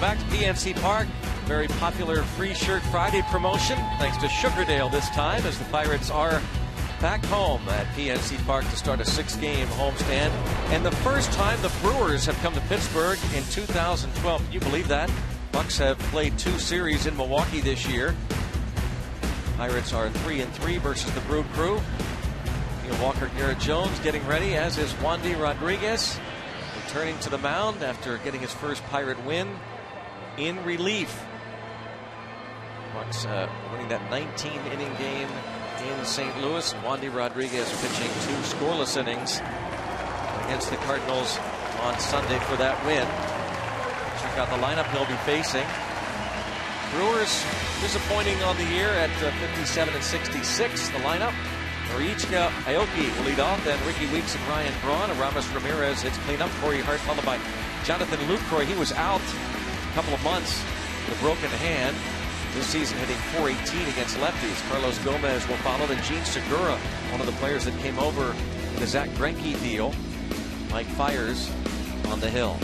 back to PNC Park. Very popular Free Shirt Friday promotion, thanks to Sugardale this time, as the Pirates are back home at PNC Park to start a 6-game homestand. And the first time the Brewers have come to Pittsburgh in 2012. Can you believe that? Bucks have played 2 series in Milwaukee this year. Pirates are 3-3 versus the Brew Crew. Neil Walker, Garrett Jones getting ready, as is Wandy Rodriguez, returning to the mound after getting his first Pirate win in relief. Bucks winning that 19-inning game in St. Louis. Wandy Rodriguez pitching 2 scoreless innings against the Cardinals on Sunday for that win. Check out the lineup he'll be facing. Brewers disappointing on the year at 57-66. The lineup: Marichka Aoki will lead off, then Ricky Weeks and Ryan Braun. Aramis Ramirez hits cleanup. Corey Hart followed by Jonathan Lucroy. He was out a couple of months with a broken hand. This season hitting .418 against lefties. Carlos Gomez will follow, then Gene Segura, one of the players that came over in the Zach Greinke deal. Mike Fiers on the hill.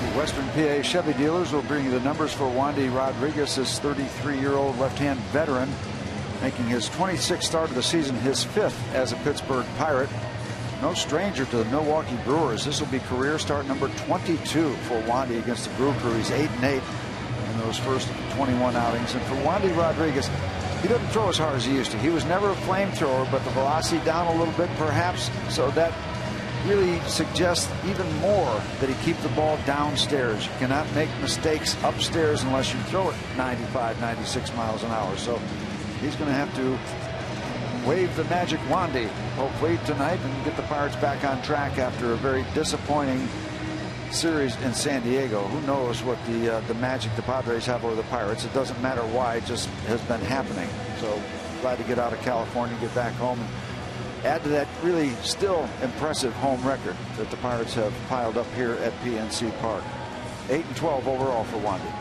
The Western PA Chevy dealers will bring you the numbers for Wandy Rodriguez, this 33-year-old left-hand veteran, making his 26th start of the season, his 5th as a Pittsburgh Pirate. No stranger to the Milwaukee Brewers. This will be career start number 22 for Wandy against the Brew Crew. He's 8-8 in those first 21 outings. And for Wandy Rodriguez, he doesn't throw as hard as he used to. He was never a flamethrower, but the velocity down a little bit perhaps, so that really suggests even more that he keep the ball downstairs. You cannot make mistakes upstairs unless you throw it 95, 96 miles an hour. So he's going to have to wave the magic Wandy, hopefully tonight, and get the Pirates back on track after a very disappointing series in San Diego. Who knows what the magic the Padres have over the Pirates? It doesn't matter why, it just has been happening. So glad to get out of California, get back home, and add to that really still impressive home record that the Pirates have piled up here at PNC Park. 8-12 overall for Wandy.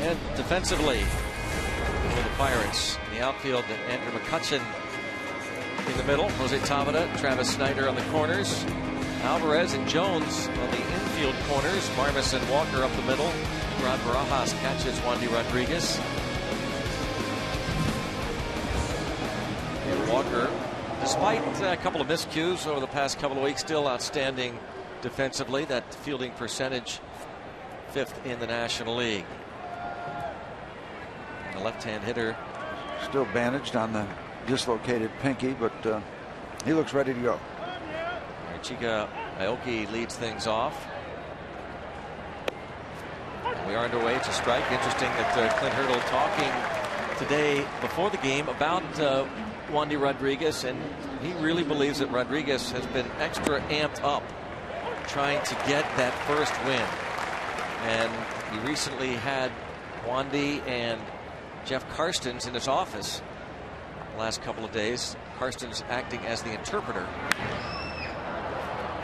And defensively for the Pirates, in the outfield, Andrew McCutchen in the middle, Jose Tabata, Travis Snyder on the corners, Alvarez and Jones on the infield corners, Marmis and Walker up the middle. Rod Barajas catches Wandy Rodriguez. And Walker, despite a couple of miscues over the past couple of weeks, still outstanding defensively. That fielding percentage 5th in the National League. The left-hand hitter still bandaged on the dislocated pinky, but he looks ready to go. Marichka Aoki leads things off. We are underway to strike. Interesting that Clint Hurdle talking today before the game about Wandy Rodriguez, and he really believes that Rodriguez has been extra amped up trying to get that first win. And he recently had Wandy and Jeff Karstens in his office the last couple of days. Karstens acting as the interpreter.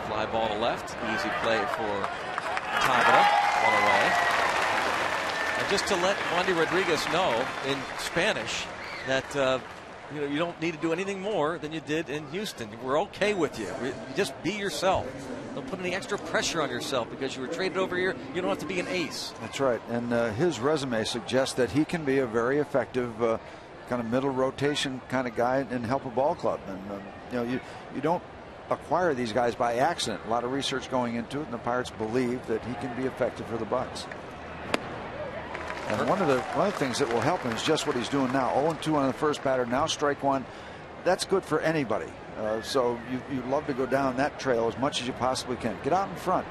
Fly ball to left. Easy play for Tabata. One away. And just to let Wandy Rodriguez know in Spanish that you don't need to do anything more than you did in Houston. We're okay with you. Just be yourself. Don't put any extra pressure on yourself because you were traded over here. You don't have to be an ace. That's right. And his resume suggests that he can be a very effective kind of middle rotation kind of guy and help a ball club. And you don't acquire these guys by accident. A lot of research going into it, and the Pirates believe that he can be effective for the Bucks. And one of the things that will help him is just what he's doing now. 0-2 on the first batter, now strike one. That's good for anybody. So you love to go down that trail as much as you possibly can. Get out in front.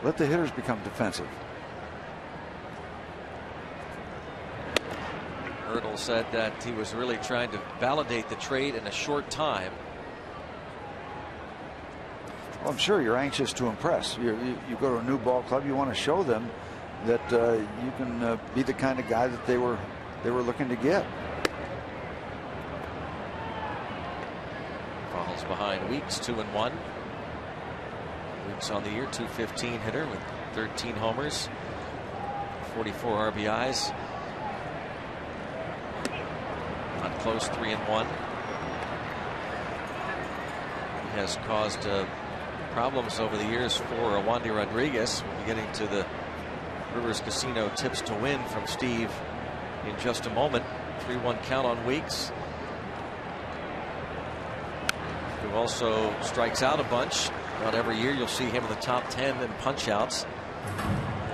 Let the hitters become defensive. Hurdle said that he was really trying to validate the trade in a short time. Well, I'm sure you're anxious to impress. You go to a new ball club, you want to show them that you can be the kind of guy that they were looking to get. Falls behind Weeks, 2-1. Weeks on the year, .215 hitter with 13 homers, 44 RBIs. Not close, 3-1. He has caused problems over the years for Wandy Rodriguez. We'll be getting to the Rivers Casino tips to win from Steve in just a moment. 3-1 count on Weeks, who also strikes out a bunch. Not every year you'll see him in the top 10 in punch-outs,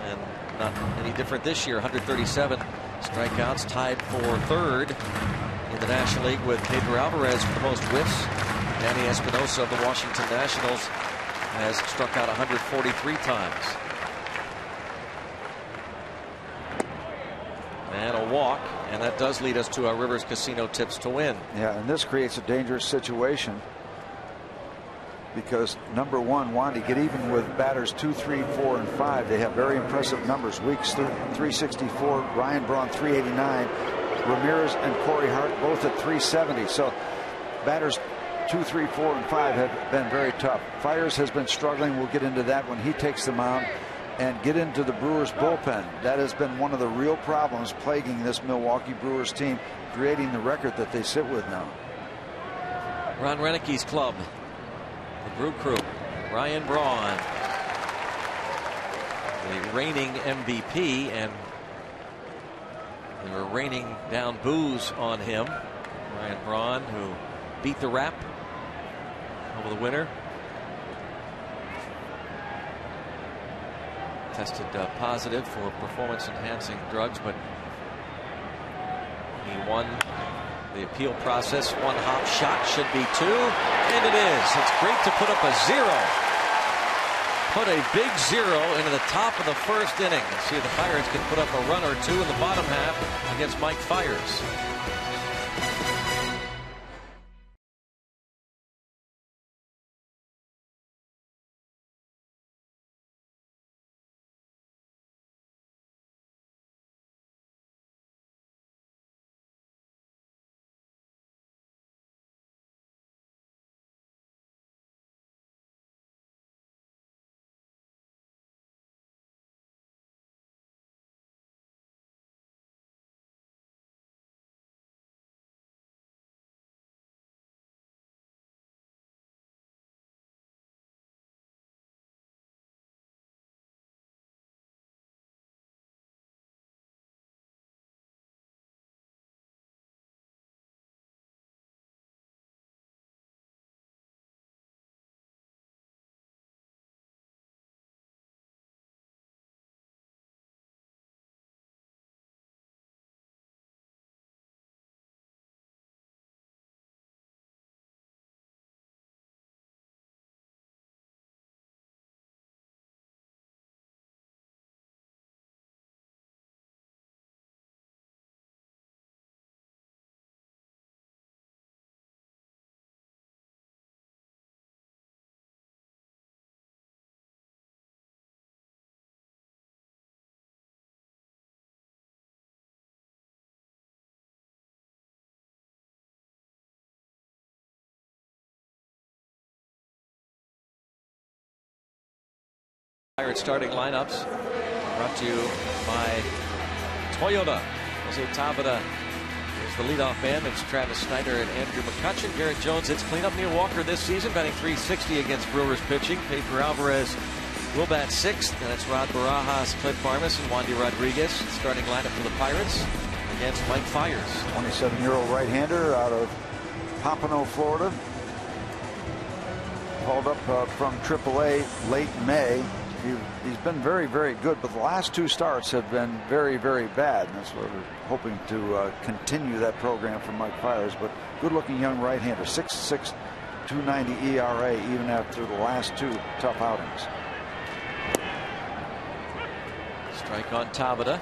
and not any different this year. 137 strikeouts, tied for third in the National League with Pedro Alvarez for the most whiffs. Danny Espinosa of the Washington Nationals has struck out 143 times. And a walk, and that does lead us to our Rivers Casino tips to win. Yeah, and this creates a dangerous situation, because number one, Wandy get even with batters 2, 3, 4, and 5. They have very impressive numbers. Weeks 364, Ryan Braun 389, Ramirez and Corey Hart both at 370. So batters 2, 3, 4, and 5 have been very tough. Fiers has been struggling. We'll get into that when he takes the mound and get into the Brewers bullpen. That has been one of the real problems plaguing this Milwaukee Brewers team, creating the record that they sit with now. Ron Renicke's club, the Brew Crew, Ryan Braun, the reigning MVP, and they were raining down boos on him. Ryan Braun, who beat the rap over the winter. Tested positive for performance-enhancing drugs, but he won the appeal process. One hop shot should be 2, and it is. It's great to put up a 0. Put a big 0 into the top of the first inning. Let's see if the Pirates can put up a run or 2 in the bottom half against Mike Fiers. Pirates starting lineups brought to you by Toyota. Jose Tabata is the leadoff man. It's Travis Snyder and Andrew McCutchen. Garrett Jones hits cleanup. Neil Walker this season batting .360 against Brewers pitching. Pedro Alvarez will bat 6th, and it's Rod Barajas, Clint Farmas, and Wandy Rodriguez. Starting lineup for the Pirates against Mike Fiers. 27-year-old right-hander out of Pompano, Florida. Called up from AAA late May. He's been very, very good, but the last 2 starts have been very, very bad. And that's what we're hoping to continue that program for Mike Fiers. But good-looking young right-hander, 6.6, 2.90 ERA, even after the last 2 tough outings. Strike on Tabata.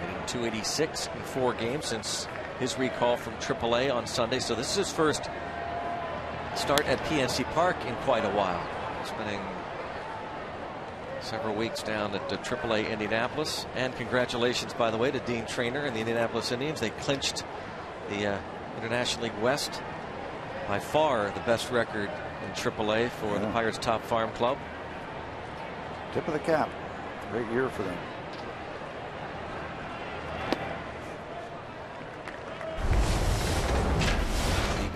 Hitting .286 in 4 games since his recall from AAA on Sunday. So this is his first start at PNC Park in quite a while. Spending several weeks down at AAA Indianapolis. And congratulations, by the way, to Dean Traynor and the Indianapolis Indians. They clinched the International League West. By far the best record in AAA for the Pirates' top farm club. Tip of the cap. Great year for them.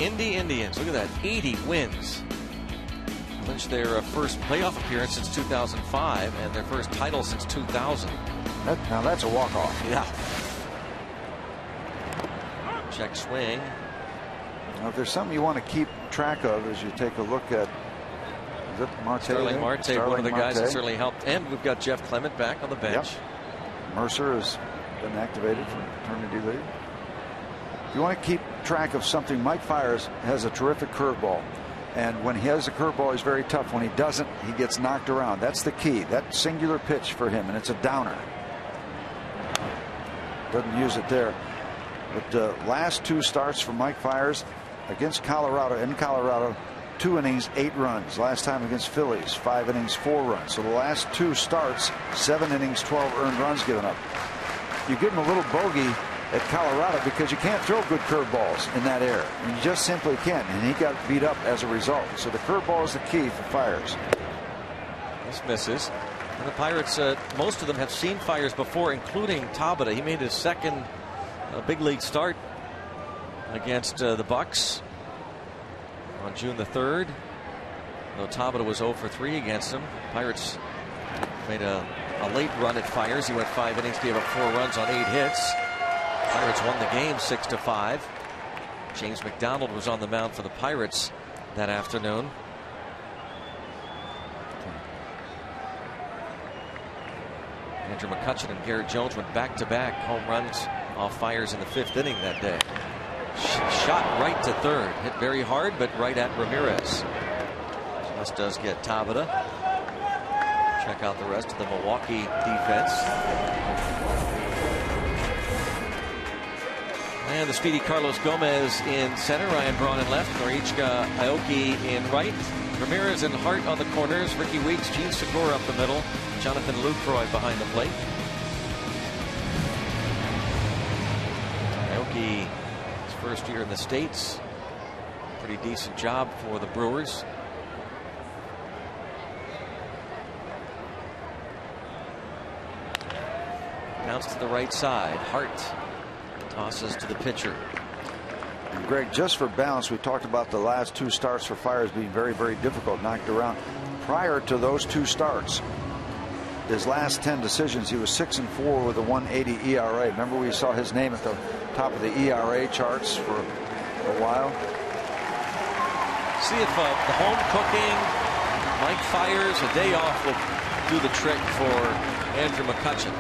Indy Indians. Look at that, 80 wins. Clinched their first playoff appearance since 2005 and their first title since 2000. Now that's a walk-off. Yeah. Check swing. Now, if there's something you want to keep track of as you take a look at, is it Marte? Starling Marte, Starling one of the guys Marte. that certainly helped. And we've got Jeff Clement back on the bench. Yep. Mercer has been activated for paternity leave. If you want to keep track of something, Mike Fiers has a terrific curveball. And when he has a curveball, he's very tough. When he doesn't, he gets knocked around. That's the key. That singular pitch for him, and it's a downer. Doesn't use it there. But last 2 starts for Mike Fiers against Colorado, in Colorado, 2 innings, 8 runs. Last time against Phillies, 5 innings, 4 runs. So the last 2 starts, 7 innings, 12 earned runs given up. You give him a little bogey at Colorado because you can't throw good curveballs in that air. You just simply can't. And he got beat up as a result. So the curveball is the key for Fiers. This misses. And the Pirates, most of them have seen Fiers before, including Tabata. He made his second big league start against the Bucks on June the 3rd. Though Tabata was 0 for 3 against him. Pirates made a late run at Fiers. He went 5 innings, gave up 4 runs on 8 hits. Pirates won the game 6-5. James McDonald was on the mound for the Pirates that afternoon. Andrew McCutchen and Garrett Jones went back-to-back home runs off Fiers in the 5th inning that day. Shot right to third. Hit very hard, but right at Ramirez. Just does get Tabata. Check out the rest of the Milwaukee defense. And the speedy Carlos Gomez in center. Ryan Braun in left. Norichika Aoki in right. Ramirez and Hart on the corners. Ricky Weeks, Gene Segura up the middle. Jonathan Lucroy behind the plate. Aoki, his first year in the States. Pretty decent job for the Brewers. Bounce to the right side. Hart tosses to the pitcher. And Greg, just for balance, we talked about the last 2 starts for Fiers being very, very difficult, knocked around. Prior to those 2 starts, his last 10 decisions, he was 6-4 with a 1.80 ERA. Remember, we saw his name at the top of the ERA charts for a while. See if the home cooking, Mike Fiers, a day off will do the trick for Andrew McCutchen.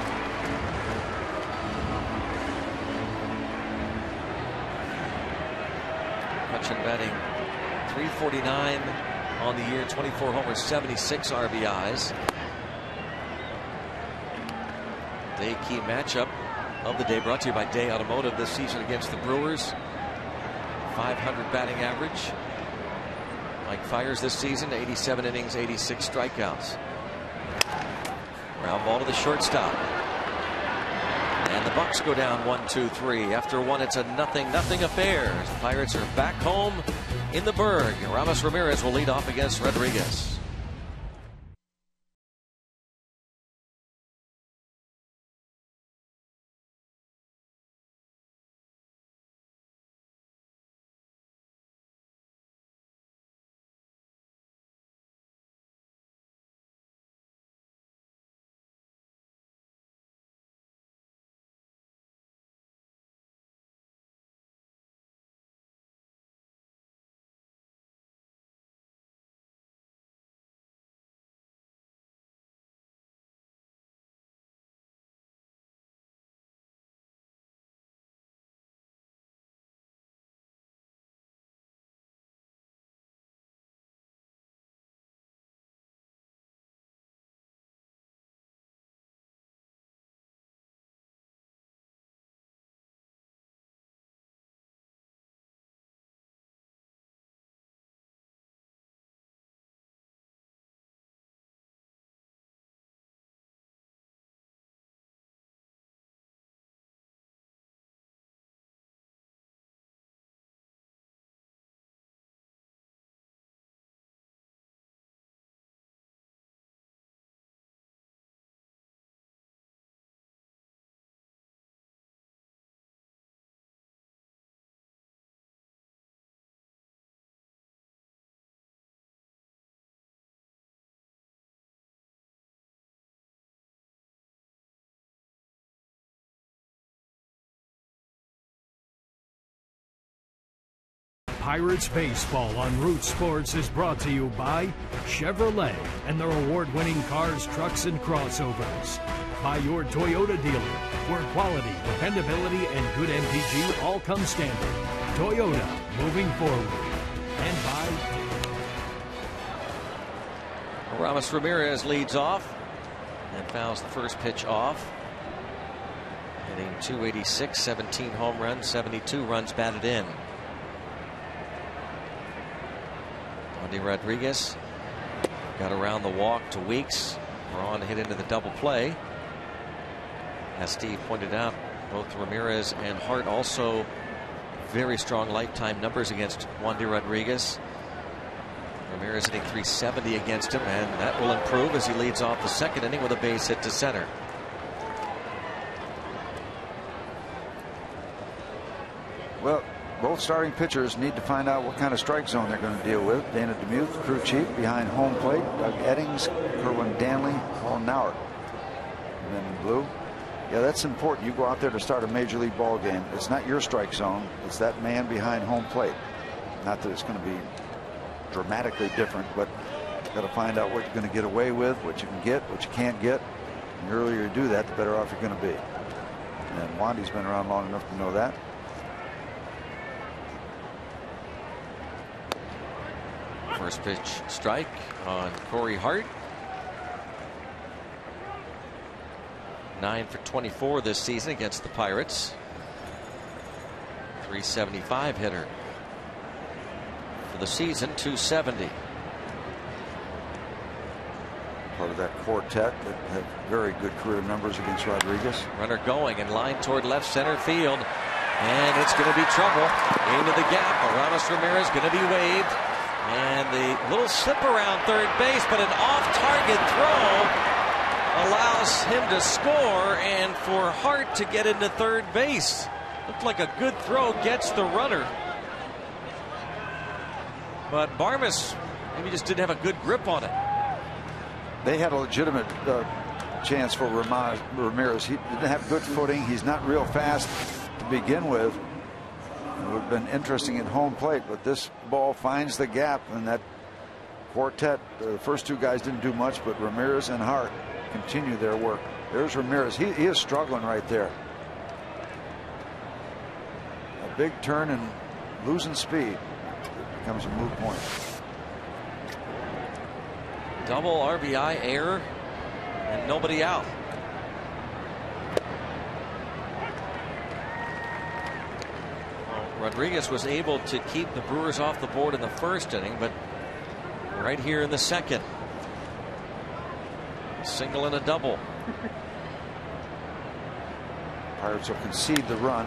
McCutchen batting .349 on the year, 24 homers, 76 RBIs. Day key matchup of the day, brought to you by Day Automotive this season against the Brewers. 500 batting average. Mike Fiers this season, 87 innings, 86 strikeouts. Ground ball to the shortstop. And the Bucks go down 1-2-3. After 1, it's a 0-0 affair. The Pirates are back home in the Berg. Ramos Ramirez will lead off against Rodriguez. Pirates Baseball on Root Sports is brought to you by Chevrolet and their award-winning cars, trucks, and crossovers. By your Toyota dealer, where quality, dependability, and good MPG all come standard. Toyota, moving forward. And by Aramis Ramirez leads off and fouls the first pitch off. Hitting .286, 17 home runs, 72 runs batted in. Wandy Rodriguez got around the walk to Weeks. Braun hit into the double play. As Steve pointed out, both Ramirez and Hart also very strong lifetime numbers against Wandy Rodriguez. Ramirez hitting .370 against him, and that will improve as he leads off the second inning with a base hit to center. Well, both starting pitchers need to find out what kind of strike zone they're going to deal with. Dana DeMuth, crew chief, behind home plate. Doug Eddings, Kerwin Danley, Paul Nauert. And then in blue. Yeah, that's important. You go out there to start a major league ball game. It's not your strike zone. It's that man behind home plate. Not that it's going to be dramatically different, but got to find out what you're going to get away with, what you can get, what you can't get. And the earlier you do that, the better off you're going to be. And Wandy's been around long enough to know that. First pitch strike on Corey Hart. 9 for 24 this season against the Pirates. .375 hitter. For the season, .270. Part of that quartet that have very good career numbers against Rodriguez. Runner going in line toward left center field. And it's going to be trouble. Into the gap. Aramis Ramirez going to be waved. And the little slip around third base, but an off-target throw allows him to score, and for Hart to get into third base. Looked like a good throw, gets the runner. But Barmes maybe just didn't have a good grip on it. They had a legitimate chance for Ramirez. He didn't have good footing. He's not real fast to begin with. It would have been interesting at home plate, but this ball finds the gap, and that quartet, the first two guys didn't do much, but Ramirez and Hart continue their work. There's Ramirez. He is struggling right there. A big turn and losing speed. It becomes a moot point. Double RBI error and nobody out. Rodriguez was able to keep the Brewers off the board in the first inning, but right here in the second, a single and a double. Pirates will concede the run,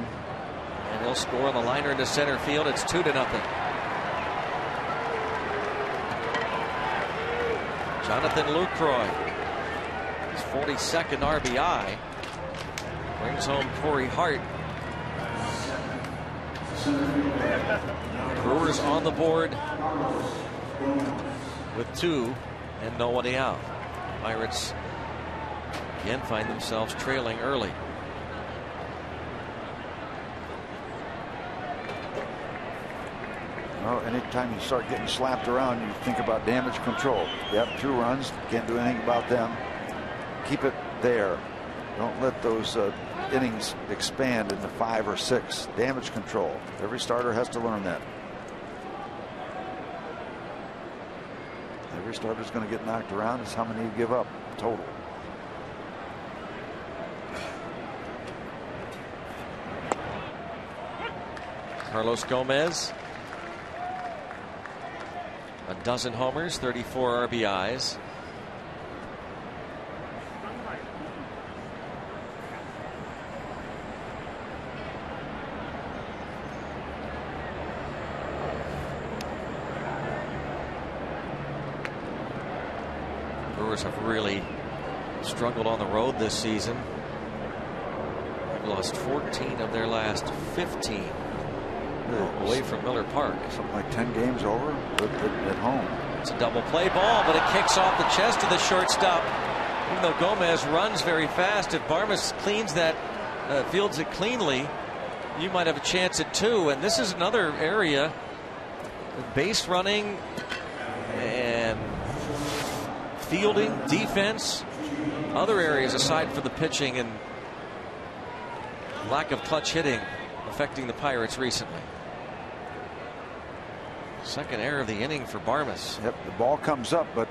and he'll score on the liner into center field. It's 2-0. Jonathan Lucroy, his 42nd RBI, brings home Corey Hart. Brewers on the board with 2 and nobody out. Pirates again find themselves trailing early. Well, anytime you start getting slapped around, you think about damage control. You have 2 runs, can't do anything about them. Keep it there. Don't let those innings expand into 5 or 6. Damage control. Every starter has to learn that. Every starter's going to get knocked around. It's how many you give up total. Carlos Gomez, a dozen homers, 34 RBIs. Brewers have really struggled on the road this season. They've lost 14 of their last 15 away from Miller Park. Something like 10 games over at home. It's a double play ball, but it kicks off the chest of the shortstop. Even though Gomez runs very fast, if Barmes cleans that, fields it cleanly, you might have a chance at 2. And this is another area base running and fielding, defense, other areas aside from the pitching and lack of clutch hitting affecting the Pirates recently. Second error of the inning for Barmes. Yep, the ball comes up, but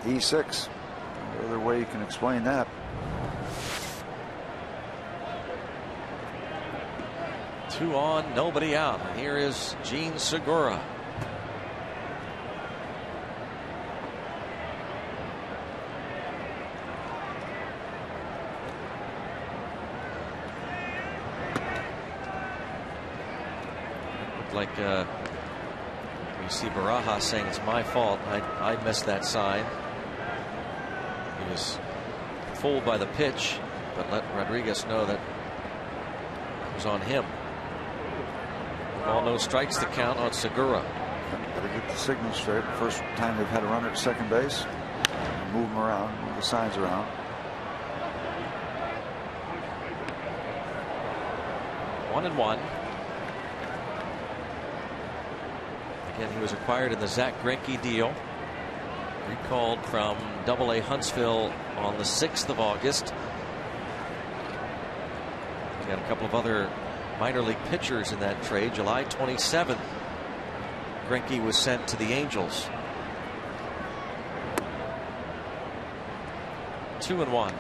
E6. No other way you can explain that. Two on, nobody out. And here is Jean Segura. Looked like you see Barajas saying it's my fault. I missed that sign. He was fooled by the pitch, but let Rodriguez know that it was on him. Ball, no strikes to count on Segura. Got to get the signal straight. First time they've had a runner at second base. Move them around, move the signs around. One and one. Again, he was acquired in the Zach Greinke deal. Recalled from Double-A Huntsville on the 6th of August. He's got a couple of other minor league pitchers in that trade. July 27th, Greinke was sent to the Angels. 2-1.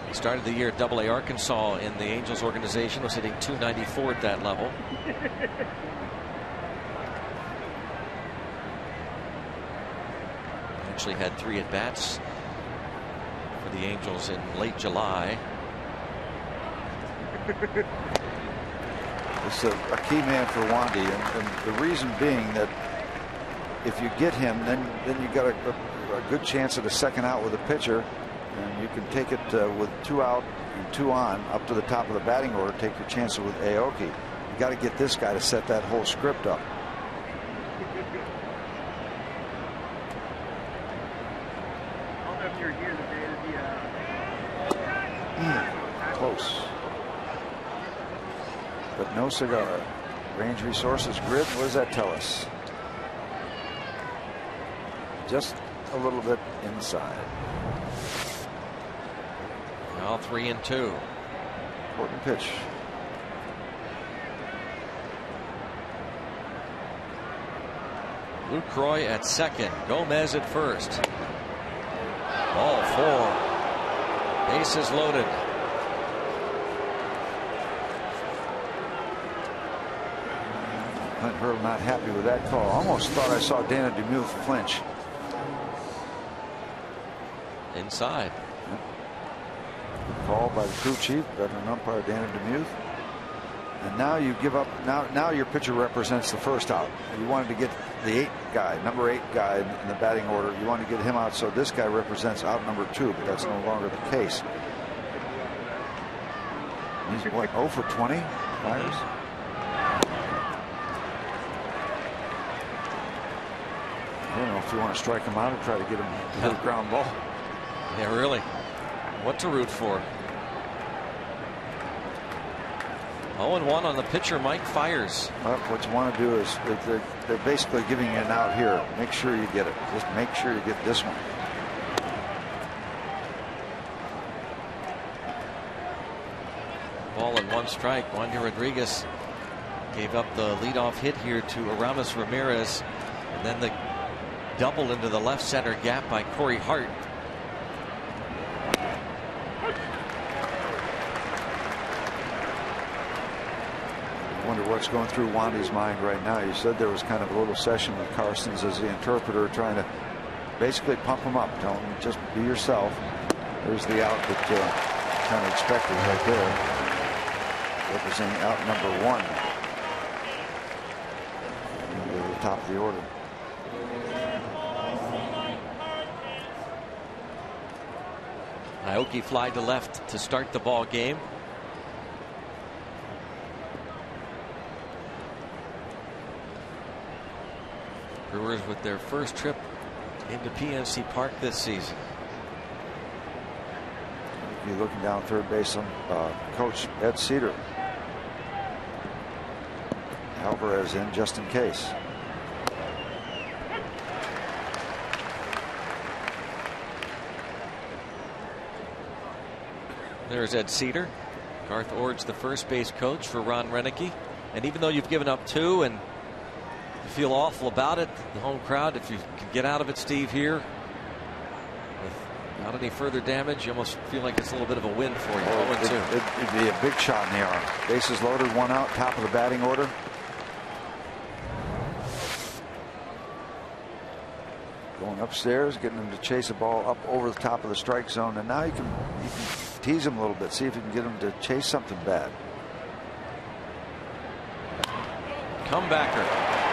He started the year at Double-A Arkansas in the Angels organization, was hitting .294 at that level. Actually had 3 at-bats for the Angels in late July. It's a key man for Wandy, and the reason being that if you get him, then you got a good chance at a second out with a pitcher, and you can take it with 2 out and 2 on up to the top of the batting order. Take your chances with Aoki. You got to get this guy to set that whole script up. Close, but no cigar. Range Resources Grid, what does that tell us? Just a little bit inside. Now 3-2. Important pitch. Lucroy at second, Gomez at first. Ball 4. Bases loaded. Clint Hurdle not happy with that call. Almost thought I saw Dana DeMuth flinch. Inside. Yep. Call by the crew chief, veteran umpire Dana DeMuth. And now you give up. Now your pitcher represents the first out. You wanted to get the number 8 guy in the batting order. You want to get him out, so this guy represents out number 2, but that's no longer the case. He's what, 0 for 20? Myers? I don't know if you want to strike him out or try to get him to hit a ground ball. Yeah, really. What to root for. 0-1 on the pitcher, Mike Fiers. Well, what you want to do is they're basically giving you an out here. Make sure you get it. Just make sure you get this one. Ball and 1 strike. Wandy Rodriguez gave up the leadoff hit here to Aramis Ramirez, and then the double into the left center gap by Corey Hart. Wonder what's going through Wandy's mind right now. You said there was kind of a little session with Carstens as the interpreter, trying to basically pump him up, tell him just be yourself. There's the out that kind of expected right there, representing out number 1 into the top of the order. Aoki fly to left to start the ball game. Brewers with their first trip into PNC Park this season. You're looking down third base on Coach Ed Cedar. Alvarez in just in case. There's Ed Cedar. Garth Ord's the first base coach for Ron Roenicke. And even though you've given up 2 and you feel awful about it, the home crowd, if you can get out of it, Steve, here without any further damage, you almost feel like it's a little bit of a win for you. It'd be a big shot in the arm. Bases loaded, 1 out, top of the batting order. Going upstairs, getting him to chase a ball up over the top of the strike zone, and now you can tease him a little bit, see if you can get him to chase something bad. Comebacker.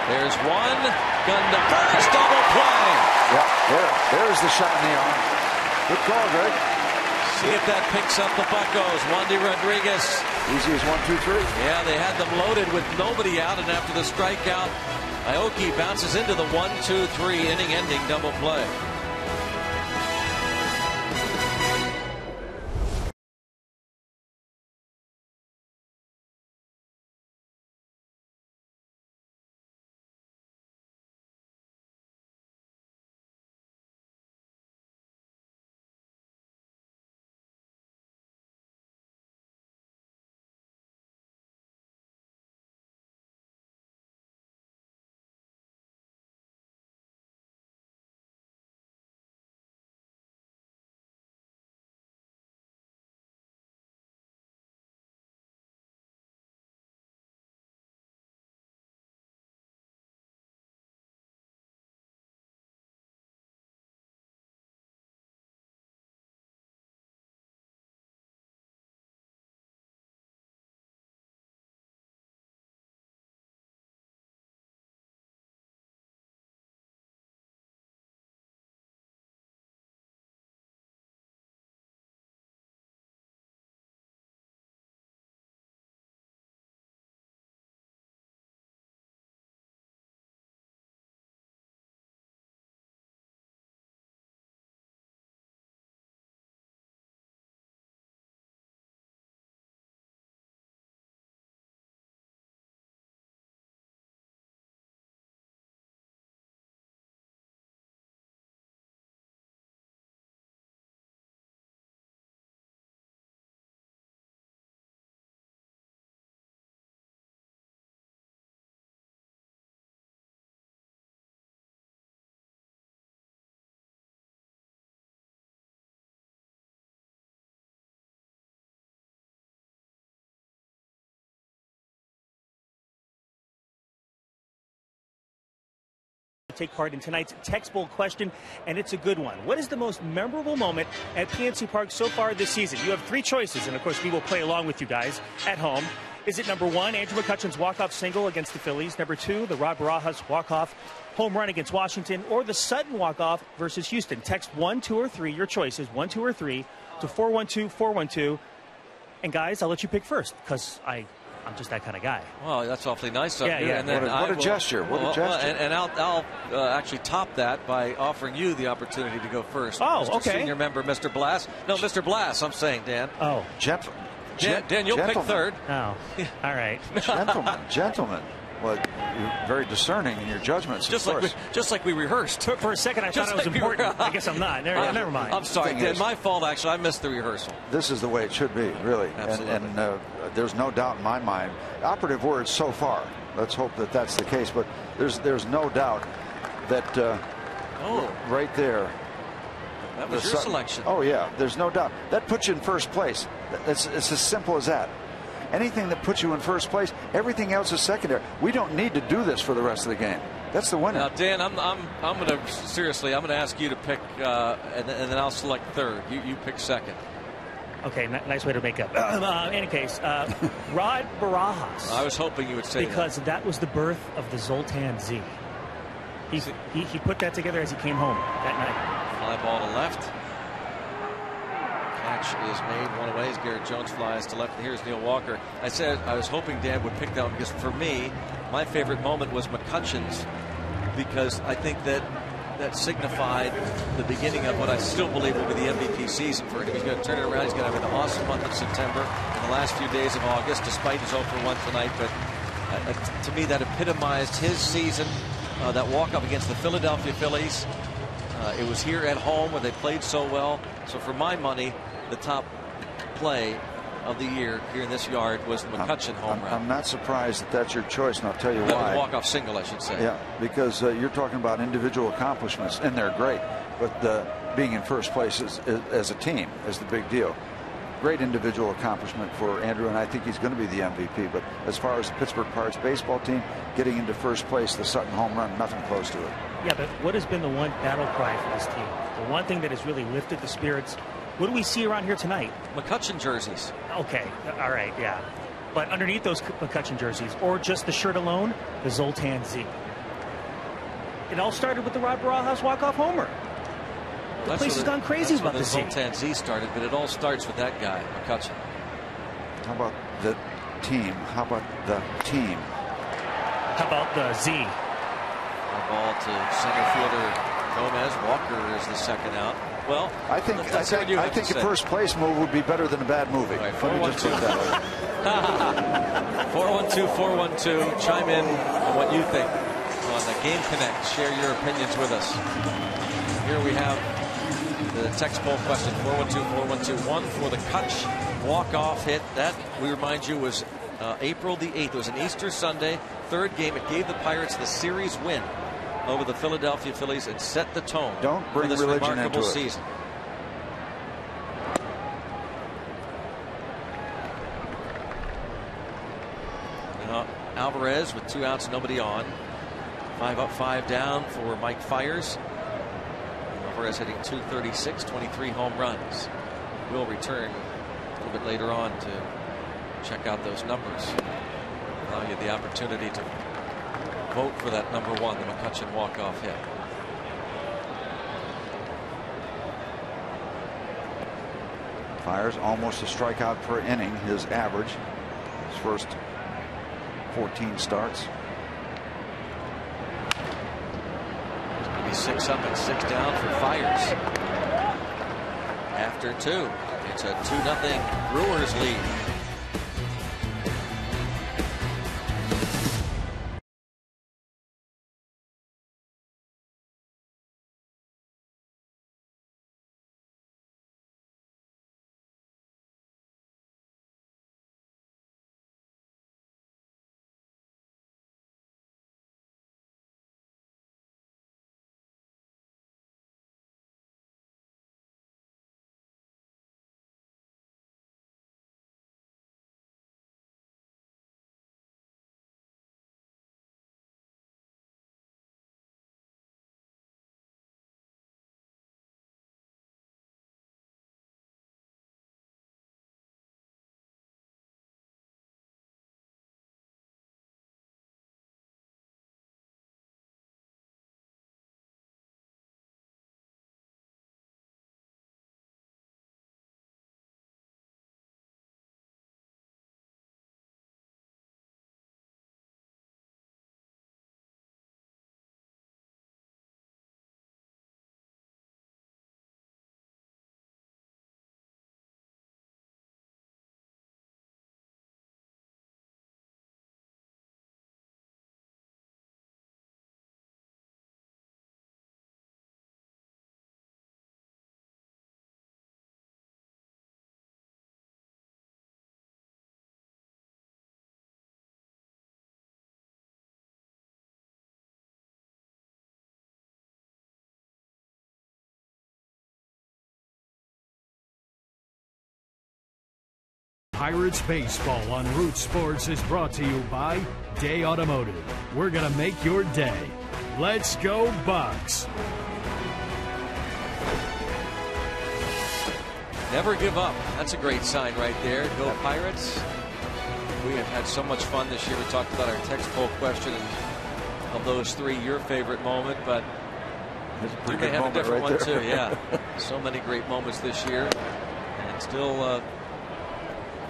There's one. Gun to first. Double play. Yeah, there's the shot in the arm. Good call, Greg. See if that picks up the Buccos. Wandy Rodriguez. Easy as 1, 2, 3. Yeah, they had them loaded with nobody out, and after the strikeout, Aoki bounces into the 1, 2, 3 inning-ending double play. Take part in tonight's text bowl question, and it's a good one. What is the most memorable moment at PNC Park so far this season? You have 3 choices, and of course we will play along with you guys at home. Is it number 1, Andrew McCutchen's walk-off single against the Phillies? Number 2, the Rod Barajas walk-off home run against Washington, or the Sutton walk-off versus Houston? Text 1, 2, or 3, your choices, 1, 2, or 3, to 412-412. And guys, I'll let you pick first, because I'm just that kind of guy. Well, that's awfully nice of you. Yeah. And then What a gesture. What a gesture. And I'll actually top that by offering you the opportunity to go first. Oh, Mr. okay. Senior member, Mr. Blass. No, Mr. Blass, I'm saying, Dan. Oh. Dan, you'll pick third. Oh, all right. Gentlemen. Well, you're very discerning in your judgments, just like we rehearsed. For a second, I thought I was important. I guess I'm not. Never mind. I'm sorry, Dan. My fault, actually. I missed the rehearsal. This is the way it should be, really. Absolutely. And there's no doubt in my mind. Operative words so far. Let's hope that that's the case. But there's no doubt that right there. That was your selection. Oh, yeah. There's no doubt. That puts you in first place. It's as simple as that. Anything that puts you in first place, everything else is secondary. We don't need to do this for the rest of the game. That's the winner. Now, Dan, I'm going to seriously. I'm going to ask you to pick, and then I'll select third. You pick second. Okay, nice way to make up. In any case, Rod Barajas. I was hoping you would say because that was the birth of the Zoltan Z. He put that together as he came home that night. Fly ball to left. Catch is made one away as Garrett Jones flies to left. And here's Neil Walker. I said I was hoping Dan would pick that one because for me, my favorite moment was McCutchen's, because I think that signified the beginning of what I still believe will be the MVP season for him. He's going to turn it around. He's going to have an awesome month of September and the last few days of August, despite his 0 for 1 tonight. But To me, that epitomized his season. That walk-up against the Philadelphia Phillies. It was here at home where they played so well. So for my money, the top play of the year here in this yard was the McCutchen home run. I'm not surprised that that's your choice, and I'll tell you why. Walk-off single, I should say. Yeah, because you're talking about individual accomplishments, and they're great. But being in first place as a team is the big deal. Great individual accomplishment for Andrew, and I think he's going to be the MVP. But as far as the Pittsburgh Pirates baseball team getting into first place, the Sutton home run, nothing close to it. Yeah, but what has been the one battle cry for this team? The one thing that has really lifted the spirits? What do we see around here tonight? McCutchen jerseys. Okay, all right, yeah. But underneath those McCutchen jerseys, or just the shirt alone, the Zoltan Z. It all started with the Rod Barajas walk-off homer. The place has gone crazy about the Zoltan Z started, but it all starts with that guy, McCutchen. How about the team? How about the team? How about the Z? A ball to center fielder Gomez. Walker is the second out. Well, I think a first place move would be better than a bad movie. Right, 412-412. Chime in on what you think on the Game Connect. Share your opinions with us. Here we have the text poll question. 412-412-1 for the Kutch walk-off hit. That, we remind you, was April the 8th. It was an Easter Sunday, third game. It gave the Pirates the series win over the Philadelphia Phillies and set the tone for this remarkable season. Now, Alvarez with 2 outs, nobody on. 5 up, 5 down for Mike Fiers. Alvarez hitting .236, 23 home runs. We'll return a little bit later on to check out those numbers. Allow you the opportunity to vote for that number 1, the McCutchen walk-off hit. Fiers almost a strikeout per inning, his average. His first 14 starts. It's going to be 6 up and 6 down for Fiers. After 2, it's a 2-0 Brewers lead. Pirates Baseball on Root Sports is brought to you by Day Automotive. We're going to make your day. Let's go Bucks. Never give up. That's a great sign right there. Go Pirates. We have had so much fun this year. We talked about our text poll question and of those 3, your favorite moment, but you may have a different one too. Yeah. So many great moments this year. And still,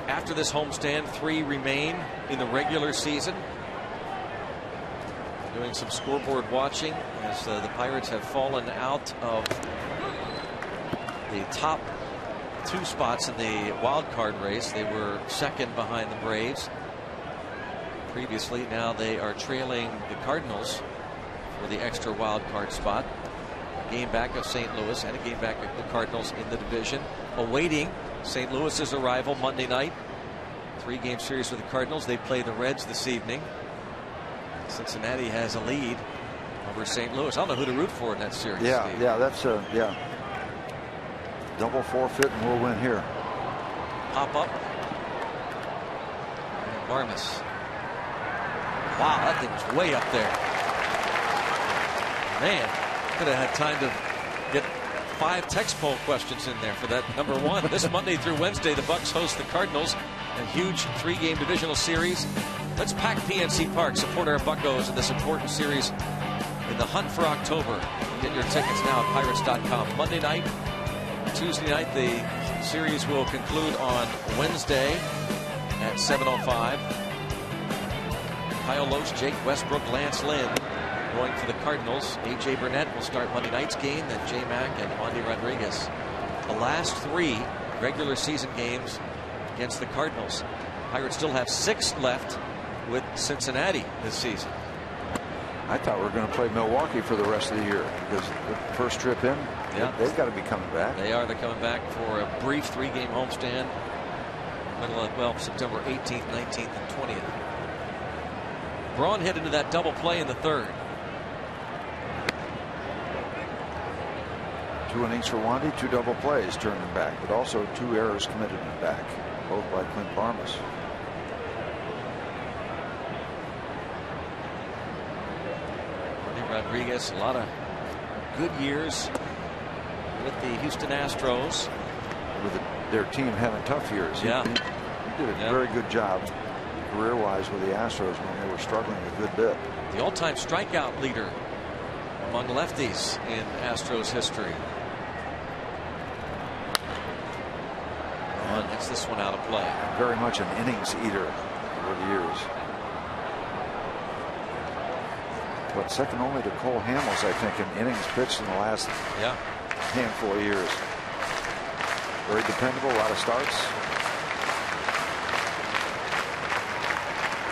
after this homestand, 3 remain in the regular season. Doing some scoreboard watching as the Pirates have fallen out of the top 2 spots in the wild card race. They were second behind the Braves. previously. Now they are trailing the Cardinals for the extra wild card spot. A game back of St. Louis and a game back of the Cardinals in the division. Awaiting St. Louis's arrival Monday night. 3-game series with the Cardinals. They play the Reds this evening. Cincinnati has a lead over St. Louis. I don't know who to root for in that series. Yeah, Steve. yeah, that's double forfeit and we'll win here. Pop up. And Barmes. Wow, that thing was way up there. Man, could have had time to get 5 text poll questions in there for that number 1. This Monday through Wednesday, the Bucks host the Cardinals. A huge 3-game divisional series. Let's pack PNC Park. Support our Buccos in this important series in the hunt for October. Get your tickets now at Pirates.com. Monday night, Tuesday night, the series will conclude on Wednesday at 7:05. Kyle Loach, Jake Westbrook, Lance Lynn going for the Cardinals. A.J. Burnett will start Monday night's game. Then J. Mack and Wandy Rodriguez. The last 3 regular season games against the Cardinals. Pirates still have 6 left with Cincinnati this season. I thought we were going to play Milwaukee for the rest of the year because the first trip in, they've got to be coming back. They are. They're coming back for a brief 3-game homestand. Middle of, September 18th, 19th, and 20th. Braun hit into that double play in the 3rd. 2 innings for Wandy, 2 double plays turned him back, but also 2 errors committed him back, both by Clint Barmes. Rodriguez, a lot of good years with the Houston Astros. With their team having tough years. Yeah. He did a very good job career-wise with the Astros when they were struggling a good bit. The all-time strikeout leader among lefties in Astros history. Braun hits this one out of play. Very much an innings eater over the years. But second only to Cole Hamels, I think, in innings pitched in the last handful of years. Very dependable, a lot of starts.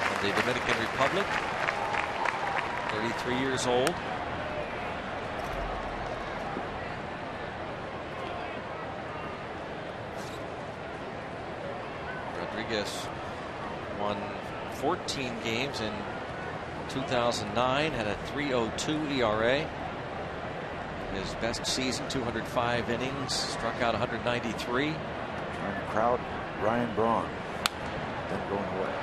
From the Dominican Republic, 33 years old. Rodriguez won 14 games in 2009, had a 3.02 ERA. His best season, 205 innings, struck out 193. Trying to crowd Ryan Braun, then going away.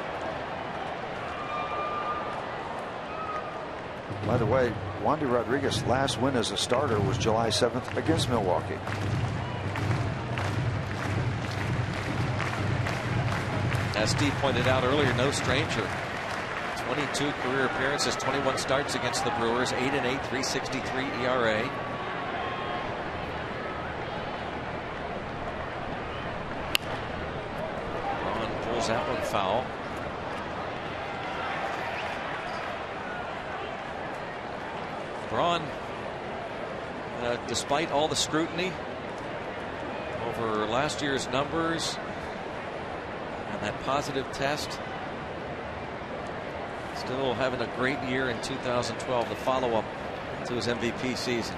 By the way, Wandy Rodriguez's last win as a starter was July 7th against Milwaukee. As Steve pointed out earlier, no stranger. 22 career appearances, 21 starts against the Brewers, 8-8, 3.63 ERA. Braun pulls that one foul. Braun, despite all the scrutiny over last year's numbers and that positive test, still having a great year in 2012, the follow-up to his MVP season.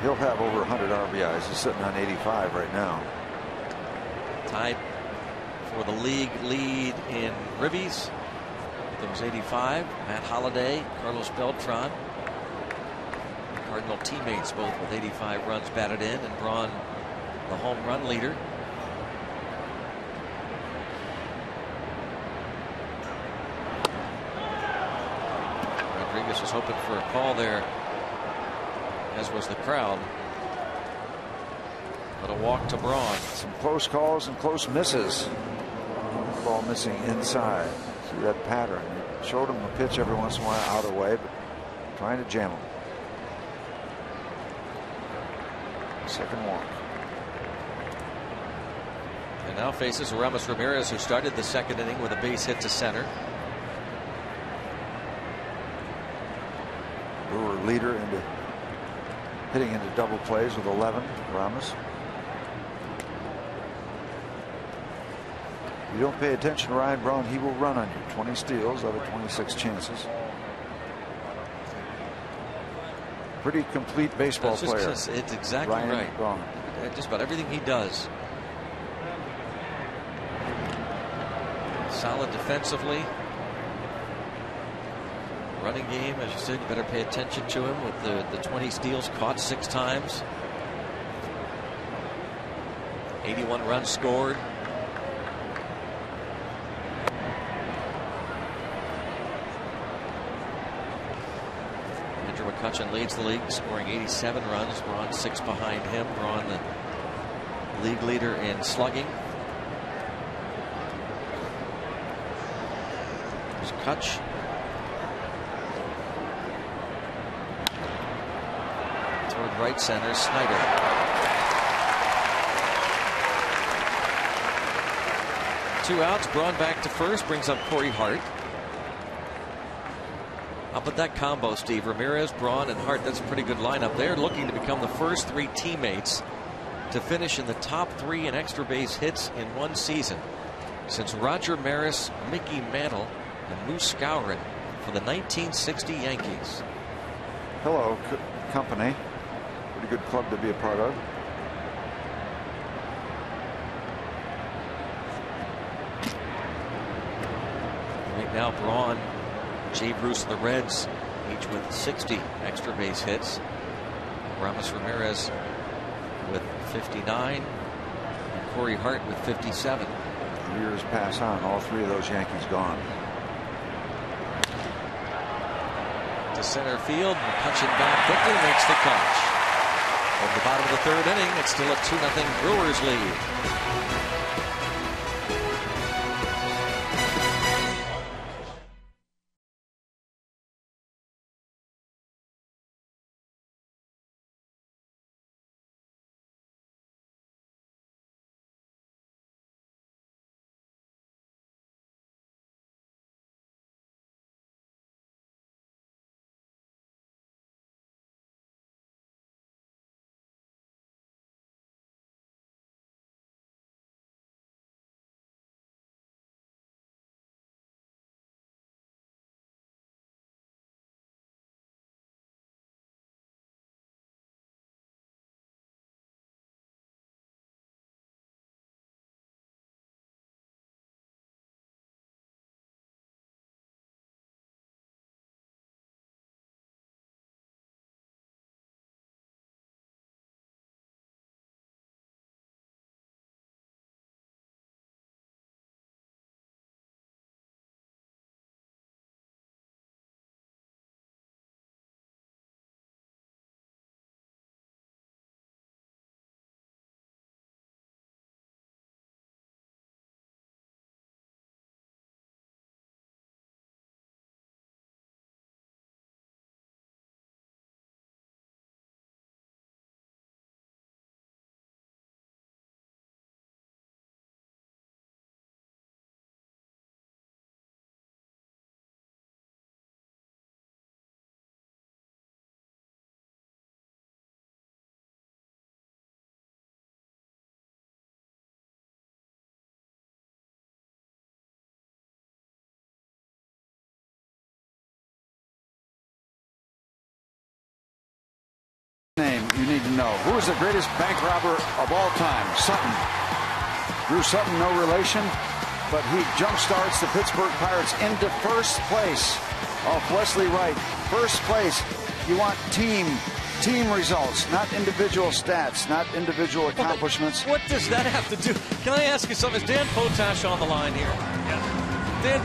He'll have over 100 RBIs. He's sitting on 85 right now. Tied for the league lead in ribbies. Those 85. Matt Holliday, Carlos Beltran. Cardinal teammates both with 85 runs batted in, and Braun the home run leader. Rodriguez was hoping for a call there, as was the crowd. But a walk to Braun. Some close calls and close misses. Ball missing inside. See that pattern. It showed him a pitch every once in a while out of the way, but trying to jam him. Second walk. And now faces Aramis Ramirez, who started the second inning with a base hit to center. Brewer leader into hitting into double plays with 11. Ramos. You don't pay attention to Ryan Braun, he will run on you. 20 steals out of 26 chances. Pretty complete baseball player. It's exactly Ryan right. Braun. Just about everything he does. Solid defensively. Running game, as you said, you better pay attention to him with the 20 steals, caught 6 times. 81 runs scored. Andrew McCutchen leads the league, scoring 87 runs. Braun 6 behind him. Braun, the league leader in slugging. There's Kutch. Toward right center, Snyder. 2 outs. Braun back to first, brings up Corey Hart. How about that combo, Steve? Ramirez, Braun, and Hart. That's a pretty good lineup. They're looking to become the first 3 teammates to finish in the top 3 in extra base hits in one season since Roger Maris, Mickey Mantle, and Moose Skowron for the 1960 Yankees. Hello, company. Pretty good club to be a part of. Right now, Braun, Jay Bruce, the Reds, each with 60 extra base hits. Ramos Ramirez with 59, and Corey Hart with 57. Years pass on, all 3 of those Yankees gone. To center field, McCutchen back quickly, makes the catch. At the bottom of the 3rd inning, it's still a 2-0 Brewers lead. Name you need to know. Who is the greatest bank robber of all time? Sutton. Drew Sutton, no relation, but he jumpstarts the Pittsburgh Pirates into first place off Wesley Wright. First place. You want team results, not individual stats, not individual accomplishments. What does that have to do? Can I ask you something? Is Dan Potash on the line here? Yeah. Dan,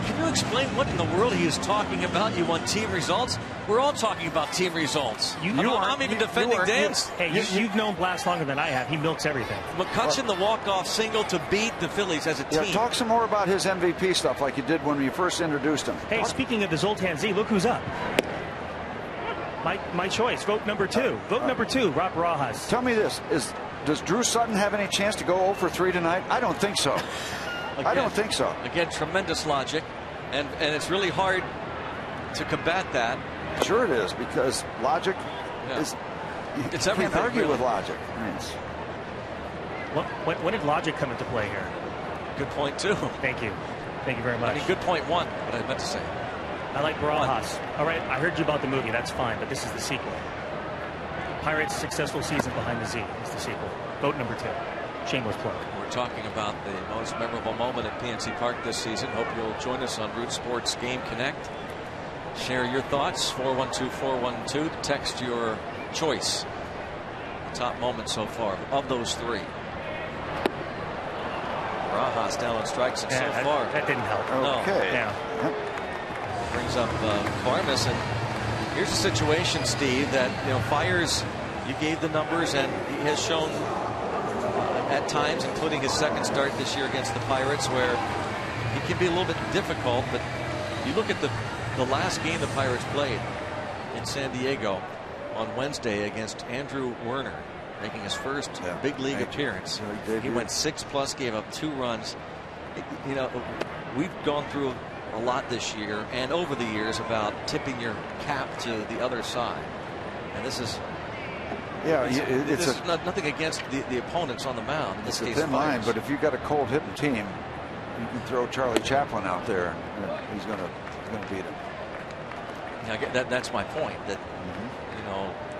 can you explain what in the world he is talking about? You want team results? We're all talking about team results. I'm even defending Dan's. You've known Blast longer than I have. He milks everything. McCutchen, the walk-off single to beat the Phillies as a team. Yeah, talk some more about his MVP stuff like you did when you first introduced him. Hey, speaking of the Zoltan Z, look who's up. My choice. Vote number 2. Vote number 2, Rob Barajas. Tell me this. Does Drew Sutton have any chance to go 0 for 3 tonight? I don't think so. Again, I don't think so. Again, tremendous logic. And it's really hard to combat that. Sure it is, because logic is... It's you everything, can't argue really. with logic. When did logic come into play here? Good point, too. Thank you. Thank you very much. I mean, good point one, what I meant to say. I like Barajas. All right, I heard you about the movie. That's fine, but this is the sequel. Pirates' successful season behind the Z is the sequel. Vote number 2. Shameless plug. We're talking about the most memorable moment at PNC Park this season. Hope you'll join us on Root Sports Game Connect. Share your thoughts. 412-412. Text your choice. The top moment so far of those 3. Barajas down on strikes, and so far that didn't help. Okay. Yeah. Brings up Farmas, and here's a situation, Steve, that Fiers, you gave the numbers, and he has shown at times, including his second start this year against the Pirates, where he can be a little bit difficult. But you look at the last game the Pirates played in San Diego on Wednesday against Andrew Werner, making his first big league appearance. He went 6+, gave up 2 runs. We've gone through a lot this year and over the years about tipping your cap to the other side, and this is it's nothing against the opponents on the mound. In this case, it's a thin line, but if you've got a cold hitting team, you can throw Charlie Chaplin out there, and he's going to beat him. That's my point. That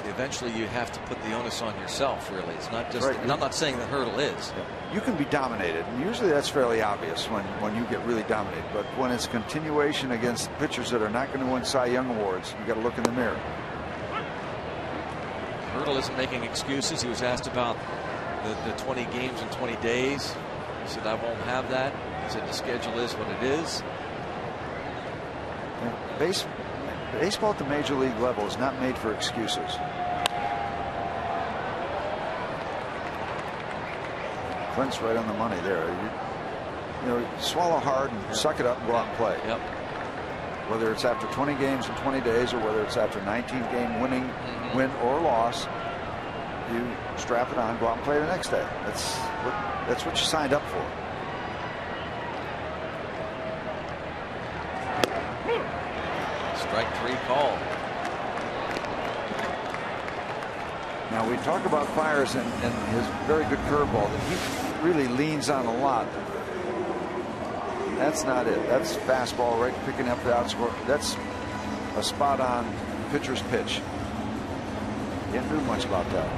eventually you have to put the onus on yourself. Really, it's not just. Right. And I'm not saying the hurdle is. You can be dominated, and usually that's fairly obvious when you get really dominated. But when it's continuation against pitchers that are not going to win Cy Young awards, you got to look in the mirror. Hurdle isn't making excuses. He was asked about the 20 games in 20 days. He said, "I won't have that." He said, "The schedule is what it is." Baseball at the major league level is not made for excuses. Clint's right on the money there. Swallow hard and suck it up and go out and play. Yep. Whether it's after 20 games in 20 days or whether it's after 19-game win or loss, you strap it on, go out and play the next day. That's what you signed up for. Strike 3 call. Now we talk about Fiers and his very good curveball that he really leans on a lot. That's not it. That's fastball right picking up the outscore. That's a spot on pitcher's pitch. Can't do much about that.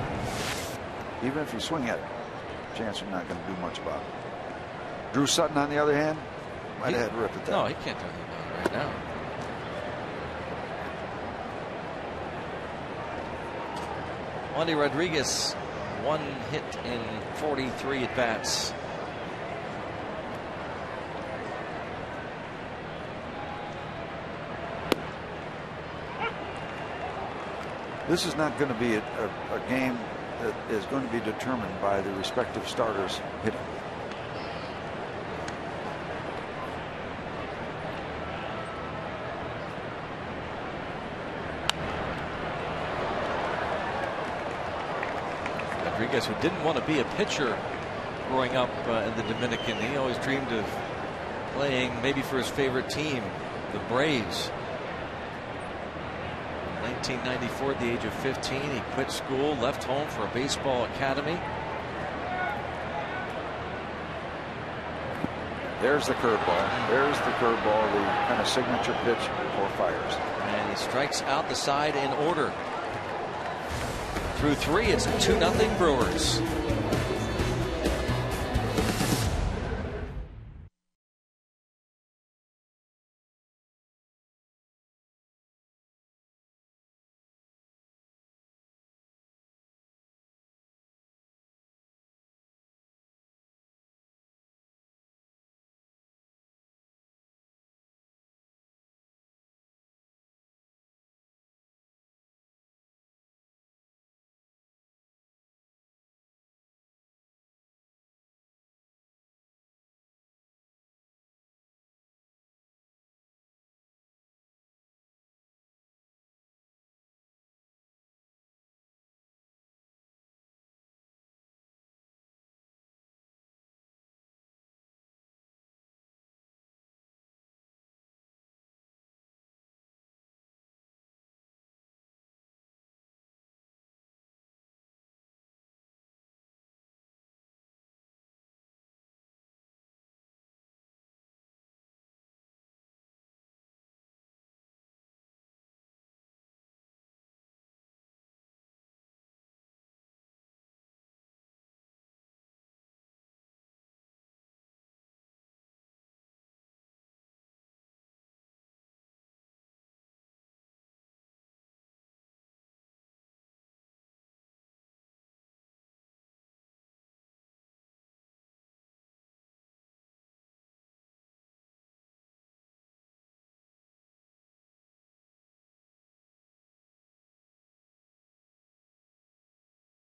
Even if you swing at it, chance you're not going to do much about it. Drew Sutton, on the other hand, might have had to rip it down. No, he can't do anything about it right now. Wandy Rodriguez, 1 hit in 43 at bats. This is not going to be a game that is going to be determined by the respective starters hitting. Rodriguez, who didn't want to be a pitcher growing up in the Dominican, he always dreamed of playing maybe for his favorite team, the Braves. In 1994, at the age of 15, he quit school, left home for a baseball academy. There's the curveball. There's the curveball, the kind of signature pitch for Fiers. And he strikes out the side in order. Through 3, it's 2-0 Brewers.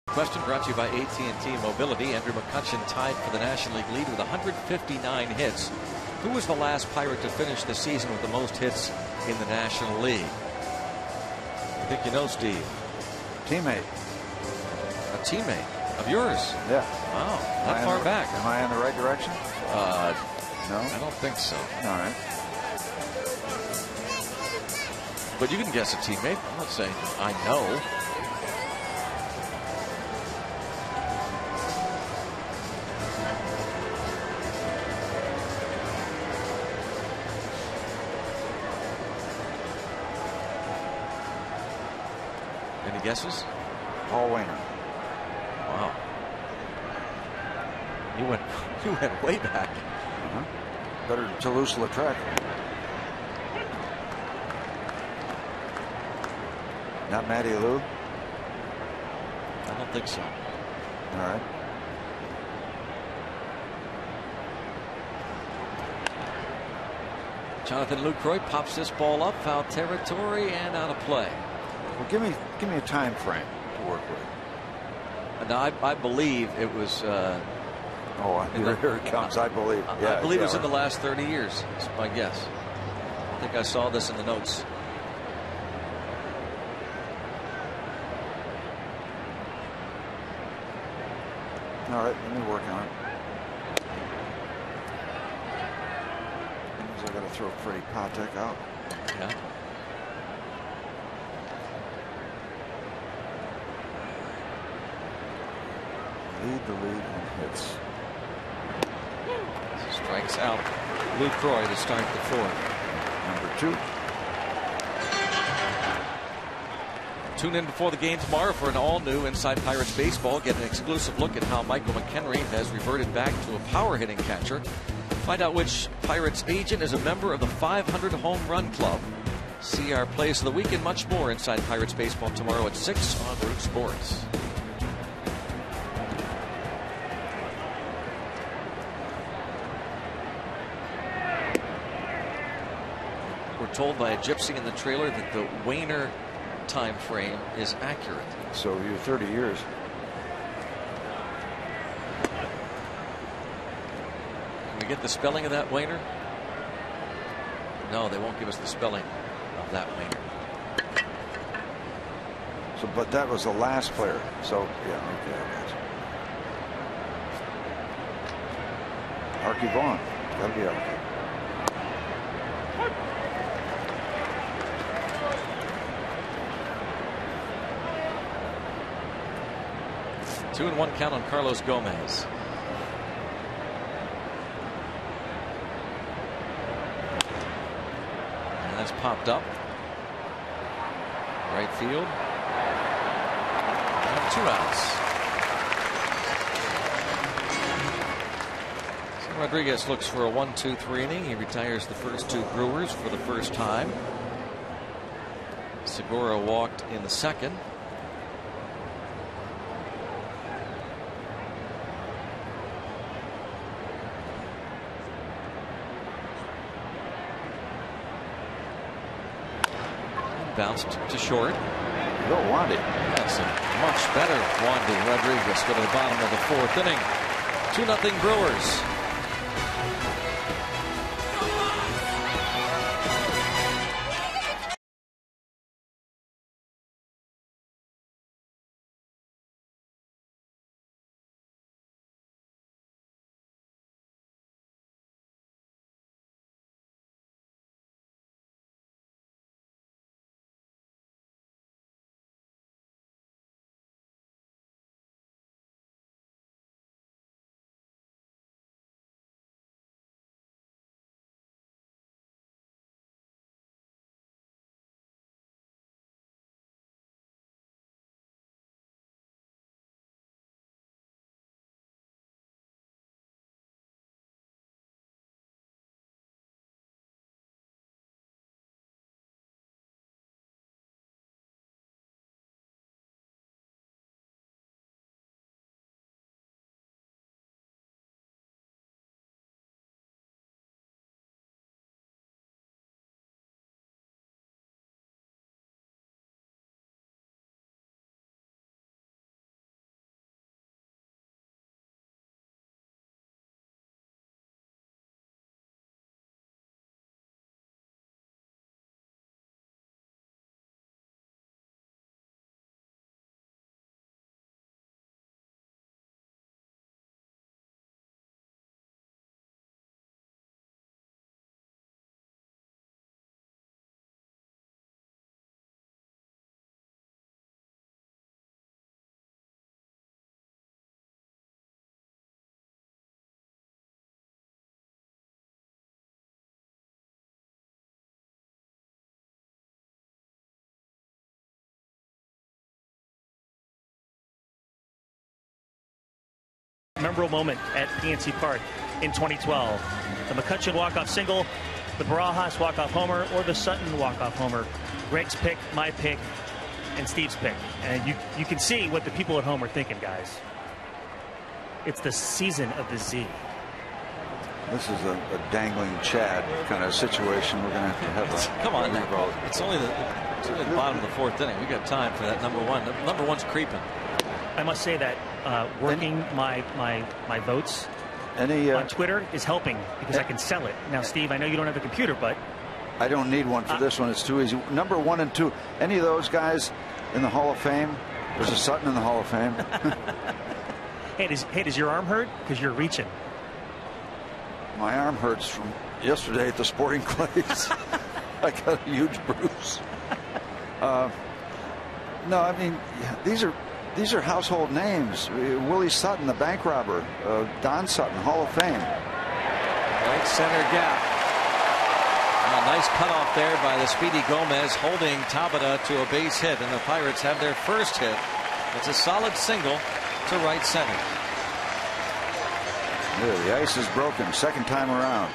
Question brought to you by AT&T Mobility. Andrew McCutchen tied for the National League lead with 159 hits. Who was the last Pirate to finish the season with the most hits in the National League? I think you know, Steve. Teammate. A teammate of yours? Yeah. Wow, that far back. Am I in the right direction? No? I don't think so. All right. But you can guess a teammate. I'm not saying I know. Any guesses? Paul Wainer. Wow. You went way back. Better than Toulouse-Lautrec. Not Matty Lou? I don't think so. All right. Jonathan Lucroy pops this ball up, foul territory, and out of play. Well, give me a time frame to work with. Now, I believe it was. Here it comes. I believe. I believe it was in the last 30 years. That's my guess. I think I saw this in the notes. All right, let me work on it. Means I got to throw Freddie Patek out. Yeah. Lead the lead in hits. Strikes out Lucroy to start the fourth. Number 2. Tune in before the game tomorrow for an all-new Inside Pirates Baseball. Get an exclusive look at how Michael McHenry has reverted back to a power-hitting catcher. Find out which Pirates agent is a member of the 500 Home Run Club. See our plays of the week and much more inside Pirates Baseball tomorrow at 6 on Root Sports. We're told by a gypsy in the trailer that the Wainer time frame is accurate. So you're 30 years. Can we get the spelling of that Wainer? No, they won't give us the spelling of that Wainer. So, but that was the last player. So, yeah, okay, I got you. Archie Vaughn. Gotta be Archie. Two and one count on Carlos Gomez. And that's popped up. Right field. And 2 outs. So Rodriguez looks for a 1-2-3 inning. He retires the first 2 Brewers for the first time. Segura walked in the second. Bounced to short. Go Wandy. That's a much better Wandy Rodriguez go to the bottom of the 4th inning. 2-0 Brewers. memorable moment at PNC Park in 2012? The McCutcheon walk-off single, the Barajas walk-off homer, or the Sutton walk-off homer? Greg's pick, my pick, and Steve's pick. And you can see what the people at home are thinking, guys. It's the season of the Z. This is a dangling Chad kind of situation. We're going to have a come on. revote. It's only the bottom of the 4th inning. We got time for that number one. Number one's creeping. I must say that working my votes on Twitter is helping because I can sell it. Now, Steve, I know you don't have a computer, but I don't need one for this one. It's too easy. Number 1 and 2. Any of those guys in the Hall of Fame? There's a Sutton in the Hall of Fame. Hey, does your arm hurt? Because you're reaching. My arm hurts from yesterday at the Sporting Clays. I got a huge bruise. No, I mean, these are household names. Willie Sutton, the bank robber. Don Sutton, Hall of Fame. Right center gap. A nice cutoff there by the speedy Gomez, holding Tabata to a base hit, and the Pirates have their first hit. It's a solid single to right center. Yeah, the ice is broken. Second time around.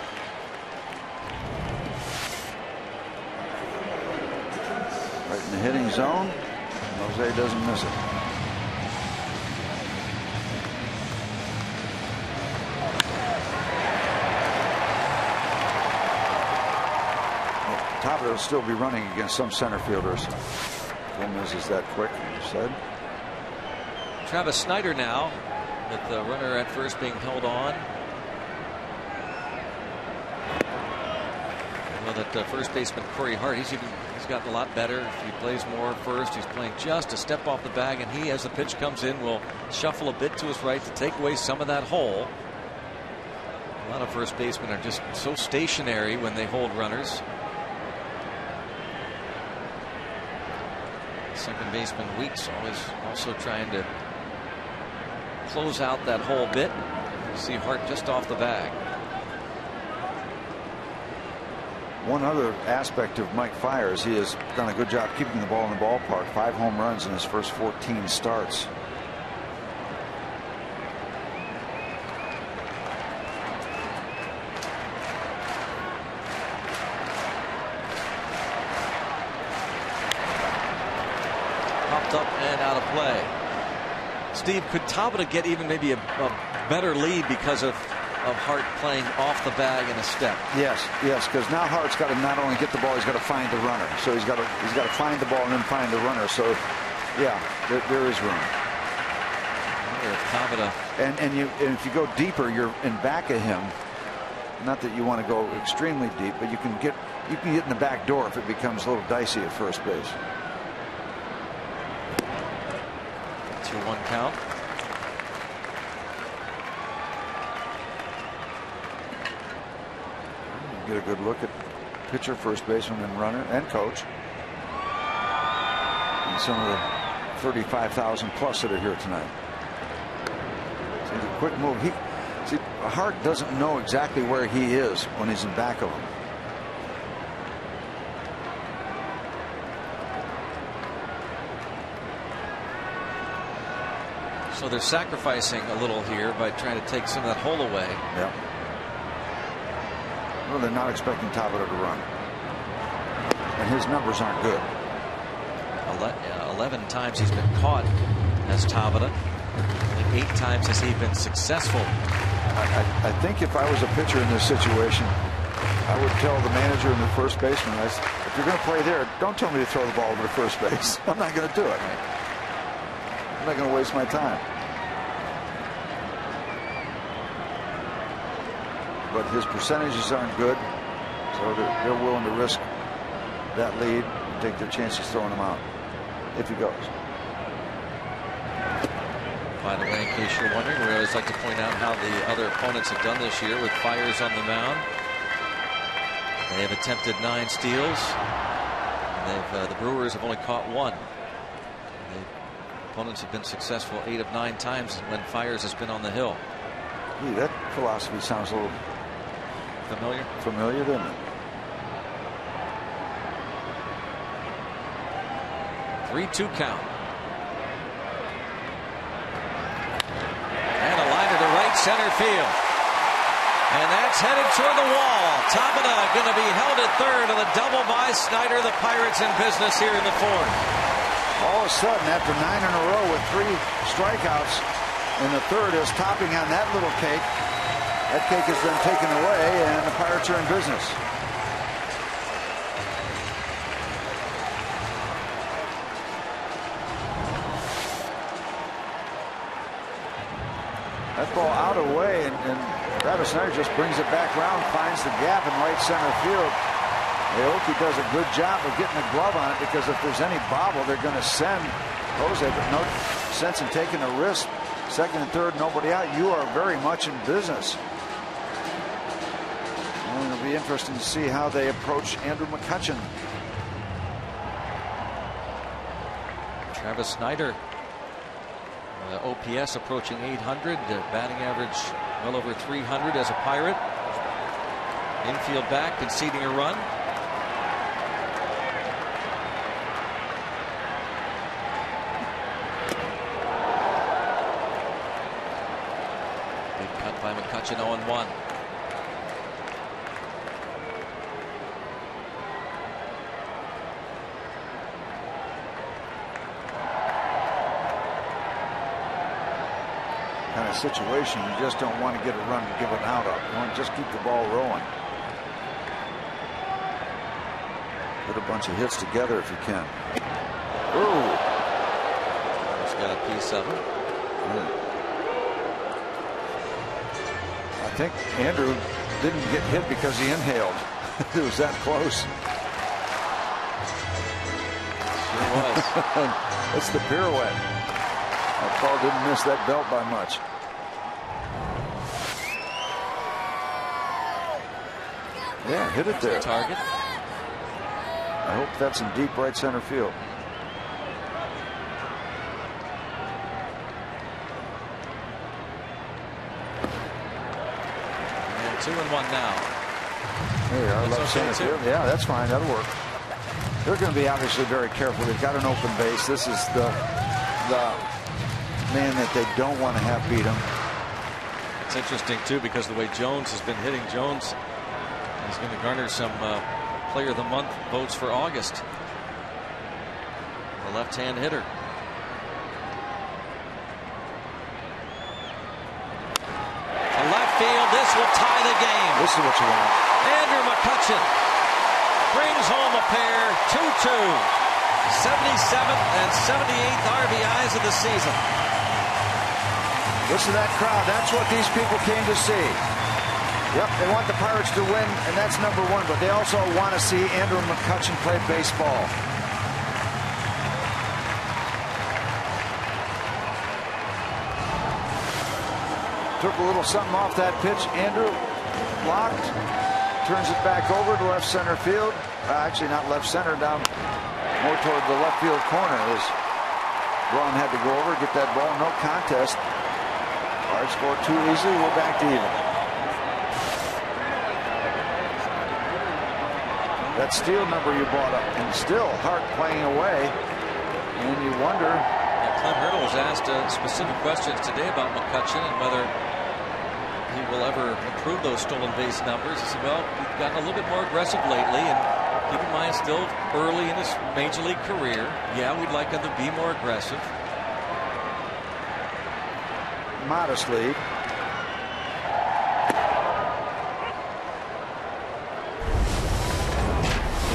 Right in the hitting zone. Jose doesn't miss it. Tabata will still be running against some center fielders. Gomez is that quick, you said. Travis Snyder now, with the runner at first being held on. I know that first baseman Corey Hart, he's gotten a lot better. If he plays more first, he's playing just a step off the bag, and he, as the pitch comes in, will shuffle a bit to his right to take away some of that hole. A lot of first basemen are just so stationary when they hold runners. Second baseman Weeks always also trying to close out that hole bit. You see Hart just off the bag. One other aspect of Mike Fiers, he has done a good job keeping the ball in the ballpark. 5 home runs in his first 14 starts. Popped up and out of play. Steve, could Tabata get even maybe a better lead because of Hart playing off the bag in a step? Yes, because now Hart's got to not only get the ball, he's got to find the runner. So he's got to find the ball and then find the runner. So yeah, there is room. Tabata. And if you go deeper, you're in back of him. Not that you want to go extremely deep, but you can get in the back door if it becomes a little dicey at first base. 2-1 count. Get a good look at pitcher, first baseman, and runner, and coach. And some of the 35,000 plus that are here tonight. So it's a quick move. Hart doesn't know exactly where he is when he's in back of him. So they're sacrificing a little here by trying to take some of that hole away. Yeah. Well, they're not expecting Tabata to run. And his numbers aren't good. 11 times he's been caught as Tabata. And 8 times has he been successful. I think if I was a pitcher in this situation, I would tell the manager and the first baseman, if you're going to play there, don't tell me to throw the ball over to first base. I'm not going to do it. I'm not going to waste my time. But his percentages aren't good, so they're willing to risk that lead and take their chances throwing him out if he goes. By the way, in case you're wondering, we always like to point out how the other opponents have done this year with Fiers on the mound. They have attempted 9 steals. The Brewers have only caught 1. The opponents have been successful 8 of 9 times when Fiers has been on the hill. Gee, that philosophy sounds a little familiar, doesn't it? 3-2 count. And a line to the right center field. And that's headed toward the wall. Tabata going to be held at third on the double by Snyder. The Pirates in business here in the fourth. All of a sudden, after 9 in a row with 3 strikeouts in the third, is topping on that little cake. That cake has been taken away, and the Pirates are in business. That ball out of way, and Travis Snyder just brings it back around, finds the gap in right center field. Aoki does a good job of getting a glove on it, because if there's any bobble, they're going to send Jose, but no sense in taking a risk. Second and third, nobody out. You are very much in business. And it'll be interesting to see how they approach Andrew McCutchen. Travis Snyder, OPS approaching 800, batting average well over 300 as a Pirate. Infield back, conceding a run. Big cut by McCutchen, 0-1. Kind of situation you just don't want to get a run and give it out of. You want to just keep the ball rolling. Put a bunch of hits together if you can. Ooh. He's got a piece of it. I think Andrew didn't get hit because he inhaled. It was that close. Sure was. It's the pirouette. That ball didn't miss that belt by much. Yeah, hit it there. Target. I hope that's in deep right center field. And 2-1 now. There you are, That's left okay center too. field. Yeah, that's fine. That'll work. They're going to be obviously very careful. They've got an open base. This is the man that they don't want to have beat them. It's interesting too, because the way Jones has been hitting. Jones is going to garner some Player of the Month votes for August. The left-hand hitter. To left field, this will tie the game. This is what you want. Andrew McCutchen brings home a pair, 2-2. 77th and 78th RBIs of the season. Listen to that crowd. That's what these people came to see. Yep, they want the Pirates to win, and that's number one, but they also want to see Andrew McCutchen play baseball. Took a little something off that pitch. Andrew blocked, turns it back over to left center field. Actually, not left center, down more toward the left field corner. As Braun had to go over, get that ball. No contest. Pirates scored too easily. We're back to even. That steal number you brought up, and still Hart playing away, and you wonder. Clint Hurdle was asked specific questions today about McCutchen and whether he will ever improve those stolen base numbers. He said, well, we've gotten a little bit more aggressive lately, and keep in mind, still early in his major league career. Yeah, we'd like him to be more aggressive. Modest lead.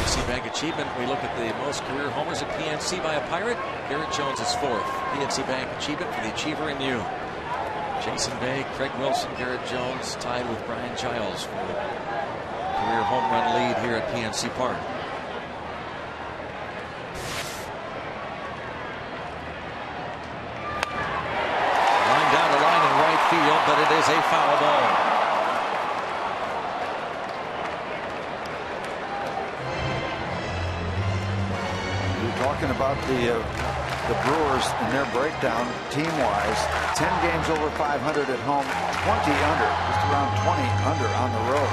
PNC Bank achievement. We look at the most career homers at PNC by a Pirate. Garrett Jones is fourth. PNC Bank achievement for the achiever in you. Jason Bay, Craig Wilson, Garrett Jones tied with Brian Giles for the career home run lead here at PNC Park. Line down the line in right field, but it is a foul ball. Talking about the Brewers and their breakdown team-wise, 10 games over 500 at home, 20 under, just around 20 under on the road.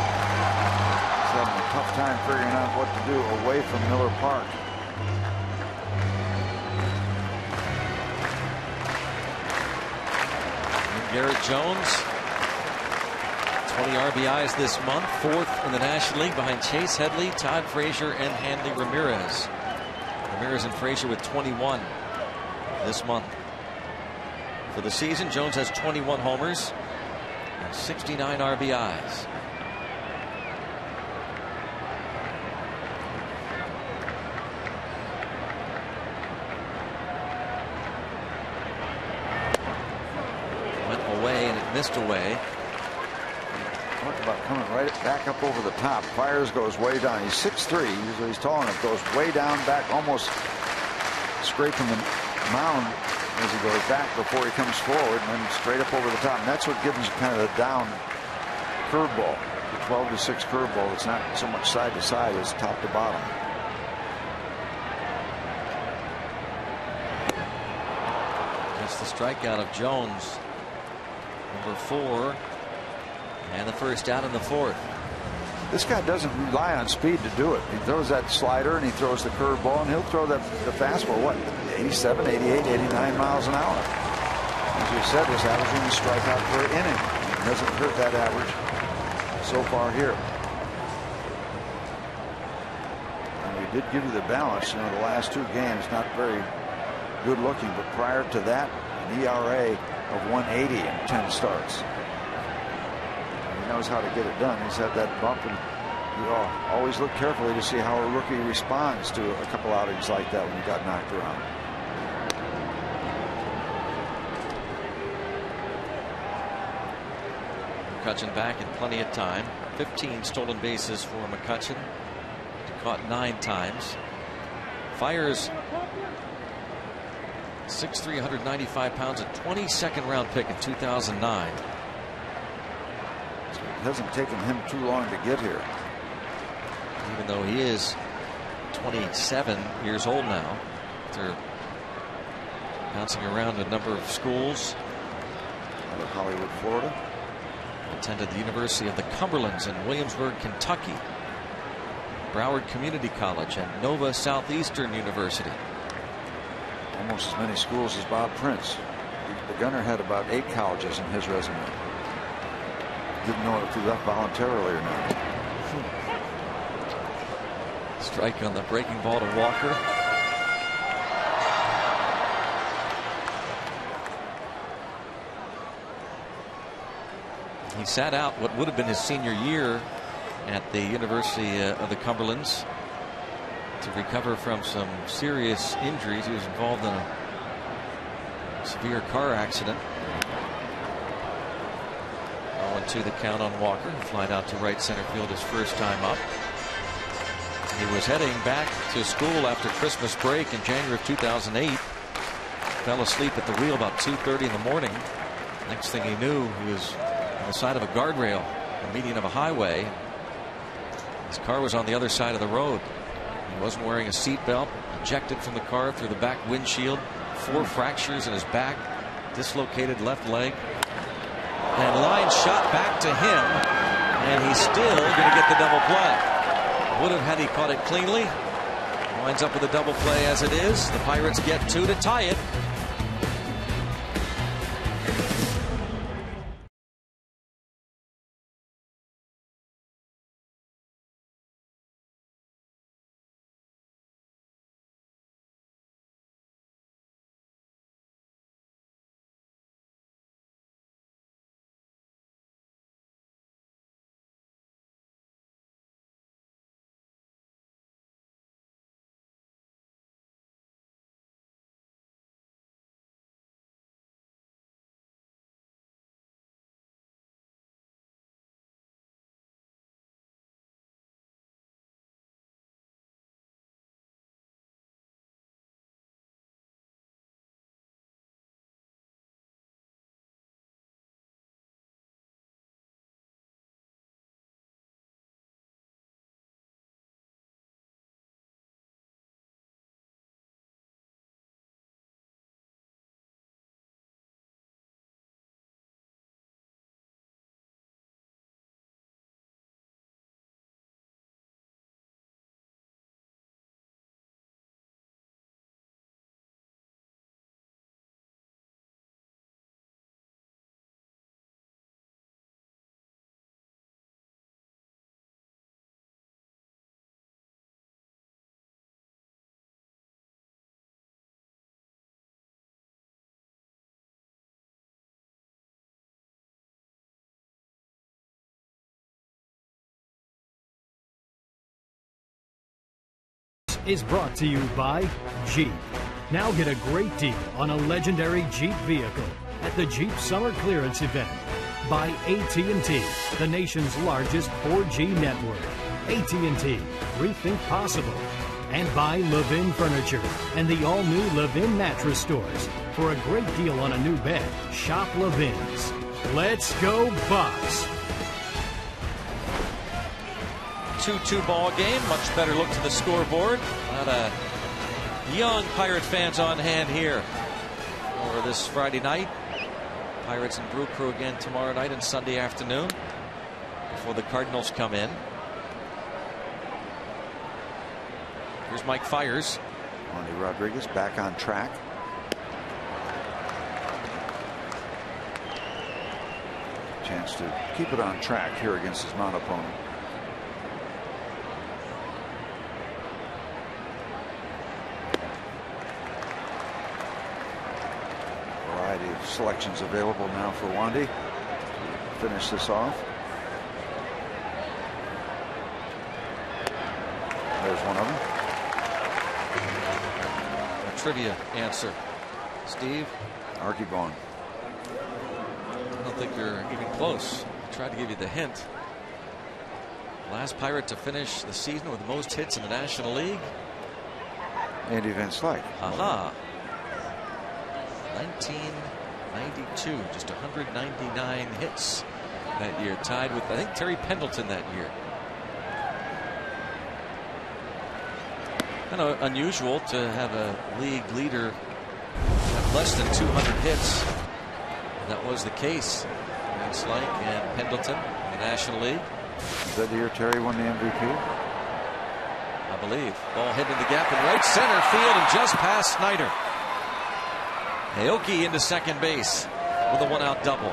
He's having a tough time figuring out what to do away from Miller Park. Garrett Jones 20 RBIs this month, 4th in the National League behind Chase Headley, Todd Frazier, and Hanley Ramirez. Ramirez and Frazier with 21 this month. For the season, Jones has 21 homers and 69 RBIs. Went away and it missed away. Talk about coming right back up over the top. Fires, goes way down. He's 6'3". He's tall enough. Goes way down, back, almost scraping the mound as he goes back before he comes forward, and then straight up over the top. And that's what gives him kind of the down curveball. The 12-6 curveball. It's not so much side to side as top to bottom. That's the strikeout of Jones. Number 4. And the first out in the 4th. This guy doesn't rely on speed to do it. He throws that slider and he throws the curveball, and he'll throw the fastball, what, 87, 88, 89 miles an hour. As you said, he's averaging a strikeout per inning. He doesn't hurt that average so far here. And we did give you the balance. You know, the last 2 games, not very good looking, but prior to that, an ERA of 180 in 10 starts. He knows how to get it done. He's had that bump, and you always look carefully to see how a rookie responds to a couple outings like that when he got knocked around. McCutchen back in plenty of time. 15 stolen bases for McCutchen. Caught 9 times. Fires 6'3", 195 pounds, a 22nd round pick in 2009. It hasn't taken him too long to get here. Even though he is 27 years old now, after bouncing around a number of schools. Out of Hollywood, Florida. Attended the University of the Cumberlands in Williamsburg, Kentucky. Broward Community College and Nova Southeastern University. Almost as many schools as Bob Prince. The Gunner had about 8 colleges in his resume. Didn't know if he left voluntarily or not. Strike on the breaking ball to Walker. He sat out what would have been his senior year at the University of the Cumberlands to recover from some serious injuries. He was involved in a severe car accident. 0-2 the count on Walker. Flied out to right center field his first time up. He was heading back to school after Christmas break in January of 2008. Fell asleep at the wheel about 2:30 in the morning. Next thing he knew, he was on the side of a guardrail, the median of a highway. His car was on the other side of the road. He wasn't wearing a seatbelt. Ejected from the car through the back windshield. 4 fractures in his back. Dislocated left leg. And line shot back to him. And he's still going to get the double play. Would have had he caught it cleanly. Winds up with a double play as it is. The Pirates get 2 to tie it. is brought to you by Jeep. Now get a great deal on a legendary Jeep vehicle at the Jeep Summer Clearance Event. By AT&T, the nation's largest 4G network. AT&T, rethink possible. And by Levin Furniture and the all-new Levin mattress stores. For a great deal on a new bed, shop Levin's. Let's go Bucks! 2-2 ball game. Much better look to the scoreboard. A lot of young Pirate fans on hand here for this Friday night. Pirates and Brew Crew again tomorrow night and Sunday afternoon before the Cardinals come in. Here's Mike Fiers. Wandy Rodriguez back on track. Chance to keep it on track here against his mount opponent. Variety of selections available now for Wandy to finish this off. There's one of them. A trivia answer. Steve? Archibald. I don't think you're even close. I tried to give you the hint. Last Pirate to finish the season with the most hits in the National League. Andy Van Slyke. Aha. 1992. Just 199 hits that year. Tied with, I think, Terry Pendleton that year. Kind of unusual to have a league leader have less than 200 hits. And that was the case. Van Slyke and Pendleton in the National League. Is that the year Terry won the MVP? I believe. Ball hit in the gap in right center field and just past Snyder. Aoki into second base with a one-out double.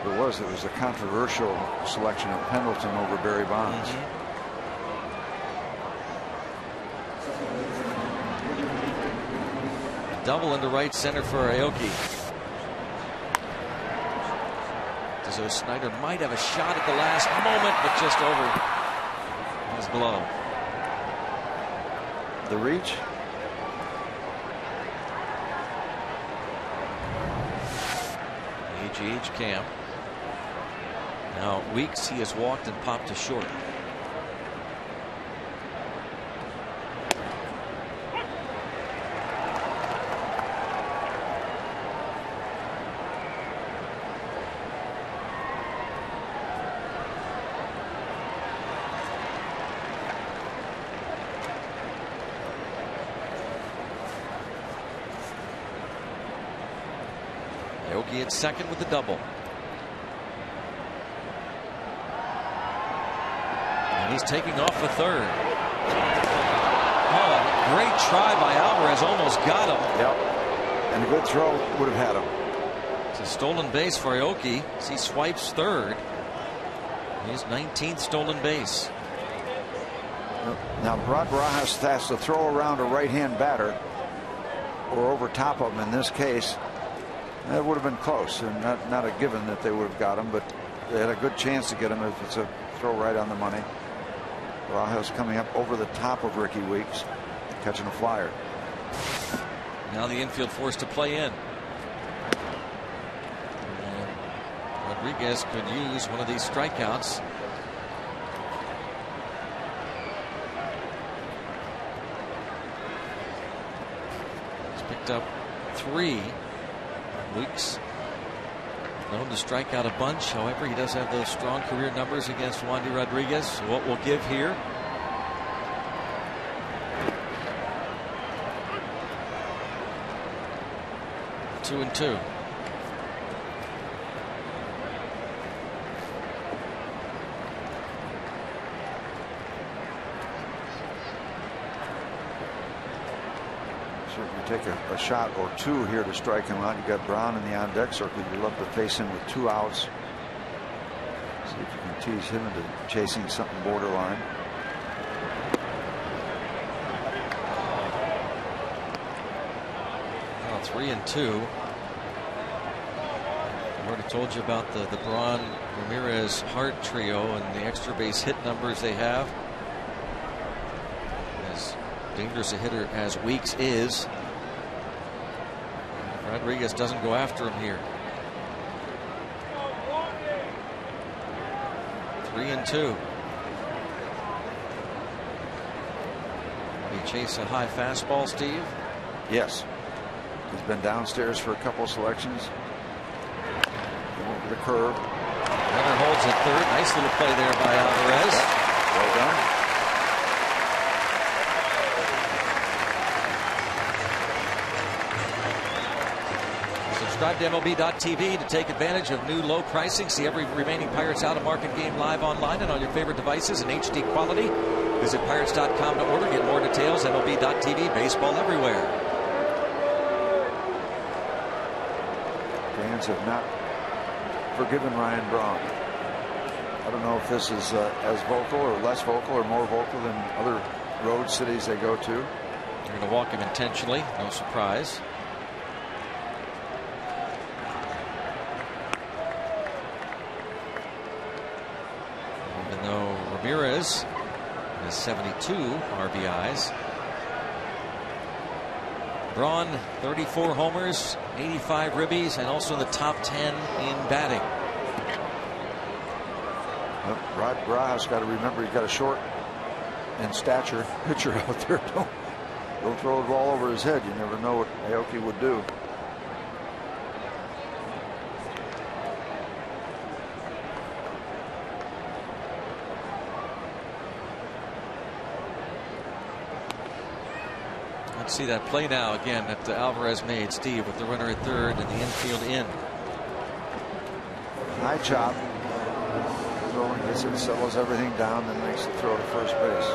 It was a controversial selection of Pendleton over Barry Bonds. Double into right center for Aoki. So Snyder might have a shot at the last moment, but just over his glove. The reach. AGH Cam. Now Weeks, he has walked and popped to short. Aoki at second with the double. And he's taking off the third. Oh, great try by Alvarez. Almost got him. Yep. And a good throw would have had him. It's a stolen base for Aoki as he swipes third. His 19th stolen base. Now Rod Barajas has to throw around a right-hand batter or over top of him in this case. That would have been close, and not a given that they would have got him, but they had a good chance to get him if it's a throw right on the money. Barajas coming up over the top of Ricky Weeks, catching a flyer. Now the infield forced to play in. And Rodriguez could use one of these strikeouts. He's picked up 3. Weeks known to strike out a bunch. However, he does have those strong career numbers against Wandy Rodriguez. So what we'll give here. Two and two. Take a shot or two here to strike him out. You got Brown in the on deck circle. You'd love to face him with 2 outs. See if you can tease him into chasing something borderline. Well, 3 and 2. I already told you about the Braun Ramirez Hart trio and the extra base hit numbers they have. dangerous a hitter as Weeks is, Rodriguez doesn't go after him here. 3-2. He chase a high fastball, Steve? Yes. He's been downstairs for a couple selections. Over the curve. Runner holds at third. Nice little play there by Alvarez. Well done. Subscribe to MLB.tv to take advantage of new low pricing. See every remaining Pirates out-of-market game live online and on your favorite devices in HD quality. Visit Pirates.com to order. Get more details. MLB.tv. Baseball everywhere. Fans have not forgiven Ryan Braun. I don't know if this is as vocal or less vocal or more vocal than other road cities they go to. They're going to walk him intentionally. No surprise. Even though Ramirez has 72 RBIs. Braun, 34 homers, 85 ribbies, and also in the top 10 in batting. Rod Barajas got to remember he's got a short in stature pitcher out there. Don't throw the ball over his head. You never know what Aoki would do. Let's see that play now again that Alvarez made, Steve, with the runner at third and the infield in. High chop. Throwing gets it, settles everything down, then makes the throw to first base.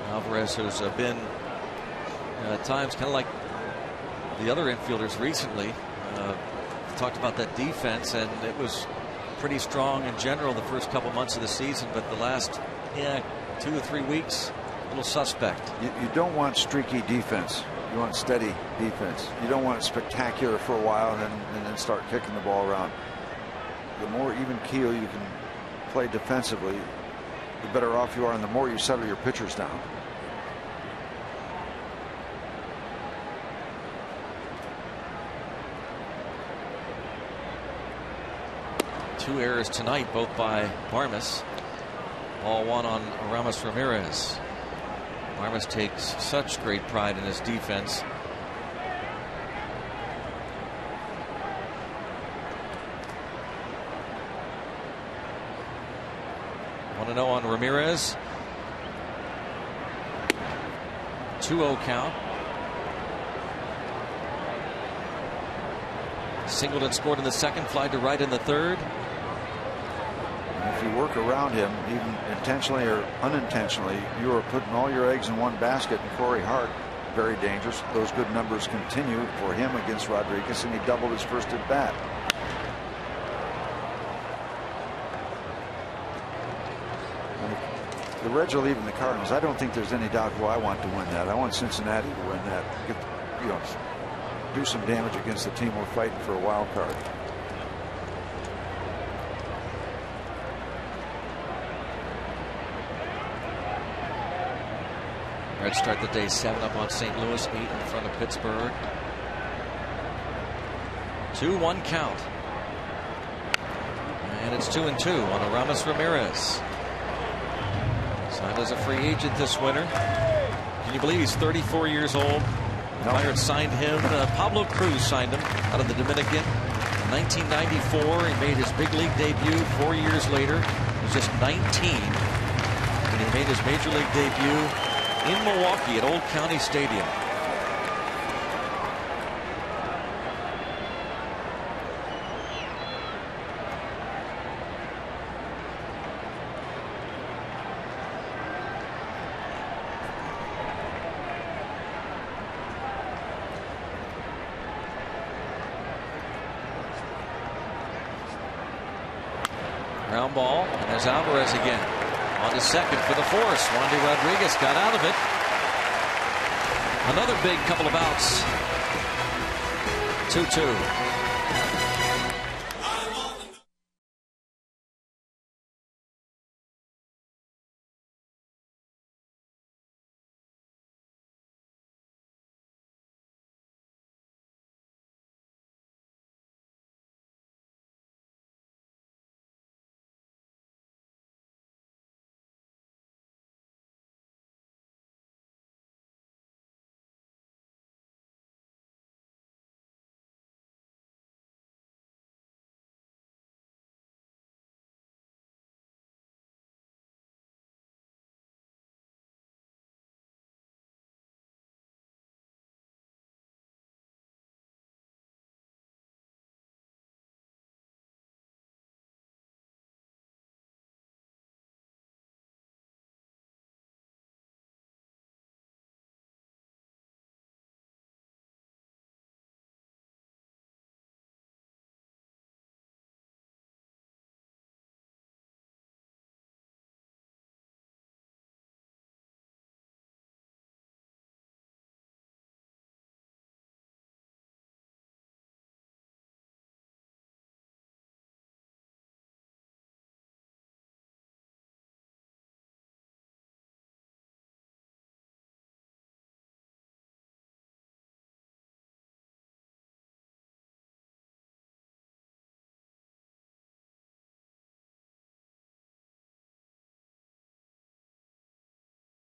Alvarez has been at times kind of like the other infielders recently. Talked about that defense, and it was pretty strong in general the first couple months of the season, but the last 2 or 3 weeks, a little suspect. You don't want streaky defense. You want steady defense. You don't want it spectacular for a while and then start kicking the ball around. The more even keel you can play defensively, the better off you are, and the more you settle your pitchers down. Two errors tonight, both by Barmes. All one on Aramis Ramirez. Barmes takes such great pride in his defense. Want to know on Ramirez? 2-0 count. Singleton scored in the second, fly to right in the third. If you work around him, even intentionally or unintentionally, you are putting all your eggs in one basket. And Corey Hart, very dangerous. Those good numbers continue for him against Rodriguez, and he doubled his first at bat. The Reds are leaving the Cardinals. I don't think there's any doubt who I want to win that. I want Cincinnati to win that. Do some damage against the team we're fighting for a wild card. Reds start the day 7 up on St. Louis, 8 in front of Pittsburgh. 2-1 count. And it's 2-2 on Aramis Ramirez. Signed as a free agent this winter. Can you believe he's 34 years old? No. Pirates signed him. Pablo Cruz signed him out of the Dominican in 1994. He made his big league debut 4 years later. He was just 19 when he made his major league debut in Milwaukee at Old County Stadium. Ground ball, and there's Alvarez again. On to second for the force. Wandy Rodriguez got out of it. Another big couple of outs. 2-2.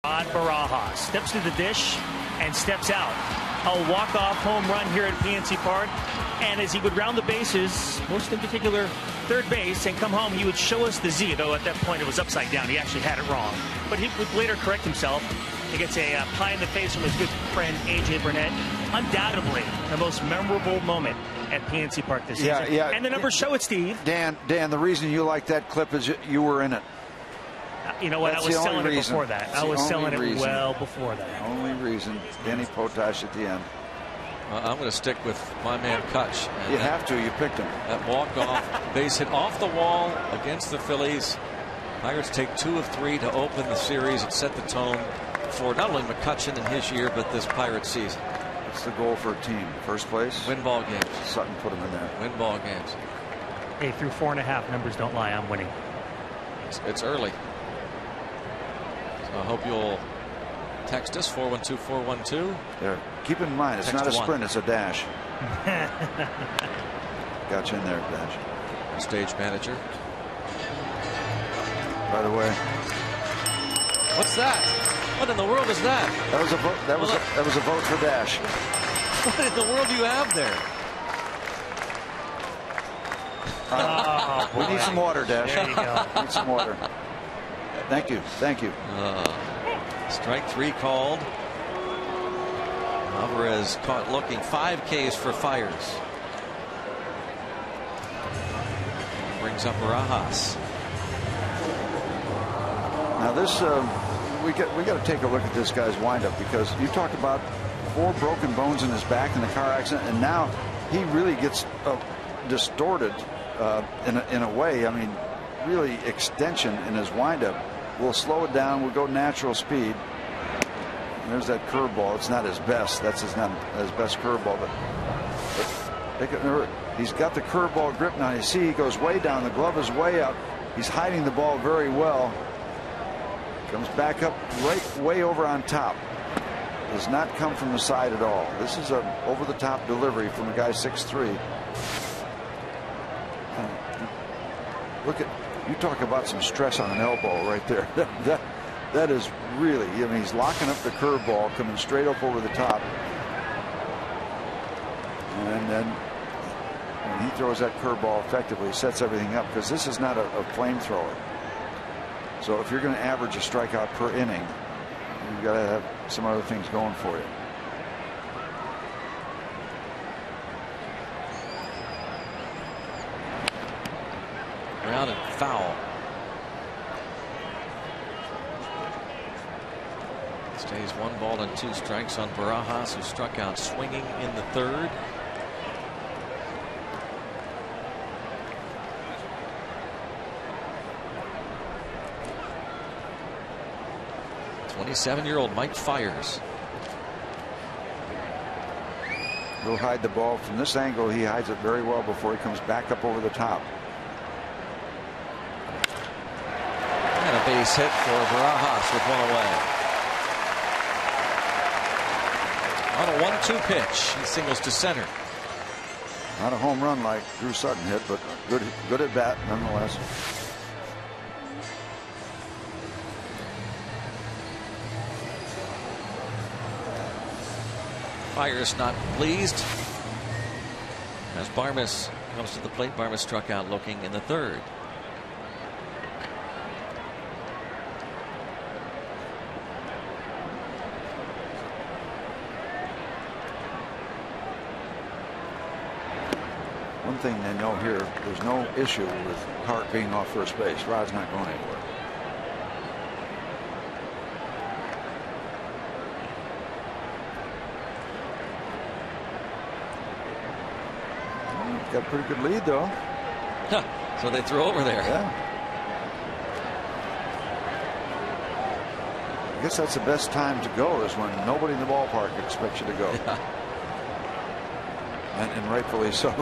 Rod Barajas steps to the dish and steps out. A walk-off home run here at PNC Park. And as he would round the bases, most in particular third base, and come home, he would show us the Z, though at that point it was upside down. He actually had it wrong. But he would later correct himself. He gets a pie in the face from his good friend A.J. Burnett. Undoubtedly the most memorable moment at PNC Park this season. Yeah. And the numbers show it, Steve. Dan, the reason you like that clip is you were in it. You know what? That's I was selling it before that. That's I was selling reason. it well before that. The only reason. Danny Potash at the end. I'm going to stick with my man Kutch. You have to. You picked him. That walk-off base hit off the wall against the Phillies. Pirates take 2 of 3 to open the series. It set the tone for not only McCutchen in his year, but this Pirates season. What's the goal for a team? First place? Win ball games. Sutton put him in there. Win ball games. Hey, through 4.5, numbers don't lie. I'm winning. It's early. So I hope you'll text us 412-412. There. Keep in mind, it's Text not a 1. sprint, it's a dash. Got you in there, Dash. Stage manager. By the way, what's that? What in the world is that? That was a vote. That was a vote for Dash. What in the world do you have there? We need some water, Dash. There you go. Need some water. Thank you. Thank you. Strike 3 called. Alvarez caught looking. 5 Ks for Fires. Brings up Barajas. Now this, we got to take a look at this guy's windup, because you talk about 4 broken bones in his back in the car accident, and now he really gets distorted in a way. I mean, really extension in his windup. We'll slow it down. We'll go natural speed. And there's that curveball. It's not his best. That's not his best curveball. But he's got the curveball grip now. You see, he goes way down. The glove is way up. He's hiding the ball very well. Comes back up way over on top. Does not come from the side at all. This is a over-the-top delivery from a guy 6'3". Look at, you talk about some stress on an elbow right there. That is really, I mean, he's locking up the curveball, coming straight up over the top. And then when he throws that curveball effectively, he sets everything up, because this is not a flamethrower. So if you're going to average a strikeout per inning, you've got to have some other things going for you. Round and foul. Stays 1 ball and 2 strikes on Barajas, who struck out swinging in the 3rd. '27-year-old Mike Fiers. He'll hide the ball from this angle. He hides it very well before he comes back up over the top. And a base hit for Barajas with 1 away. On a 1-2 pitch, he singles to center. Not a home run like Drew Sutton hit, but good at bat nonetheless. Fiers not pleased as Barmes comes to the plate. Barmes struck out looking in the 3rd. One thing they know here, there's no issue with Hart being off first base. Rod's not going anywhere. Got a pretty good lead, though. So they threw over there. Yeah. I guess that's the best time to go, is when nobody in the ballpark expects you to go. Yeah. And rightfully so.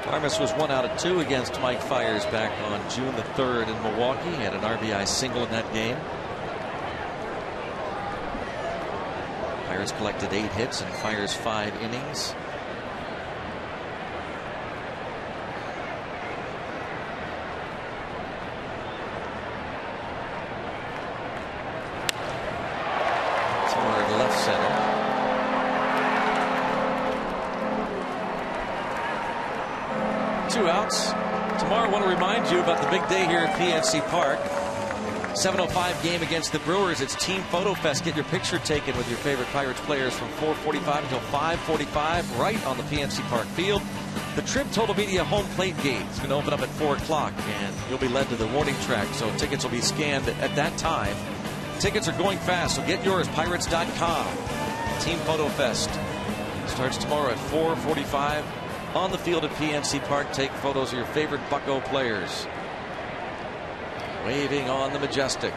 Barmes was 1 out of 2 against Mike Fiers back on June the 3rd in Milwaukee. He had an RBI single in that game. Fiers collected 8 hits in Fiers' 5 innings. left center. Two outs. Tomorrow, I want to remind you about the big day here at PNC Park. 7:05 game against the Brewers. It's Team Photo Fest. Get your picture taken with your favorite Pirates players from 4:45 until 5:45 right on the PNC Park field. The Trib Total Media home plate gate is going to open up at 4 o'clock, and you'll be led to the warning track, so tickets will be scanned at that time. Tickets are going fast, so get yours, pirates.com. Team Photo Fest starts tomorrow at 4:45 on the field at PNC Park. Take photos of your favorite Bucco players waving on the Majestic.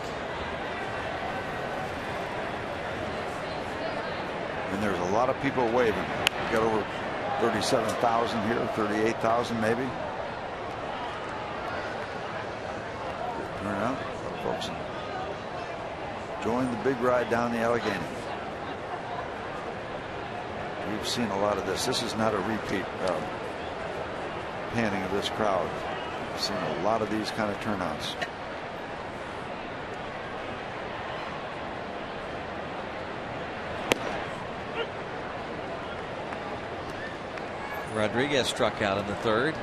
And there's a lot of people waving. We got over 37,000 here, 38,000 maybe. Good turnout. Folks join the big ride down the Allegheny. We've seen a lot of this. This is not a repeat panning of this crowd. We've seen a lot of these kind of turnouts. Rodriguez struck out in the third.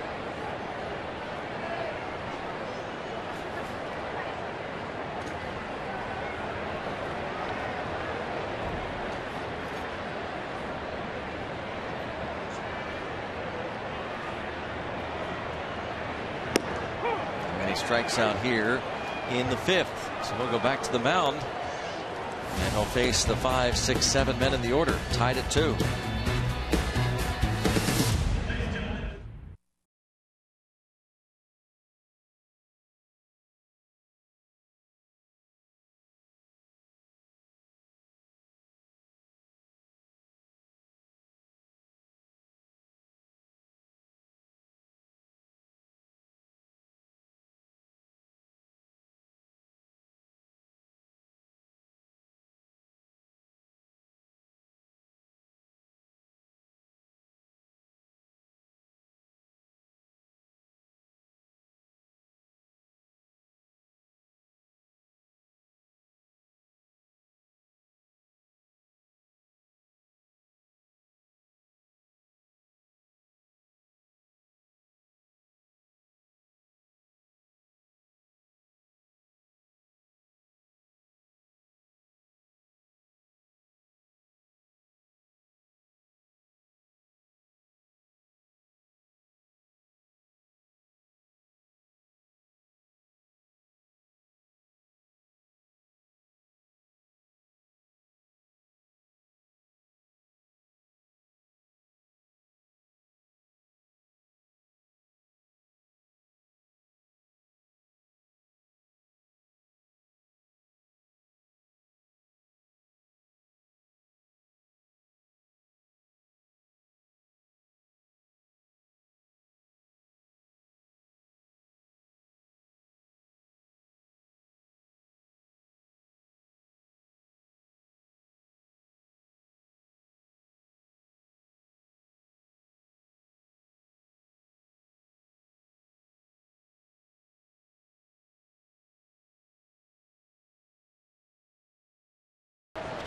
And he strikes out here in the fifth. So he'll go back to the mound. And he'll face the 5, 6, 7 men in the order, tied at 2.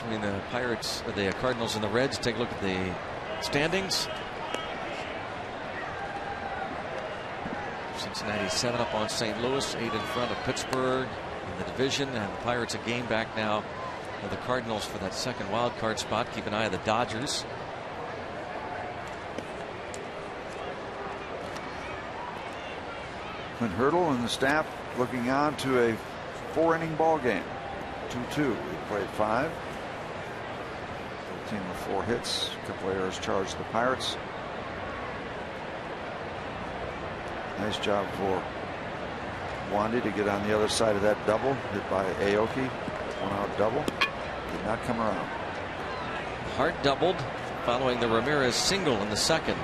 Between the Pirates, the Cardinals and the Reds. Take a look at the standings. Cincinnati 7 up on St. Louis, 8 in front of Pittsburgh in the division, and the Pirates a game back now of the Cardinals for that second wild card spot. Keep an eye on the Dodgers. Clint Hurdle and the staff looking on to a 4-inning ball game. 2-2. We played 5. Team with 4 hits. A couple errors charged the Pirates. Nice job for Wandy to get on the other side of that double hit by Aoki. 1-out double. Did not come around. Hart doubled following the Ramirez single in the second.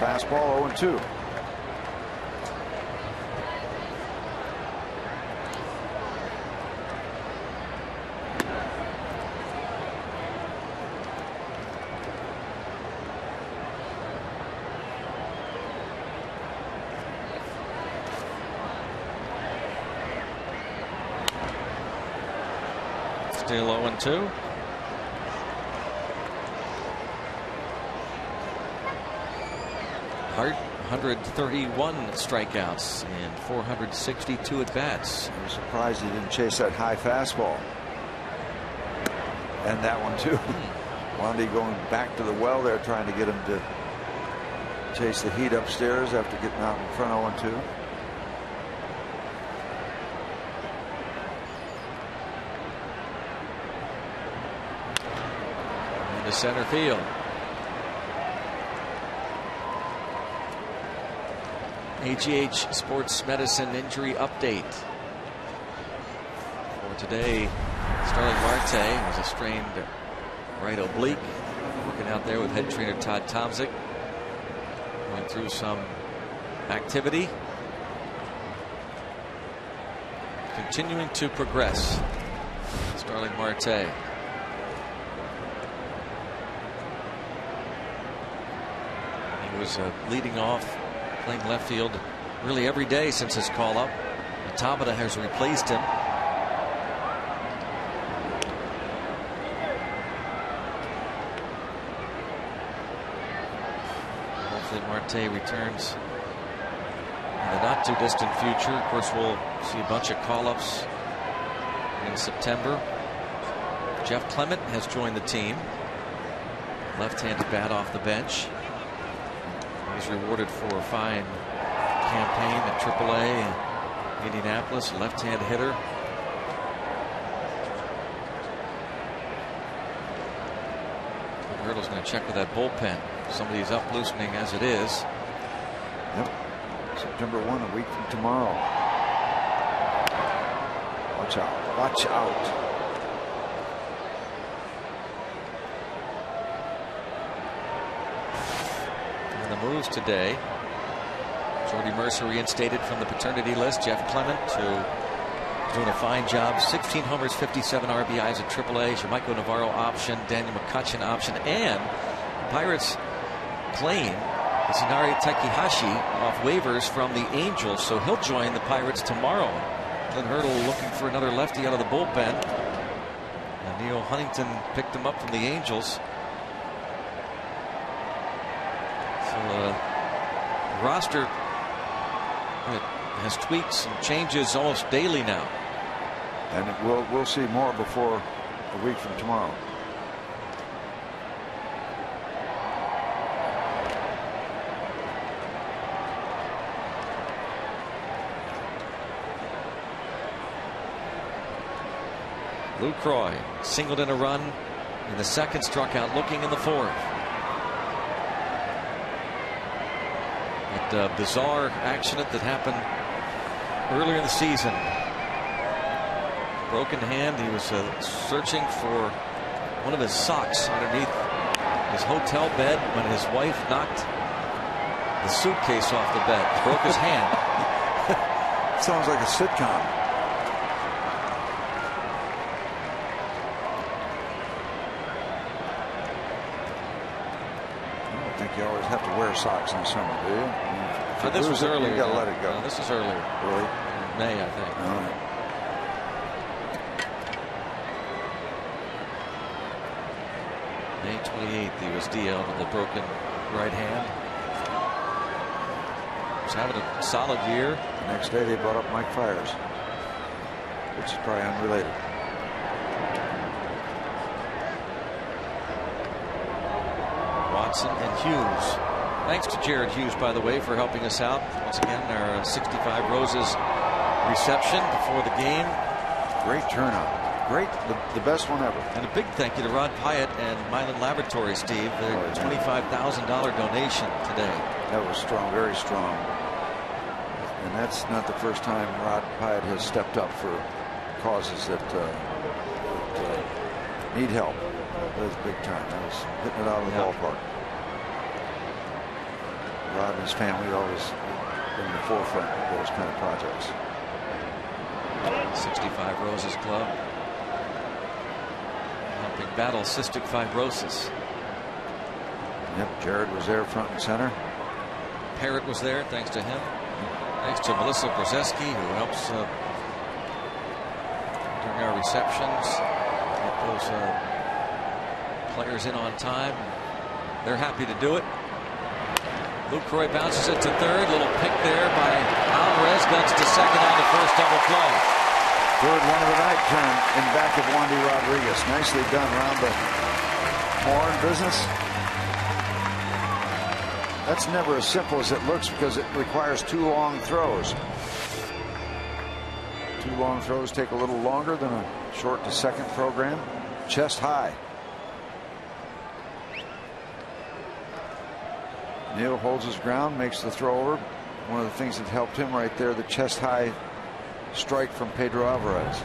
Fastball 0-2. Still 0-2. Hart, 131 strikeouts and 462 at bats. I'm surprised he didn't chase that high fastball. And that one too. Wandy going back to the well there, trying to get him to chase the heat upstairs after getting out in front 0-2. Into center field. AGH Sports Medicine injury update. For today, Starling Marte was a strained right oblique. Working out there with head trainer Todd Tomczyk. Going through some activity. Continuing to progress. Starling Marte. He was leading off, playing left field really every day since his call up. Tabata has replaced him. Hopefully Marte returns in the not too distant future. Of course, we'll see a bunch of call-ups in September. Jeff Clement has joined the team. Left-handed bat off the bench. He's rewarded for a fine campaign at AAA in Indianapolis. Left-hand hitter. Hurdle's going to check with that bullpen. Somebody's up loosening as it is. Yep. September 1, a week from tomorrow. Watch out. Watch out. Moves today. Jordy Mercer reinstated from the paternity list. Jeff Clement doing a fine job. 16 homers, 57 RBIs at AAA. Jermichael Navarro option, Daniel McCutcheon option, and Pirates playing Isanari Takehashi off waivers from the Angels, so he'll join the Pirates tomorrow. Glenn Hurdle looking for another lefty out of the bullpen. And Neil Huntington picked him up from the Angels. Roster has tweaks and changes almost daily now, and we'll see more before a week from tomorrow. Lucroy singled in a run in the second, struck out looking in the fourth. Bizarre accident that happened earlier in the season. Broken hand. He was searching for one of his socks underneath his hotel bed when his wife knocked the suitcase off the bed. Broke his hand. Sounds like a sitcom. You always have to wear socks in the summer, do you? This was earlier. You got to let it go. This was earlier. Really? In May, I think. All right. May 28th, he was DL'd with a broken right hand. He was having a solid year. The next day, they brought up Mike Fiers, which is probably unrelated. Watson and Hughes. Thanks to Jared Hughes, by the way, for helping us out. Once again, our 65 Roses reception before the game. Great turnout. Great. The best one ever. And a big thank you to Rod Pyatt and Milan Laboratories, Steve. Their $25,000 donation today. That was strong, very strong. And that's not the first time Rod Pyatt has stepped up for causes that need help. That was big time. That was hitting it out of the ballpark. Rod and his family always in the forefront of those kind of projects. 65 Roses Club helping battle cystic fibrosis. Yep, Jared was there front and center. Parrott was there, thanks to him. Thanks to Melissa Brzeski, who helps during our receptions. those players in on time. They're happy to do it. Lucroy bounces it to third. Little pick there by Alvarez. Guns to second on the first double play. Third one of the night turn in back of Wandy Rodriguez. Nicely done around the horn business. That's never as simple as it looks because it requires 2 long throws. 2 long throws take a little longer than a short to second program. Chest high. Neal holds his ground, makes the throw over. One of the things that helped him right there, the chest high strike from Pedro Alvarez.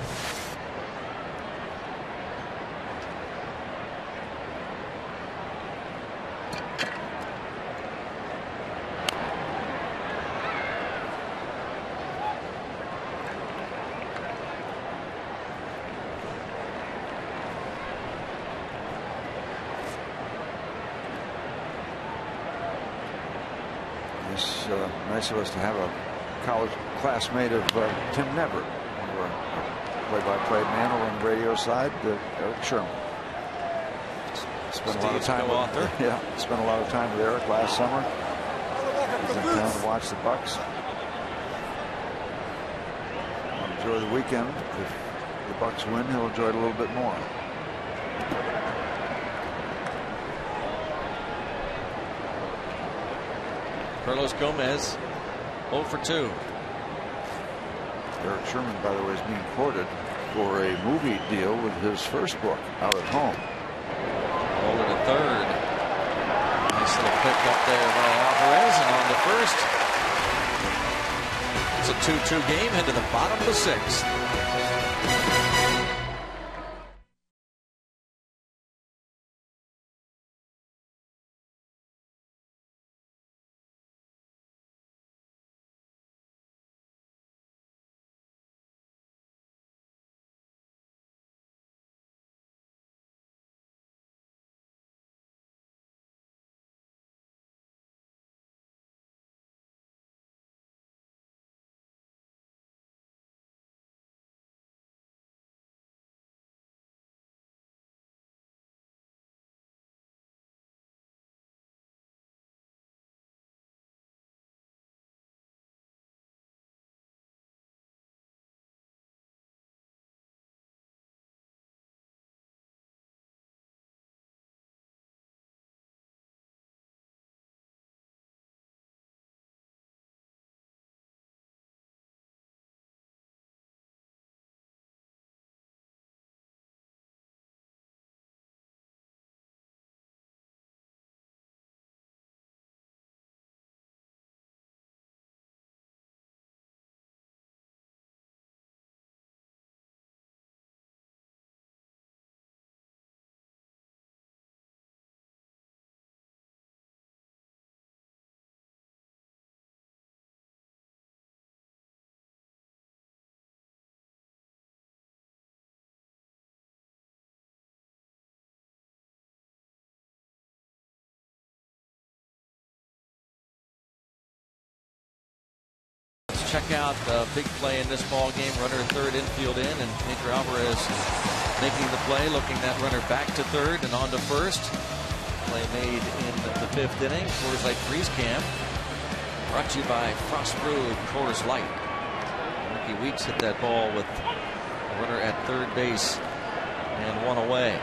Nice of us to have a college classmate of Tim Neverett, one of our play-by-play man over on the radio side, Eric Sherman. Spent a lot of time with, yeah, spent a lot of time with Eric last summer. He's in town to watch the Bucks. Enjoy the weekend. If the Bucks win, he'll enjoy it a little bit more. Carlos Gomez 0 for 2. Eric Sherman, by the way, is being quoted for a movie deal with his first book, Out at Home. Over to third. Nice little pick up there by Alvarez, and on the first. It's a 2-2 game into the bottom of the 6th. Check out the big play in this ball game. Runner third, infield in, and Pedro Alvarez making the play, looking that runner back to third and on to first. Play made in the 5th inning. Coors Light Freeze Camp brought to you by Frost Brewed Coors Light. Ricky Weeks hit that ball with a runner at third base and 1 away.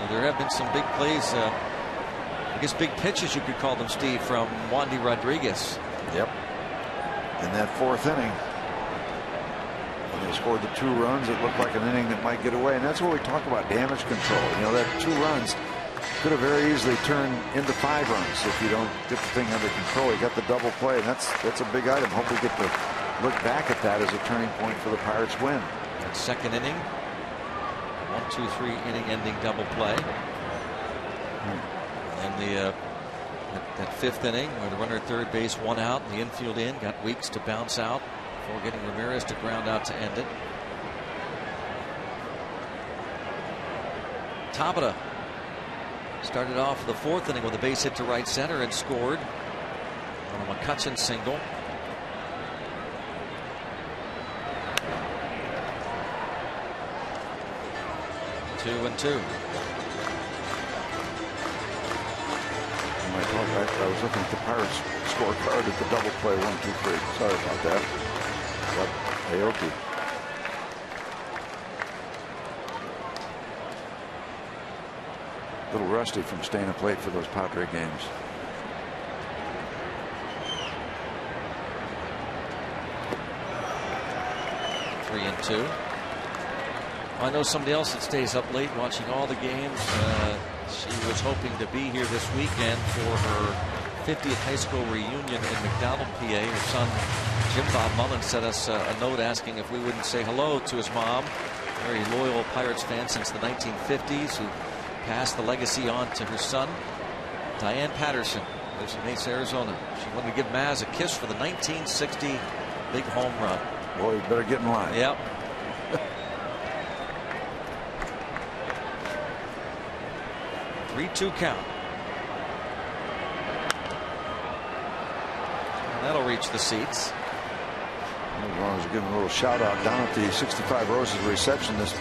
There have been some big plays, I guess big pitches you could call them, Steve, from Wandy Rodriguez. Yep. In that 4th inning, when they scored the 2 runs, it looked like an inning that might get away. And that's what we talk about, damage control. You know, that 2 runs could have very easily turned into 5 runs if you don't get the thing under control. You got the double play, and that's a big item. Hope we get to look back at that as a turning point for the Pirates' win. That 2nd inning, 1-2-3 inning ending double play. And that 5th inning, where the runner at third base, 1 out, and the infield in, got Weeks to bounce out before getting Ramirez to ground out to end it. Tabata started off the 4th inning with a base hit to right center and scored on a McCutchen single. 2-2. I was looking at the Pirates scorecard at the double play 1-2-3. Sorry about that. But Aoki. A little rusty from staying up late for those Padre games. Three and two. I know somebody else that stays up late watching all the games. She was hoping to be here this weekend for her 50th high school reunion in McDonald, PA. Her son, Jim Bob Mullen, sent us a note asking if we wouldn't say hello to his mom. Very loyal Pirates fan since the 1950s, who passed the legacy on to her son. Diane Patterson lives in Mesa, Arizona. She wanted to give Maz a kiss for the 1960 big home run. Boy, you better get in line. Yep. 3-2 count. And that'll reach the seats. As long as we're giving a little shout out down at the 65 Roses reception, this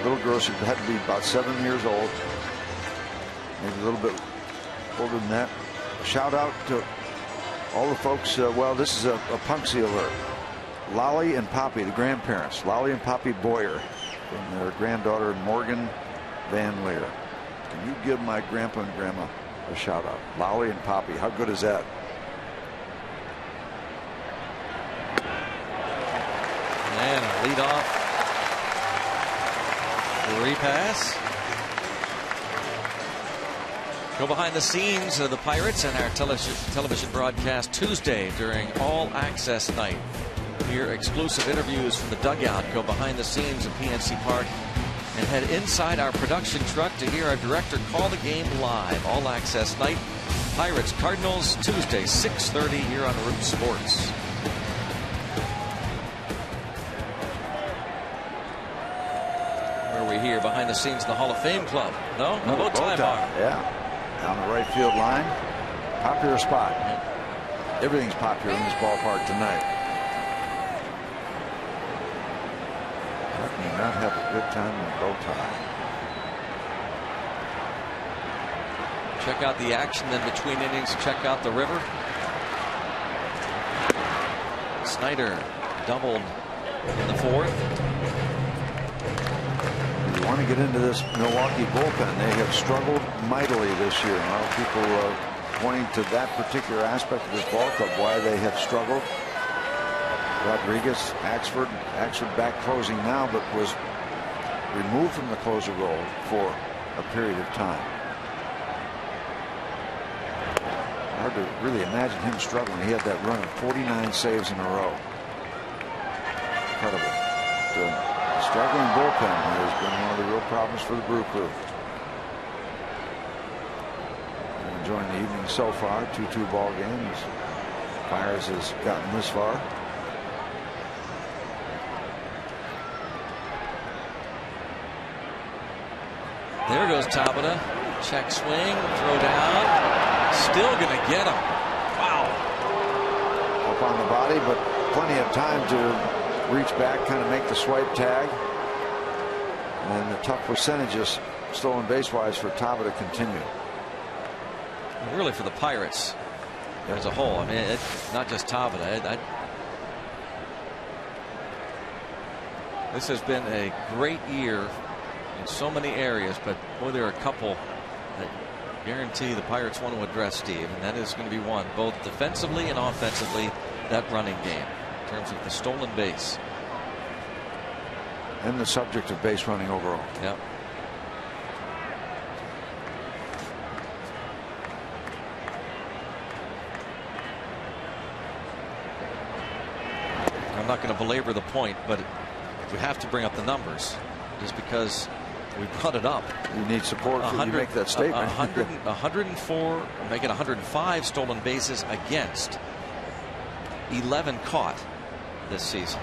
little girl, she had to be about 7 years old, maybe a little bit older than that. Shout out to all the folks. Well, this is a Punksy alert. Lolly and Poppy, the grandparents, Lolly and Poppy Boyer, and their granddaughter Morgan Van Leer. Can you give my grandpa and grandma a shout out? Lolly and Poppy, how good is that? And a lead off repass. Go behind the scenes of the Pirates and our television broadcast Tuesday during All Access Night. Hear exclusive interviews from the dugout. Go behind the scenes of PNC Park and head inside our production truck to hear our director call the game live. All Access Night, Pirates Cardinals, Tuesday 6:30 here on Root Sports. Where are we here? Behind the scenes of the Hall of Fame Club. No? No, Bow tie bar. Yeah. Down the right field line. Popular spot. Everything's popular in this ballpark tonight. How can you not have a good time in a bow tie? Check out the action then between innings. Check out the river. Snyder doubled in the fourth. You want to get into this Milwaukee bullpen. They have struggled mightily this year. A lot of people pointing to that particular aspect of this ball club, why they have struggled. Rodriguez, Axford back closing now, but was removed from the closer role for a period of time. Hard to really imagine him struggling. He had that run of 49 saves in a row. Incredible. The struggling bullpen has been one of the real problems for the Brew Crew. They're enjoying the evening so far. 2-2 ball games. Pirates has gotten this far. There goes Tabata. Check swing, throw down. Still going to get him. Wow. Up on the body, but plenty of time to reach back, kind of make the swipe tag. And the tough percentages stolen base wise for Tabata continue. Really for the Pirates as a whole. I mean, it's not just Tabata. This has been a great year in so many areas, but boy, there are a couple that guarantee the Pirates want to address, Steve, and that is going to be one, both defensively and offensively, that running game in terms of the stolen base. And the subject of base running overall. Yep. I'm not going to belabor the point, but we have to bring up the numbers just because we brought it up. You need support for you make that statement. 104, make it 105 stolen bases against, 11 caught this season.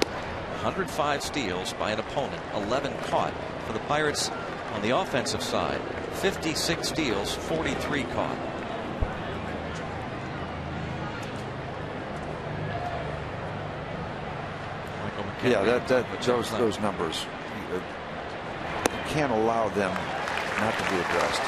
105 steals by an opponent, 11 caught for the Pirates on the offensive side. 56 steals, 43 caught. Yeah, those numbers. can't allow them not to be addressed.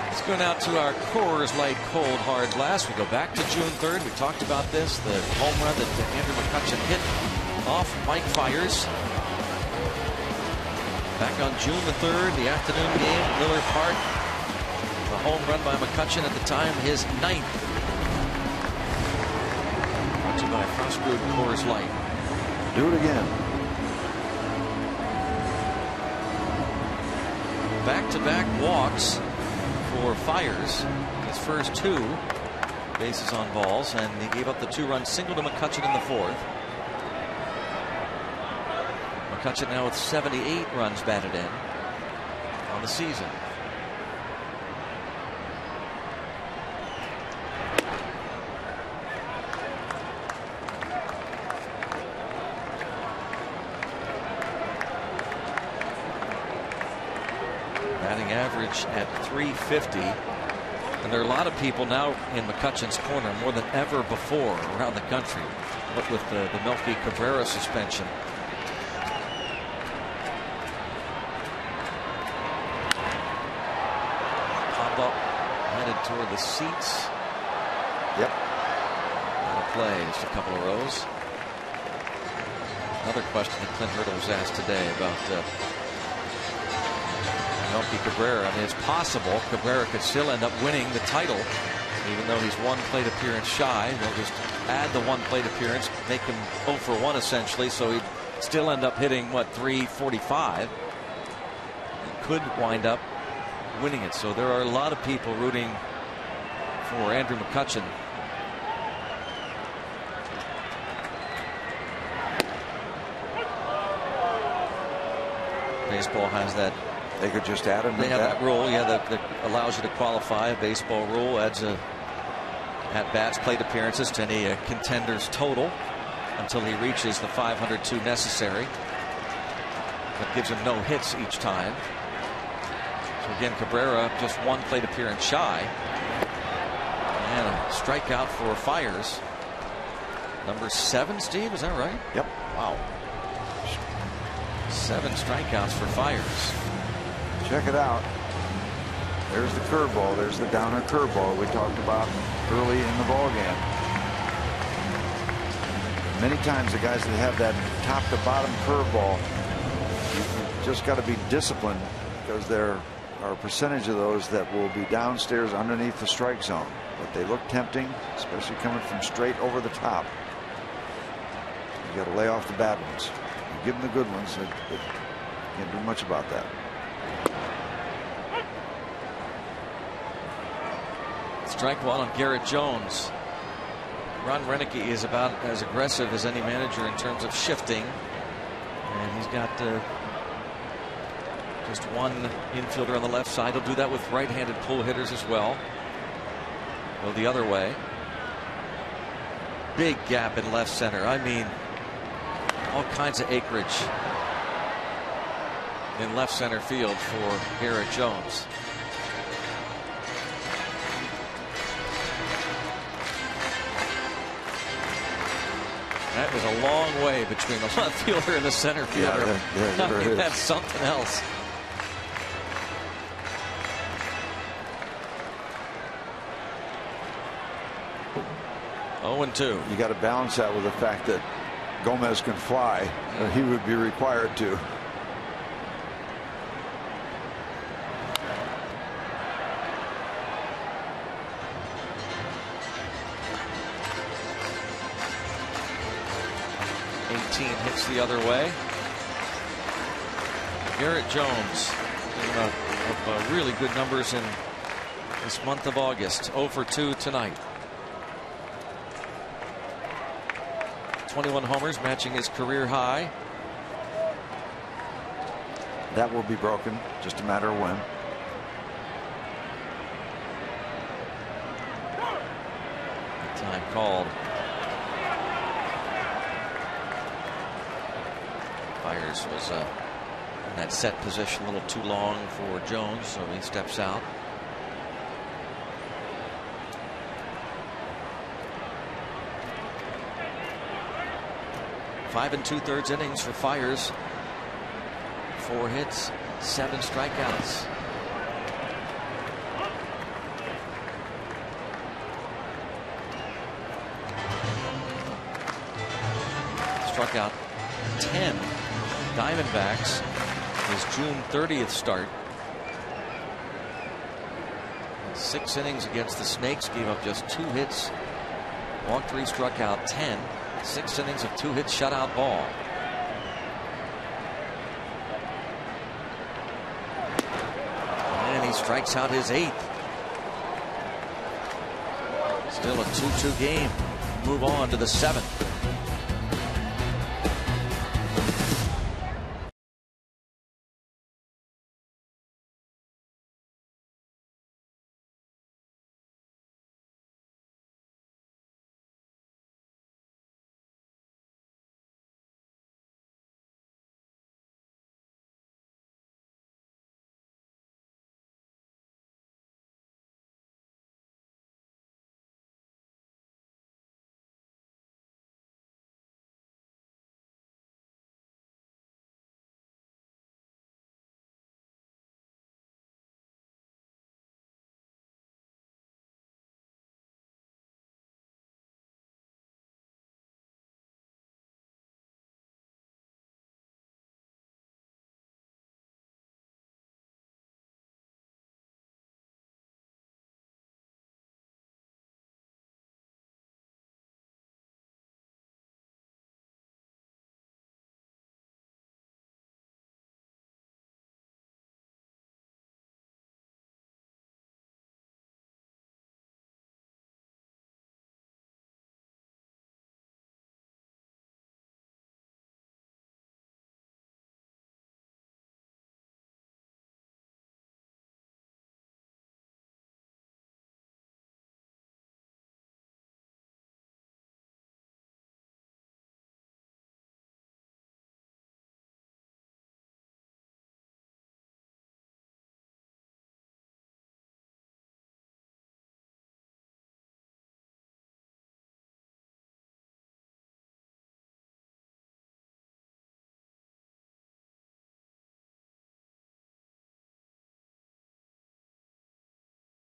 Let's go now to our Coors Light Cold Hard Blast. We go back to June 3rd. We talked about this. The home run that Andrew McCutchen hit off Mike Fiers. Back on June the 3rd, the afternoon game, Miller Park. The home run by McCutchen at the time, his 9th. Brought to you by Frost Brewed Coors Light. Do it again. Back-to-back walks for Fiers. His first 2 bases on balls, and he gave up the 2-run single to McCutchen in the 4th. McCutchen now with 78 runs batted in on the season. Batting average at .350. And there are a lot of people now in McCutchen's corner more than ever before around the country. But with the Melky Cabrera suspension. Pop-up headed toward the seats. Yep. Out of play, just a couple of rows. Another question that Clint Hurdle was asked today about Melky Cabrera. I mean, it's possible Cabrera could still end up winning the title, even though he's 1 plate appearance shy. They'll just add the 1 plate appearance, make him 0 for 1 essentially, so he'd still end up hitting, what, .345. And could wind up winning it. So there are a lot of people rooting for Andrew McCutchen. Baseball has that. They could just add him. They have that rule, yeah, that allows you to qualify. A baseball rule adds at-bats, plate appearances to any contender's total until he reaches the 502 necessary. That gives him no hits each time. So again, Cabrera just 1 plate appearance shy. And a strikeout for Fiers. Number 7, Steve, is that right? Yep. Wow. 7 strikeouts for Fiers. Check it out. There's the curveball. There's the downer curveball we talked about early in the ball game. Many times the guys that have that top to bottom curveball, you just got to be disciplined, because there are a percentage of those that will be downstairs underneath the strike zone. But they look tempting, especially coming from straight over the top. You got to lay off the bad ones. You give them the good ones. They can't do much about that. Strike 1 on Garrett Jones. Ron Renicky is about as aggressive as any manager in terms of shifting. And he's got just 1 infielder on the left side. He'll do that with right-handed pull hitters as well. Go the other way. Big gap in left center. I mean, all kinds of acreage in left center field for Garrett Jones. That was a long way between the left fielder and the center fielder. Yeah, I mean, that's something else. Oh, 0-2. You got to balance that with the fact that Gomez can fly, or he would be required to. Hits the other way. Garrett Jones of really good numbers in this month of August. 0 for 2 tonight. 21 homers, matching his career high. That will be broken, just a matter of when. Time called. Fiers was in that set position a little too long for Jones, so he steps out. 5 2/3 innings for Fiers. 4 hits, 7 strikeouts. Struck out 10 Diamondbacks. His June 30th start. 6 innings against the Snakes, gave up just 2 hits. Walked 3, struck out 10. 6 innings of 2 hits, shutout ball. And he strikes out his 8th. Still a 2-2 game. Move on to the 7th.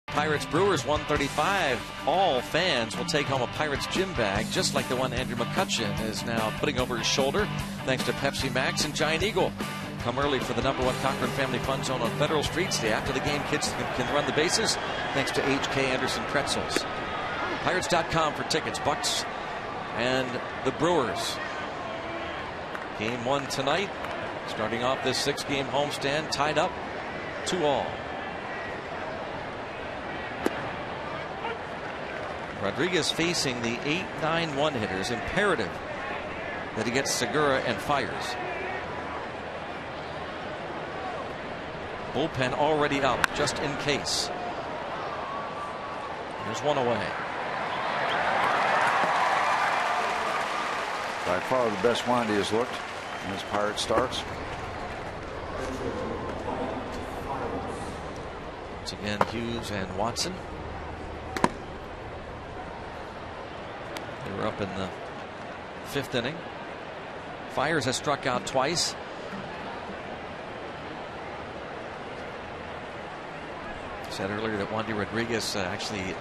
Pirates Brewers 135. All fans will take home a Pirates gym bag, just like the one Andrew McCutcheon is now putting over his shoulder, thanks to Pepsi Max and Giant Eagle. Come early for the #1 Cochran Family Fun Zone on Federal Street. Stay after the game. Kids can run the bases, thanks to H.K. Anderson Pretzels. Pirates.com for tickets. Bucks and the Brewers. Game 1 tonight. Starting off this 6-game homestand, tied up 2-2. Rodriguez facing the 8-9-1 hitters. Imperative that he gets Segura and Fiers. Bullpen already up, just in case. There's one away. By far the best Wandy has looked in his Pirate starts. Once again, Hughes and Watson. They were up in the 5th inning. Fiers has struck out twice. I said earlier that Wandy Rodriguez actually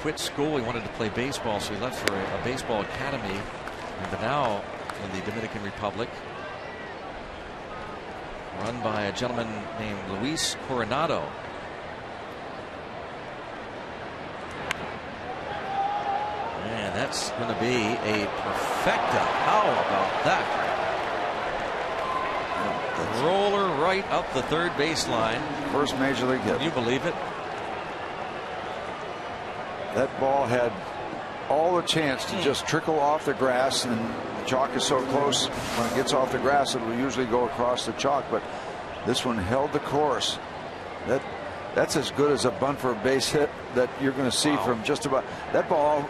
quit school. He wanted to play baseball, so he left for a baseball academy. But now in the Dominican Republic, run by a gentleman named Luis Coronado. Man, that's going to be a perfecta. How about that? Roller right up the third baseline. First major league hit. Can you believe it? That ball had all the chance to just trickle off the grass, and the chalk is so close. When it gets off the grass, it will usually go across the chalk, but this one held the course. That's as good as a bunt for a base hit that you're going to see from just about. That ball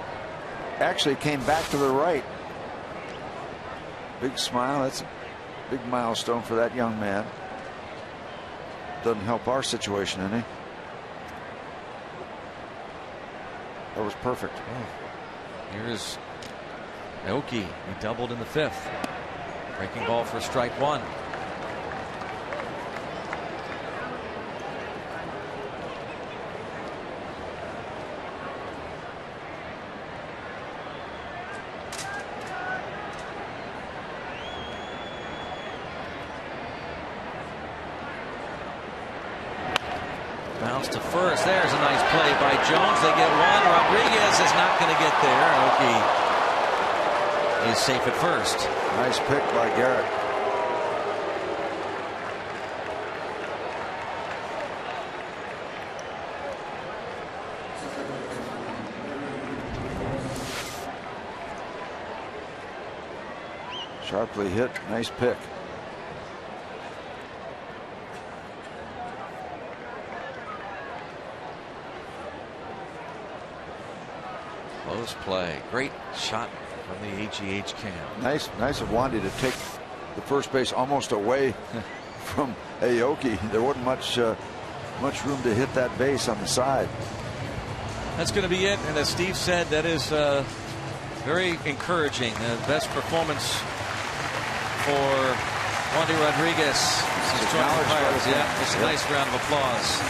actually came back to the right. Big smile. That's a big milestone for that young man. Doesn't help our situation any. That was perfect. Here's Aoki, he doubled in the 5th. Breaking ball for strike 1. Bounce to first. There's a nice play by Jones. They get one. Rodriguez is not going to get there. Aoki is safe at first. Nice pick by Garrett. Sharply hit. Nice pick. Close play. Great shot from the AGH cam. Nice of Wandy to take the first base almost away from Aoki. There wasn't much room to hit that base on the side. That's going to be it. And as Steve said, that is very encouraging. The best performance for Wandy Rodriguez since joining the Pirates. Yeah, just a nice round of applause.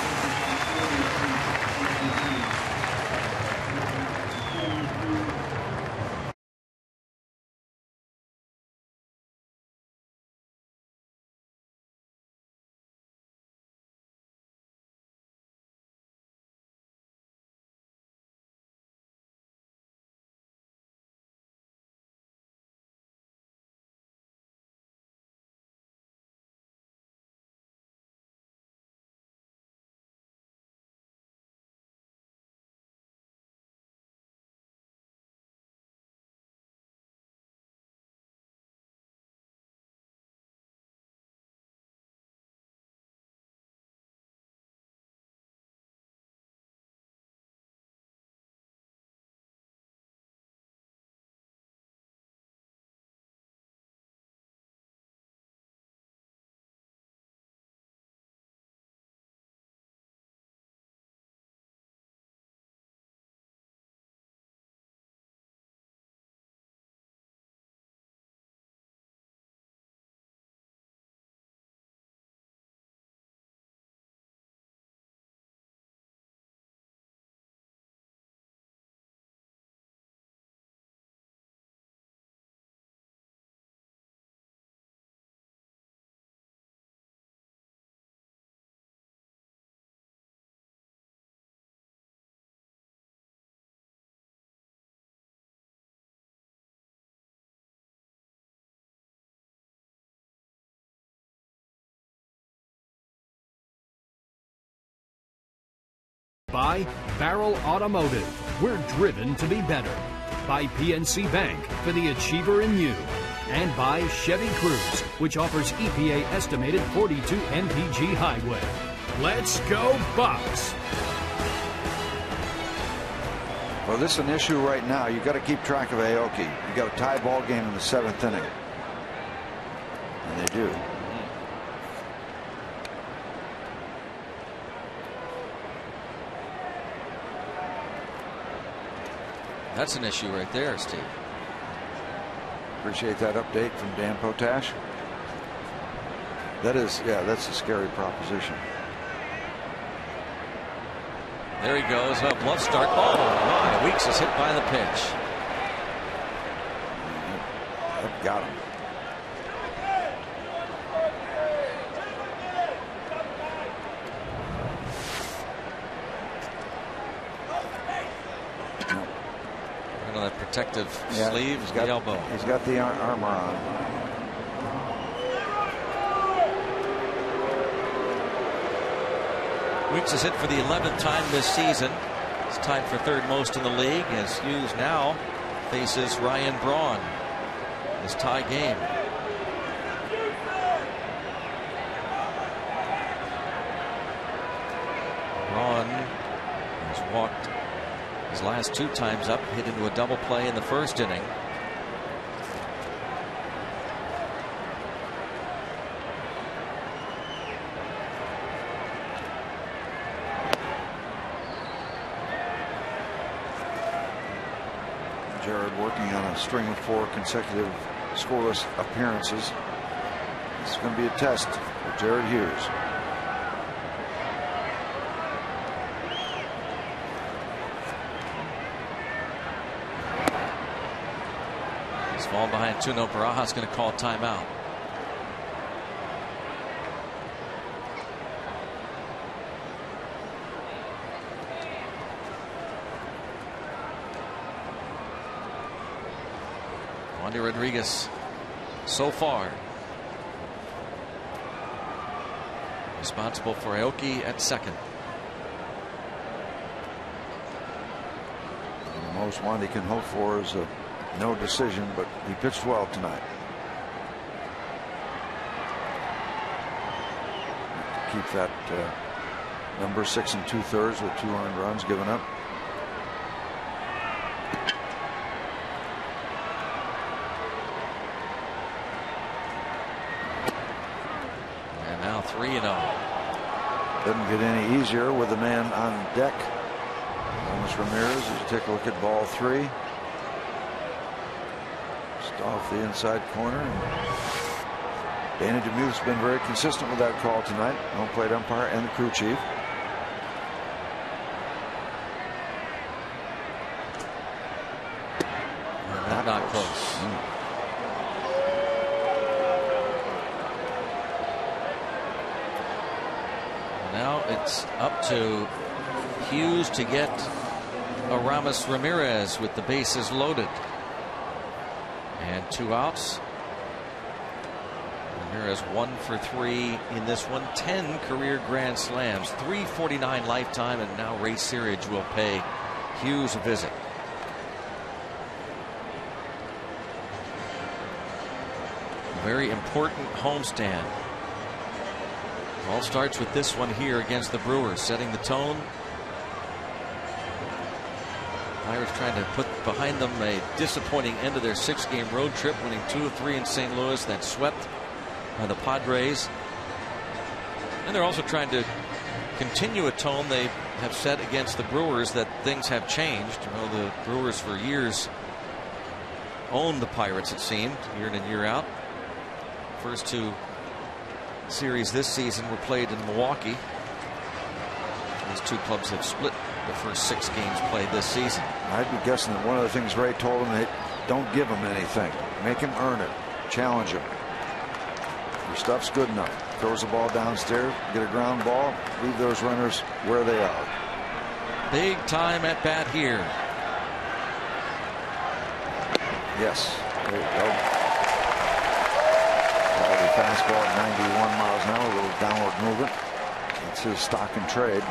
By Barrel Automotive, we're driven to be better. By PNC Bank, for the achiever in you. And by Chevy Cruise, which offers EPA estimated 42 mpg highway. Let's go Bucks! Well, this is an issue right now. You've got to keep track of Aoki. You've got a tie ball game in the 7th inning. And they do. That's an issue right there, Steve. Appreciate that update from Dan Potash. That is, yeah, that's a scary proposition. There he goes. A bluff start. Oh, my. Weeks is hit by the pitch. That got him. That protective sleeve, he's got the elbow. He's got the armor on. Weeks is hit for the 11th time this season. He's tied for 3rd most in the league as Hughes now faces Ryan Braun. This tie game. Braun has walked his last 2 times up, hit into a double play in the 1st inning. Jared working on a string of 4 consecutive scoreless appearances. This is going to be a test for Jared Hughes. He's fallen behind 2-0. Barajas going to call timeout. Wandy Rodriguez so far responsible for Aoki at second. And the most Wandy can hope for is a no decision, but he pitched well tonight. Keep that number 6 2/3 with 2 earned runs given up. And now 3-0. Doesn't get any easier with the man on deck. Aramis Ramirez, as you take a look at ball 3. Just off the inside corner. Danny Demuth's been very consistent with that call tonight. Home plate umpire and the crew chief. Not close. Now it's up to Hughes to get Aramis Ramirez with the bases loaded. And 2 outs. Ramirez 1 for 3 in this one. 10 career grand slams, 349 lifetime, and now Ray Searage will pay Hughes a visit. A very important homestand. All starts with this one here against the Brewers, setting the tone. Pirates trying to put behind them a disappointing end of their 6-game road trip, winning 2 of 3 in St. Louis, then swept by the Padres. And they're also trying to continue a tone they have set against the Brewers, that things have changed. You know, the Brewers for years owned the Pirates, it seemed, year in and year out. First 2 series this season were played in Milwaukee. These 2 clubs have split the first 6 games played this season. I'd be guessing that one of the things Ray told him, don't give him anything. Make him earn it. Challenge him. Your stuff's good enough. Throws the ball downstairs, get a ground ball, leave those runners where they are. Big time at bat here. Yes. There you go. Quality fastball at 91 miles an hour, a little downward movement. That's his stock and trade.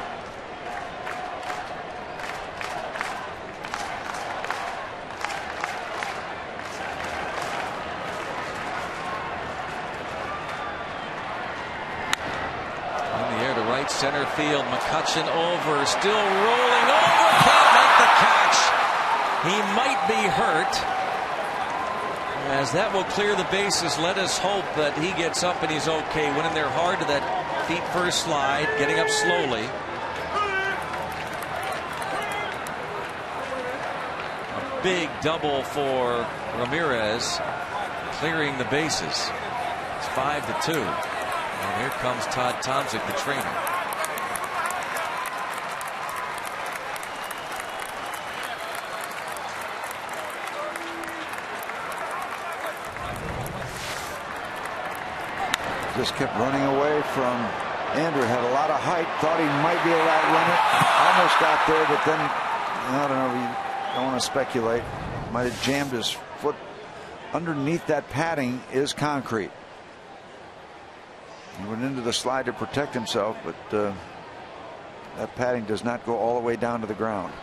Center field, McCutchen over, still rolling over, can't make the catch. He might be hurt. As that will clear the bases, let us hope that he gets up and he's okay. Went in there hard to that feet first slide, getting up slowly. A big double for Ramirez, clearing the bases. It's 5-2. And here comes Todd Tomczyk, the trainer. Just kept running away from Andrew. Had a lot of height. Thought he might be able to outrun it. Almost got there, but then, I don't know. You don't want to speculate. Might have jammed his foot. Underneath that padding is concrete. He went into the slide to protect himself, but that padding does not go all the way down to the ground.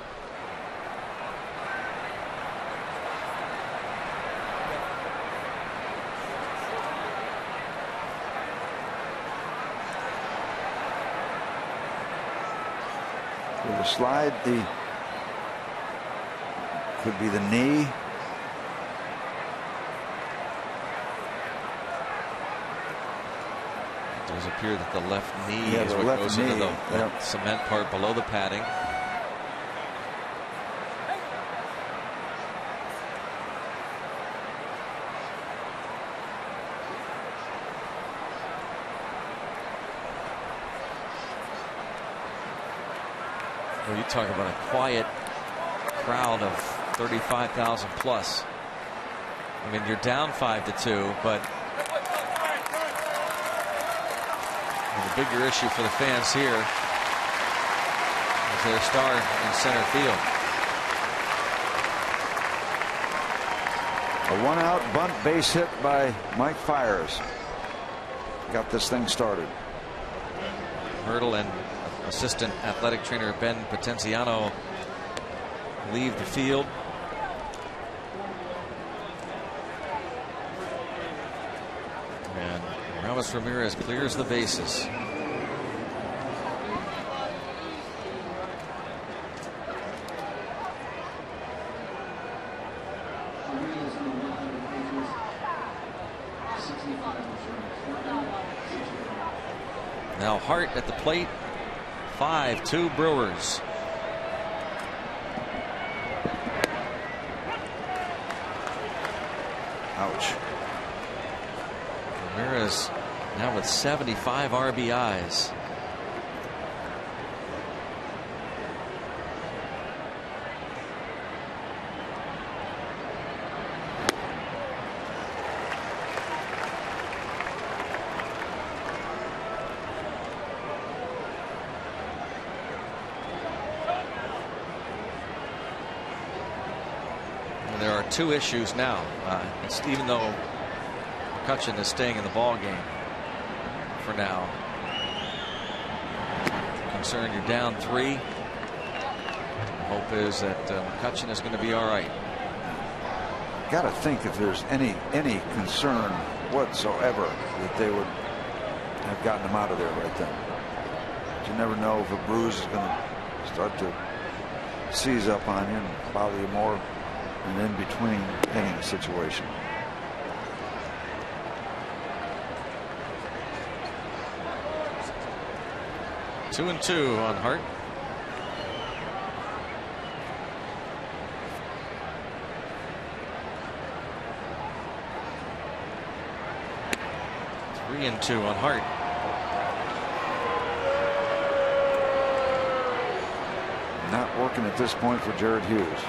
The slide, could be the knee. It does appear that the left knee is what goes into the cement part below the padding. talk about a quiet crowd of 35,000 plus. I mean, you're down 5-2, but the bigger issue for the fans here is their star in center field. A 1-out bunt base hit by Mike Fiers got this thing started. Hurdle and assistant athletic trainer Ben Potenziano leave the field. And Ramos Ramirez clears the bases. Now Hart at the plate. 5-2 Brewers. Ouch. Ramirez now with 75 RBIs. There are two issues now. Even though McCutchen is staying in the ball game for now. Concerned you're down 3. Hope is that McCutchen is going to be all right. Got to think if there's any concern whatsoever that they would have gotten him out of there right then. But you never know if a bruise is going to start to seize up on you and bother you more. An in-between inning situation. Two and 2 on Hart. Three and 2 on Hart. Not working at this point for Jared Hughes.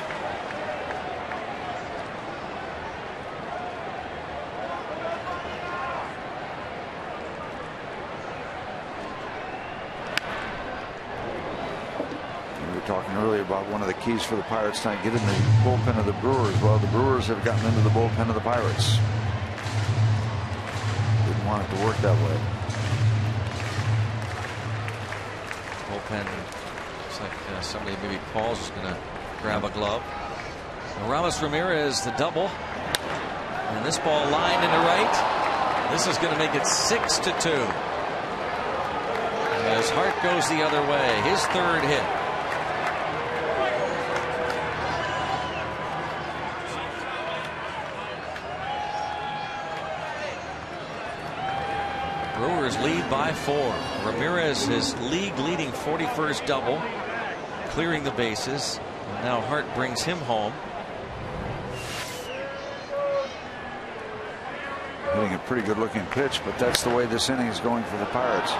Talking earlier about one of the keys for the Pirates trying to get in the bullpen of the Brewers. Well, the Brewers have gotten into the bullpen of the Pirates. Didn't want it to work that way. Bullpen looks like somebody, maybe Paul's is going to grab a glove. Ramos Ramirez the double, and this ball lined into right. This is going to make it 6-2 as Hart goes the other way. His third hit. Brewers lead by 4. Ramirez his league leading 41st double, clearing the bases. And now Hart brings him home. Hitting a pretty good looking pitch, but that's the way this inning is going for the Pirates.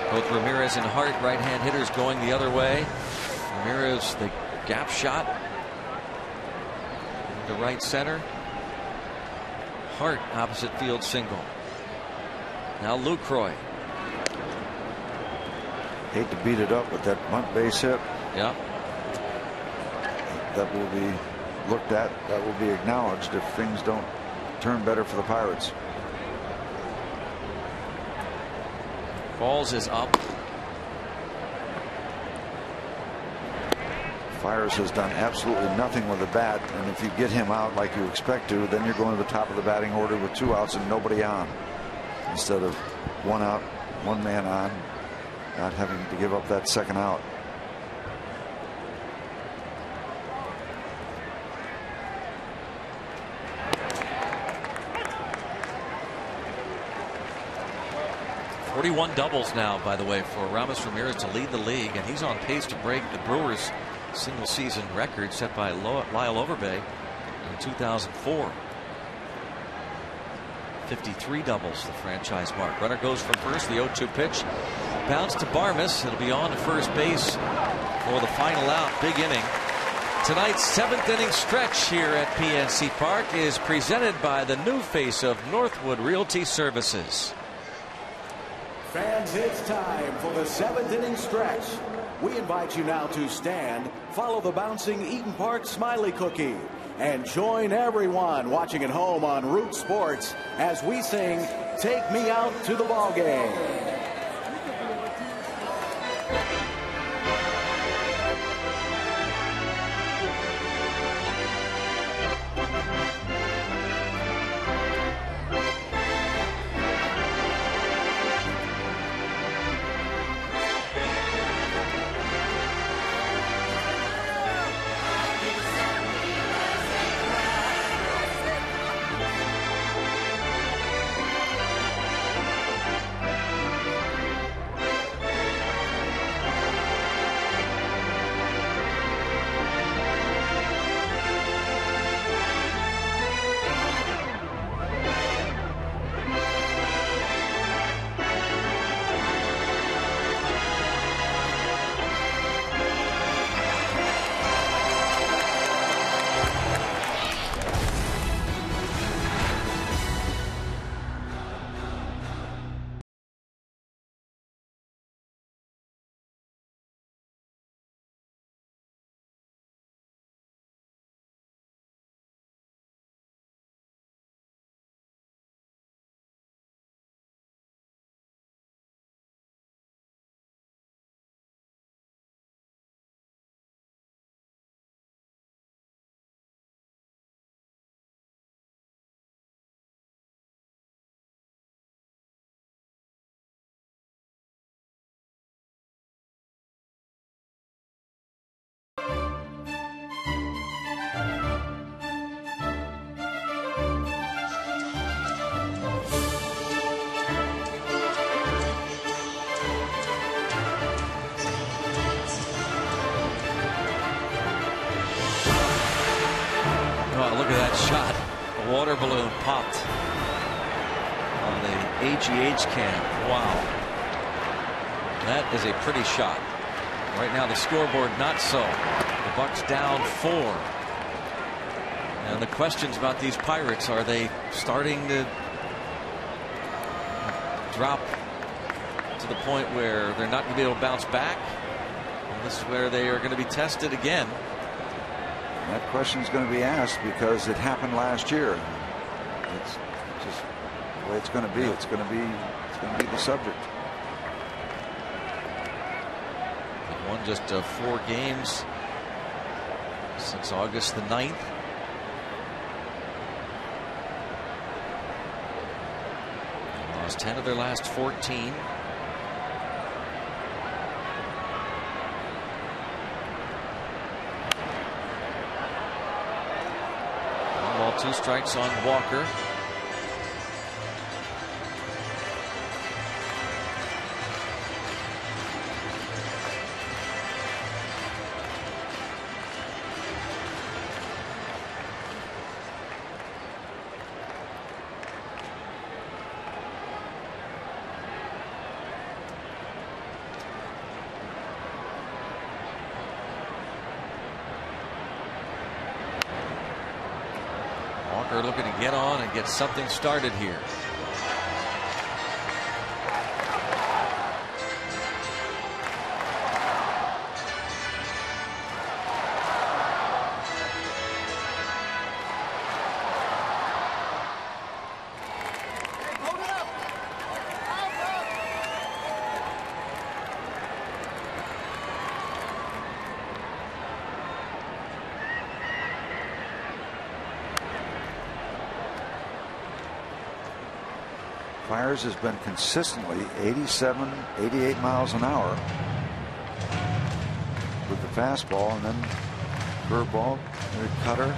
Both Ramirez and Hart right-hand hitters going the other way. Ramirez the gap shot into right center. Hart opposite field single. Now Lucroy. Hate to beat it up with that bunt base hit. Yeah. That will be looked at. That will be acknowledged if things don't turn better for the Pirates. Falls is up. Fiers has done absolutely nothing with the bat, and if you get him out like you expect to, then you're going to the top of the batting order with 2 outs and nobody on, instead of 1 out, 1 man on, not having to give up that second out. .41 doubles now, by the way, for Ramos Ramirez to lead the league, and he's on pace to break the Brewers' single season record set by Lyle Overbay in 2004. 53 doubles, the franchise mark. Runner goes from first. The 0-2 pitch. Bounce to Barmes. It'll be on to first base for the final out. Big inning. Tonight's 7th inning stretch here at PNC Park is presented by the new face of Northwood Realty Services. Fans, it's time for the 7th inning stretch. We invite you now to stand, follow the bouncing Eaton Park Smiley Cookie, and join everyone watching at home on Root Sports as we sing "Take Me Out to the Ball Game." Look at that shot. A water balloon popped on the AGH cam. Wow. That is a pretty shot. Right now the scoreboard not so. The Bucks down 4. And the questions about these Pirates, are they starting to drop to the point where they're not going to be able to bounce back? And this is where they are going to be tested again. That question is going to be asked because it happened last year. It's just the way it's going to be. It's going to be the subject. They've won just 4 games since August the 9th. They lost 10 of their last 14. 2 strikes on Walker. Walker looking to get on and get something started here. Fiers has been consistently 87, 88 miles an hour with the fastball, and then curveball, cutter.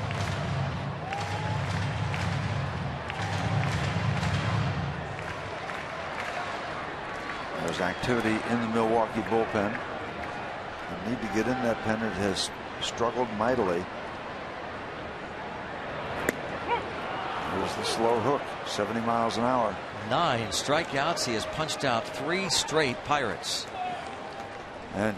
There's activity in the Milwaukee bullpen. They need to get in that pen. It has struggled mightily. Here's the slow hook, 70 miles an hour. 9 strikeouts. He has punched out 3 straight Pirates. And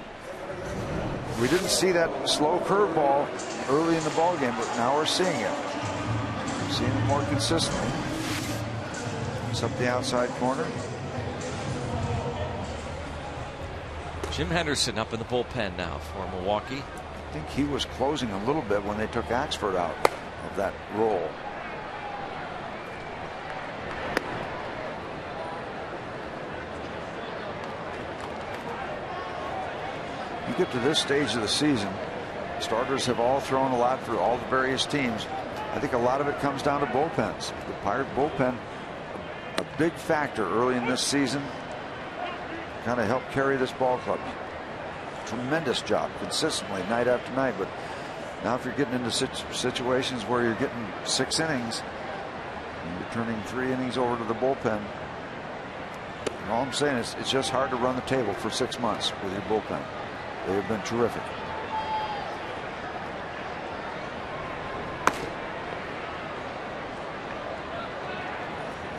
we didn't see that slow curveball early in the ball game, but now we're seeing it. We're seeing it more consistently. It's up the outside corner. Jim Henderson up in the bullpen now for Milwaukee. I think he was closing a little bit when they took Axford out of that role. You get to this stage of the season, starters have all thrown a lot for all the various teams. I think a lot of it comes down to bullpens. The Pirate bullpen, a big factor early in this season, kind of helped carry this ball club. Tremendous job consistently night after night. But now if you're getting into situations where you're getting 6 innings and you're turning 3 innings over to the bullpen, all I'm saying is it's just hard to run the table for 6 months with your bullpen. They have been terrific.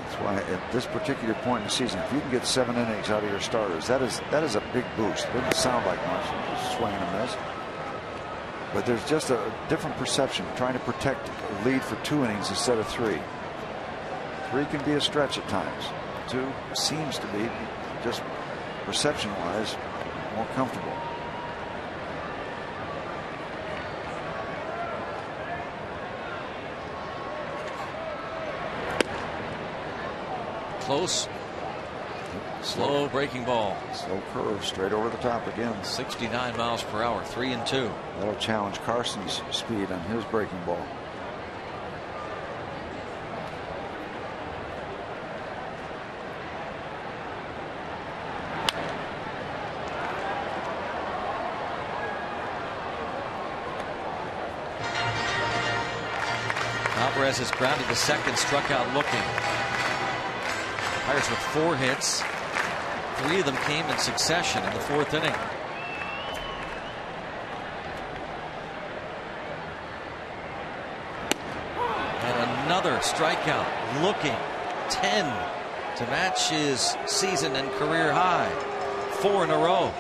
That's why at this particular point in the season, if you can get 7 innings out of your starters, that is a big boost. It doesn't sound like much, just swing and a miss. But there's just a different perception, trying to protect a lead for 2 innings instead of 3. 3 can be a stretch at times. 2 seems to be, just perception-wise, more comfortable. Close. Slow breaking ball. Slow curve straight over the top again. 69 miles per hour, 3-2. That'll challenge Carson's speed on his breaking ball. Alvarez has grounded to second, struck out looking. Pirates with 4 hits. 3 of them came in succession in the 4th inning. And another strikeout looking. 10 to match his season and career high. 4 in a row.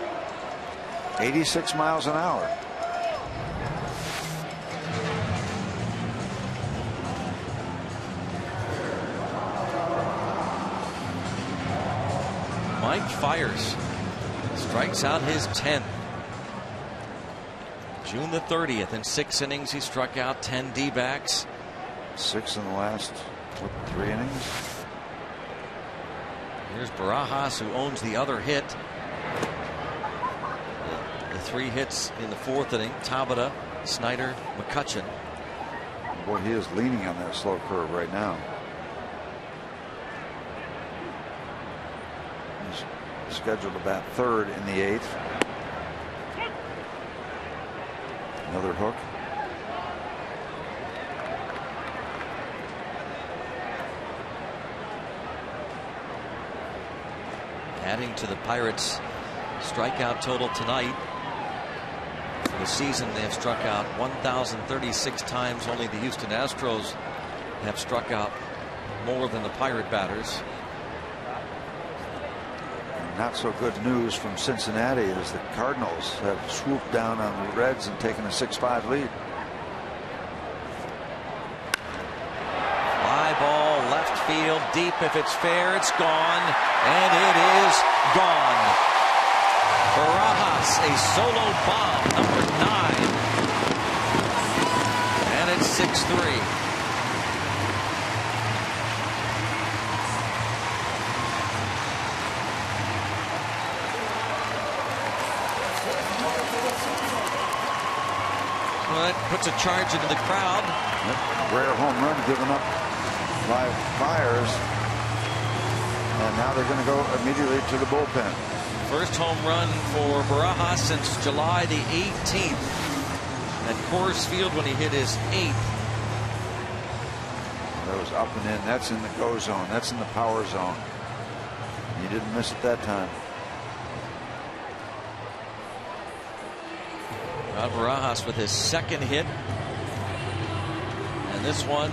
86 miles an hour. Mike Fiers strikes out his 10th. June the 30th. In 6 innings, he struck out 10 D-backs. 6 in the last 3 innings. Here's Barajas, who owns the other hit. The 3 hits in the 4th inning. Tabata, Snyder, McCutchen. Boy, he is leaning on that slow curve right now. He's scheduled to bat 3rd in the 8th. Another hook. Adding to the Pirates' strikeout total tonight. For the season, they have struck out 1,036 times. Only the Houston Astros have struck out more than the Pirate batters. Not so good news from Cincinnati as the Cardinals have swooped down on the Reds and taken a 6-5 lead. Fly ball left field deep. If it's fair, it's gone, and it is gone. Barajas, a solo bomb, number 9, and it's 6-3. That puts a charge into the crowd. Rare home run given up by Fiers. And now they're going to go immediately to the bullpen. First home run for Barajas since July the 18th at Coors Field when he hit his 8th. That was up and in. That's in the go zone. That's in the power zone. He didn't miss it that time. Barajas with his 2nd hit, and this one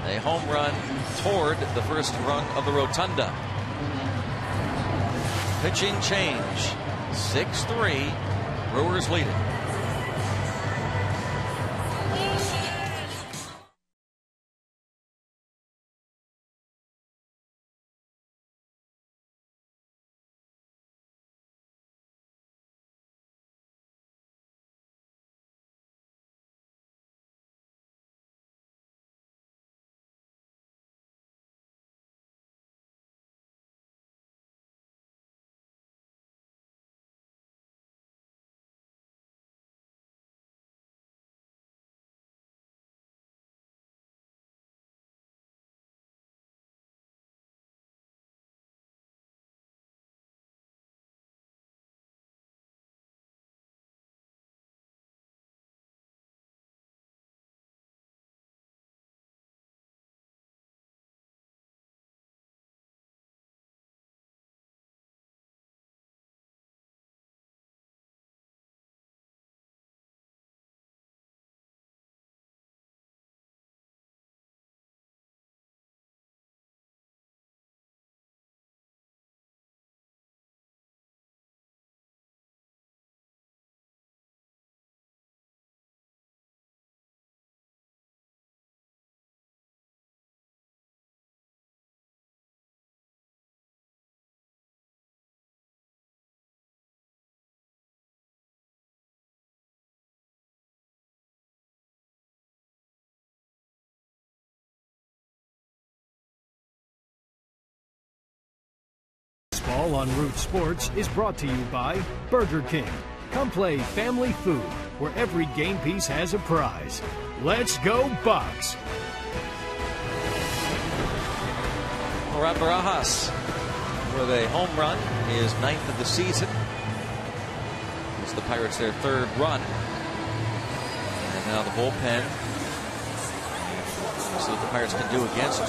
A home run toward the first rung of the rotunda. Pitching change. 6-3. Brewers lead it. Baseball on Root Sports is brought to you by Burger King. Come play family food where every game piece has a prize. Let's go Bucks! Rob Barajas with a home run, his 9th of the season. Gives the Pirates their 3rd run. And now the bullpen. See what the Pirates can do against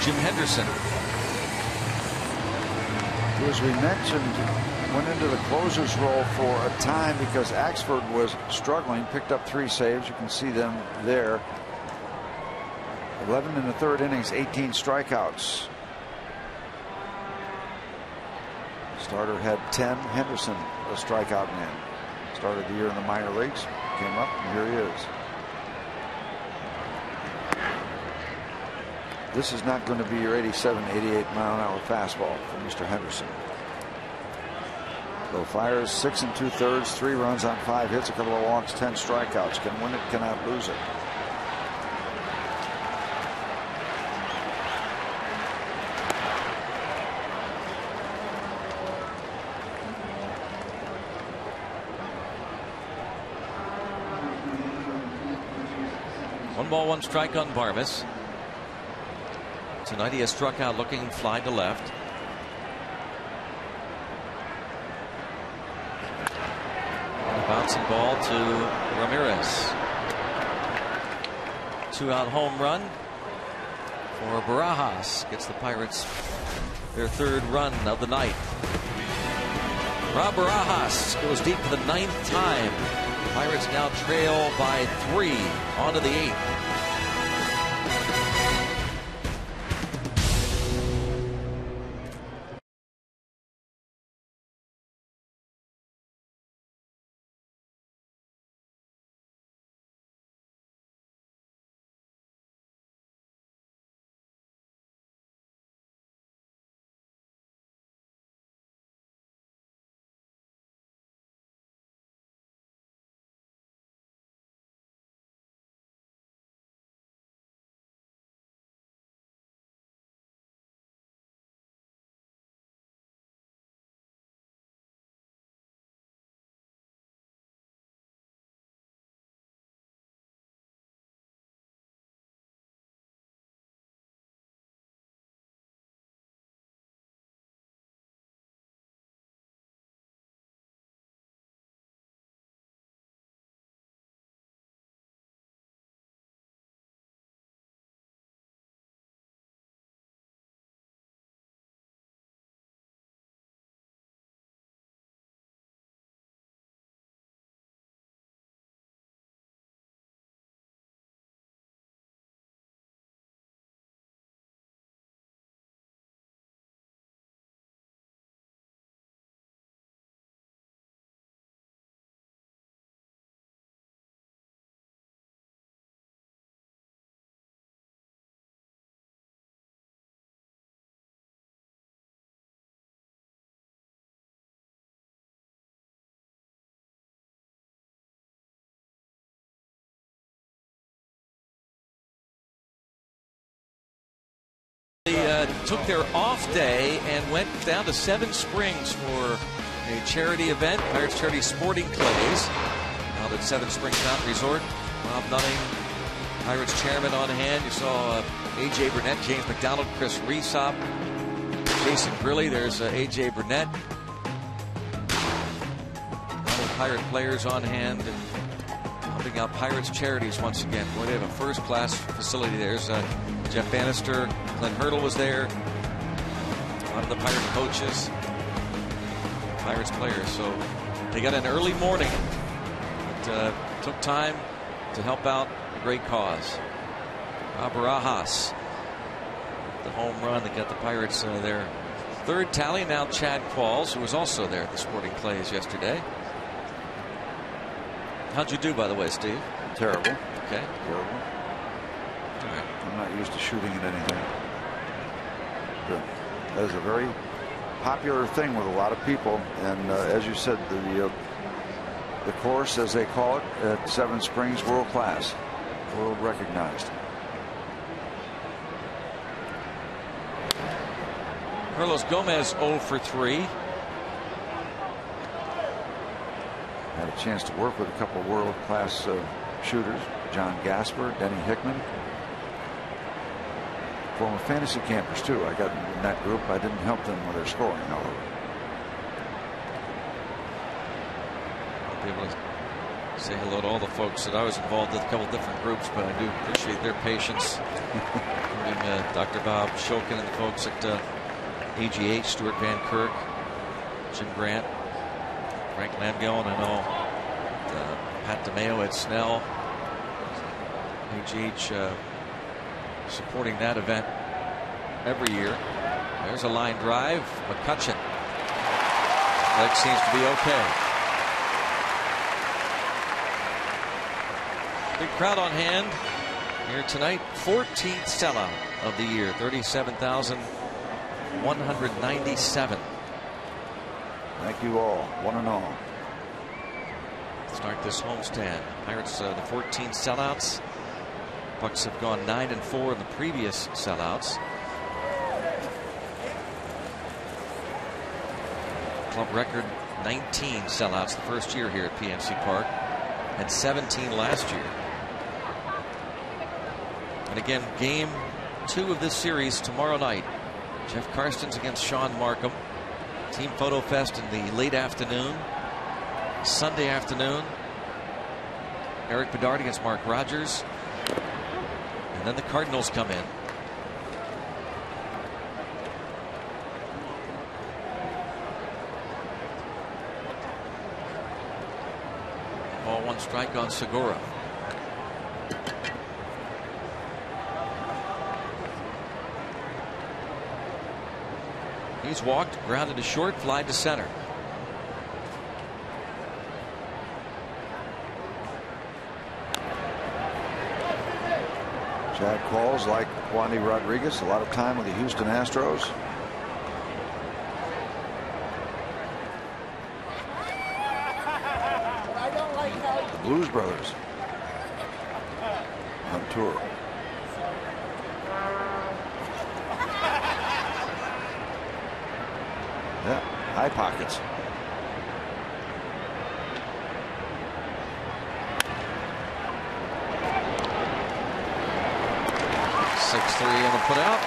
Jim Henderson. As we mentioned, went into the closer's role for a time because Axford was struggling, picked up 3 saves. You can see them there. 11 in the 3rd innings, 18 strikeouts. Starter had 10. Henderson, a strikeout man. Started the year in the minor leagues, came up, and here he is. This is not going to be your 87, 88 mile-an-hour fastball from Mr. Henderson. So fires 6 2/3, 3 runs on 5 hits, a couple of walks, 10 strikeouts. Can win it, cannot lose it. One ball, 1 strike on Barmes. Tonight he has struck out looking fly to left. And a bouncing ball to Ramirez. 2-out home run for Barajas. Gets the Pirates their 3rd run of the night. Rob Barajas goes deep for the 9th time. Pirates now trail by 3 onto the 8th. took their off day and went down to Seven Springs for a charity event, Pirates Charity Sporting Clays, held at Seven Springs Mountain Resort. Rob Nunning, Pirates chairman, on hand. You saw A.J. Burnett, James McDonald, Chris Resop, Jason Grilly. There's A.J. Burnett. All the Pirate players on hand and helping out Pirates charities once again. Boy, they have a first-class facility. There's Jeff Bannister, Clint Hurdle was there. A lot of the Pirate coaches, Pirates players. So they got an early morning. But took time to help out a great cause. Rob Barajas, the home run that got the Pirates their third tally. Now Chad Qualls, who was also there at the Sporting Clays yesterday. How'd you do, by the way, Steve? Terrible. Okay. Terrible. All right. I'm not used to shooting at anything. But that is a very popular thing with a lot of people. And as you said, the course, as they call it, at Seven Springs, world class, world recognized. Carlos Gomez 0 for 3. Had a chance to work with a couple of world class shooters, John Gasper, Denny Hickman. Former fantasy campers too. I got in that group. I didn't help them with their scoring, however. I'll be able to say hello to all the folks that I was involved with, a couple different groups, but I do appreciate their patience, including Dr. Bob Shulkin and the folks at AGH, Stuart Van Kirk, Jim Grant, Frank Langone, I know Pat DeMeo at Snell, AGH supporting that event every year. There's a line drive. McCutcheon. Leg seems to be okay. Big crowd on hand here tonight. 14th sellout of the year. 37,197. Thank you all, one and all. Start this homestand. Pirates the 14 sellouts. Bucks have gone 9-4 in the previous sellouts. Club record 19 sellouts the first year here at PNC Park, and 17 last year. And again, game 2 of this series tomorrow night. Jeff Karstens against Sean Markham. Team Photo Fest in the late afternoon. Sunday afternoon, Eric Bedard against Mark Rogers. And then the Cardinals come in. Ball 1 strike on Segura. He's walked, grounded to short, fly to center. Chad Qualls, like Wandy Rodriguez, a lot of time with the Houston Astros. The Blues Brothers on tour. Yeah, high pockets. Three on the put out.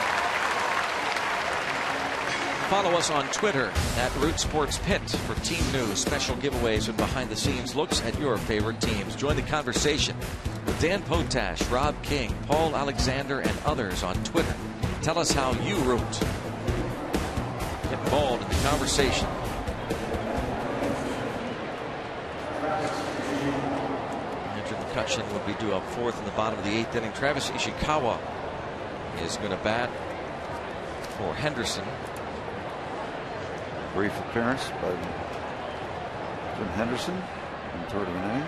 Follow us on Twitter at Root Sports Pit for team news, special giveaways, and behind the scenes looks at your favorite teams. Join the conversation with Dan Potash, Rob King, Paul Alexander, and others on Twitter. Tell us how you root. Get involved in the conversation. Andrew McCutcheon would be due up 4th in the bottom of the 8th inning. Travis Ishikawa is going to bat for Henderson. Brief appearance by Jim Henderson in the 3rd of an inning.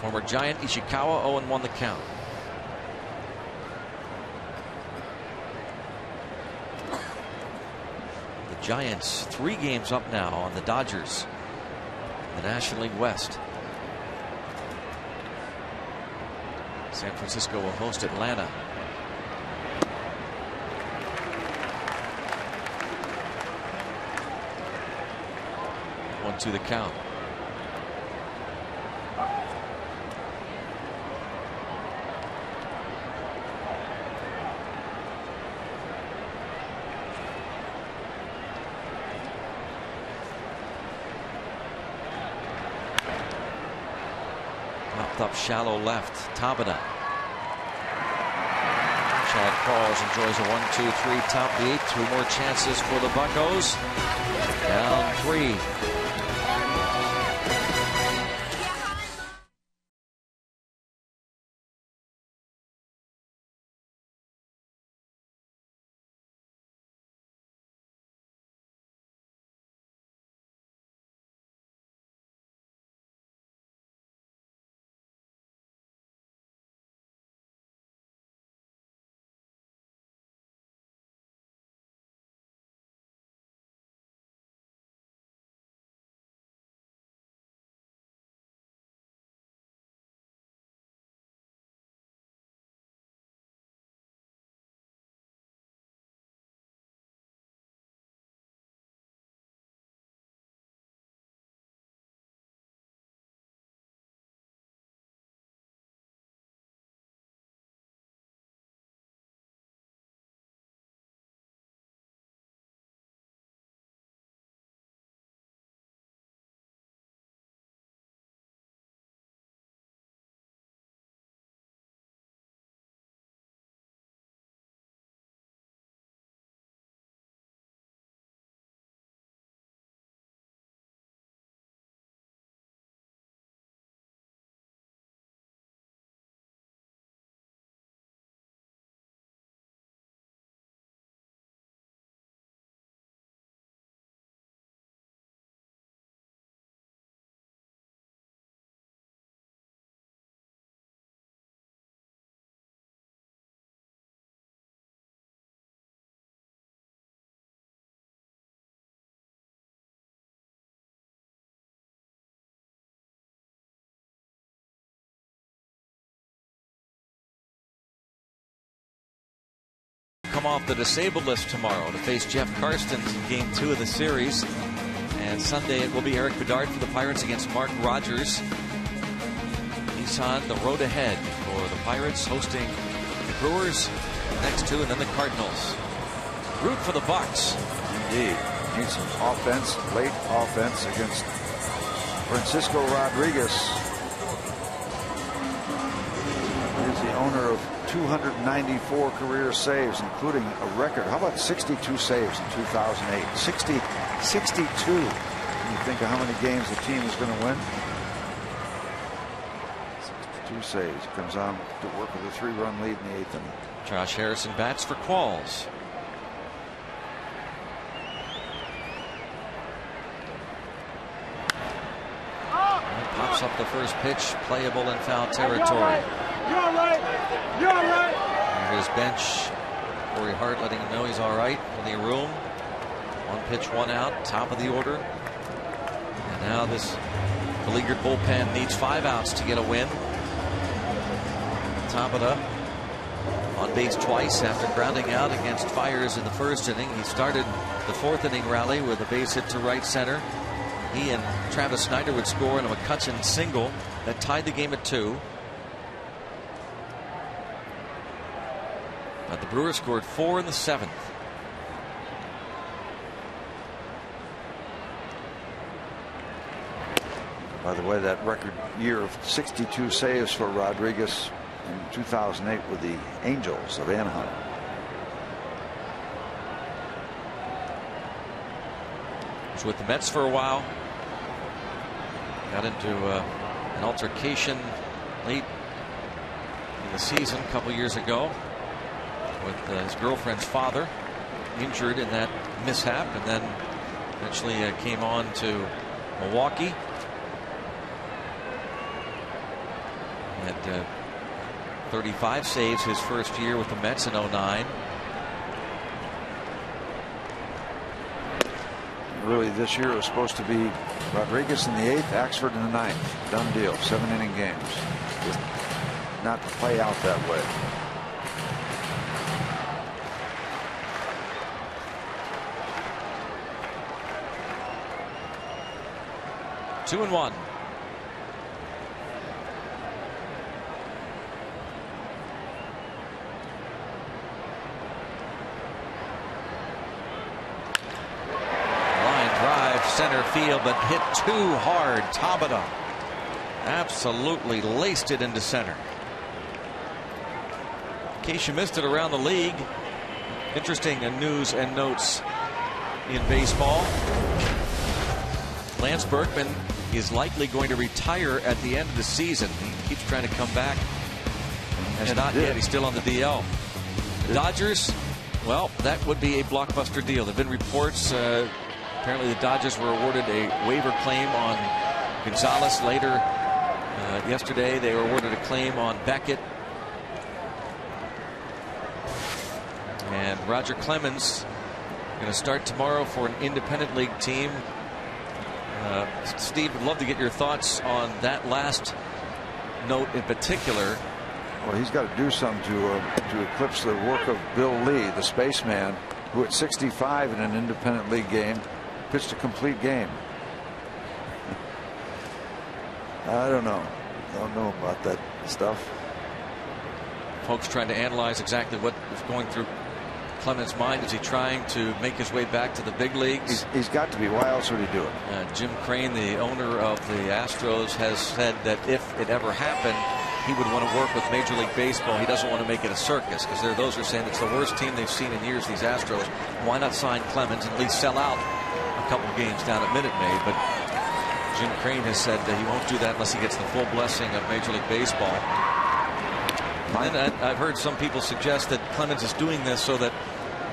Former Giant Ishikawa 0-1 the count. The Giants 3 games up now on the Dodgers. The National League West. San Francisco will host Atlanta. 1-2 the count. Popped up shallow left. Tabata. Chad Qualls enjoys a 1-2-3 top of the 8th. 2 more chances for the Buccos. Down 3. Come off the disabled list tomorrow to face Jeff Karstens in game 2 of the series. And Sunday it will be Eric Bedard for the Pirates against Mark Rogers. Nissan, the road ahead for the Pirates, hosting the Brewers, next 2, and then the Cardinals. Root for the Bucks. Indeed. Need some offense, late offense against Francisco Rodriguez. He's the owner of 294 career saves, including a record. How about 62 saves in 2008? 62. Can you think of how many games the team is going to win? 62 saves. Comes on to work with a 3-run lead in the 8th inning. Josh Harrison bats for Qualls. Pops up the first pitch, playable in foul territory. You're all right. You're all right. And his bench, Corey Hart letting him know he's all right. Plenty of room. 1 pitch, 1 out, top of the order. And now this beleaguered bullpen needs 5 outs to get a win. Tabata on base twice after grounding out against Fiers in the 1st inning. He started the 4th inning rally with a base hit to right center. He and Travis Snyder would score in a McCutchen single that tied the game at 2. But the Brewers scored 4 in the 7th. By the way, that record year of 62 saves for Rodriguez in 2008 with the Angels of Anaheim. Was with the Mets for a while. Got into an altercation late in the season a couple years ago with his girlfriend's father, injured in that mishap, and then eventually came on to Milwaukee. He had 35 saves his first year with the Mets in 09. Really, this year was supposed to be Rodriguez in the 8th, Axford in the 9th. Done deal. 7-inning games. not to play out that way. Two and one. Center field, but hit too hard. Tabata absolutely laced it into center. In case you missed it around the league, interesting news and notes in baseball. Lance Berkman is likely going to retire at the end of the season. He keeps trying to come back. Has not yet. He's still on the DL. The Dodgers, well, that would be a blockbuster deal. There have been reports. Apparently the Dodgers were awarded a waiver claim on Gonzalez. Later yesterday they were awarded a claim on Beckett. And Roger Clemens going to start tomorrow for an independent league team. Steve, would love to get your thoughts on that last note in particular. Well, he's got to do something to eclipse the work of Bill Lee, the spaceman, who at 65 in an independent league game pitched a complete game. I don't know. Don't know about that stuff. Folks trying to analyze exactly what is going through Clemens' mind. Is he trying to make his way back to the big leagues? He's got to be. Why else would he do it? Jim Crane, the owner of the Astros, has said that if it ever happened, he would want to work with Major League Baseball. He doesn't want to make it a circus, because there are those who are saying it's the worst team they've seen in years, these Astros. Why not sign Clemens and at least sell out a couple games down at Minute Maid? But Jim Crane has said that he won't do that unless he gets the full blessing of Major League Baseball. And then I've heard some people suggest that Clemens is doing this so that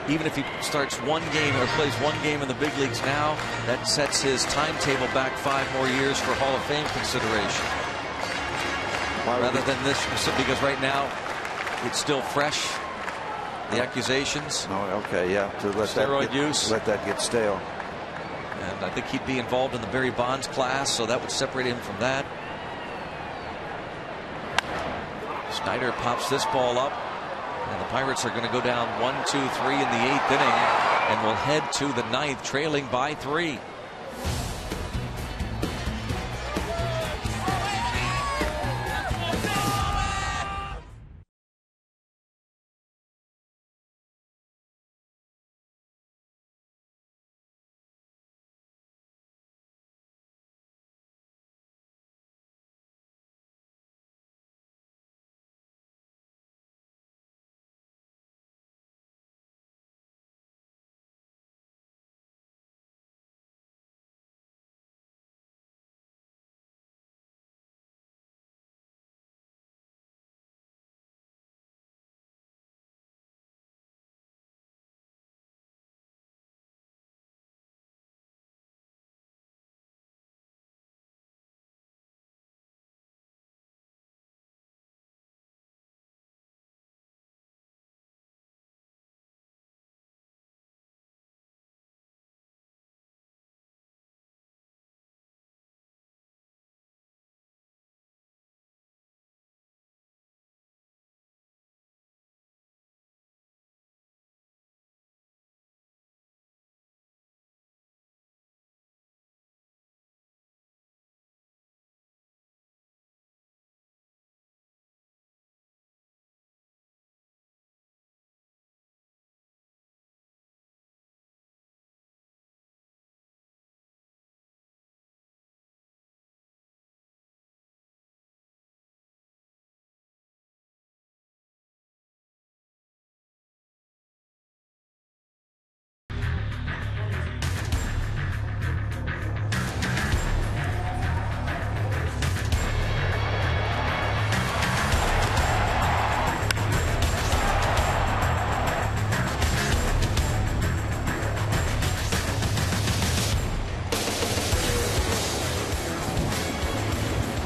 even if he starts one game or plays one game in the big leagues now, that sets his timetable back 5 more years for Hall of Fame consideration. Rather than this, because right now it's still fresh, the accusations. Oh, okay, yeah. To let steroid use. Let that get stale. And I think he'd be involved in the Barry Bonds class, so that would separate him from that. Snyder pops this ball up, and the Pirates are going to go down 1-2-3 in the 8th inning, and will head to the 9th, trailing by 3.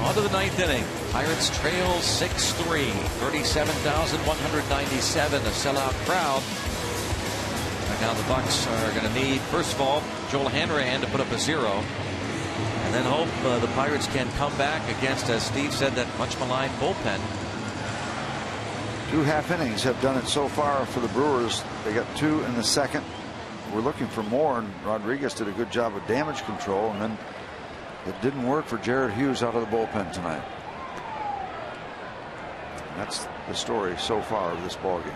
On to the 9th inning. Pirates trail 6-3. 37,197. A sellout crowd. And now the Bucks are going to need, first of all, Joel Hanrahan to put up a 0. And then hope the Pirates can come back against, as Steve said, that much maligned bullpen. 2 half innings have done it so far for the Brewers. They got 2 in the second. We're looking for more, and Rodriguez did a good job of damage control, and then it didn't work for Jared Hughes out of the bullpen tonight. And that's the story so far of this ball game.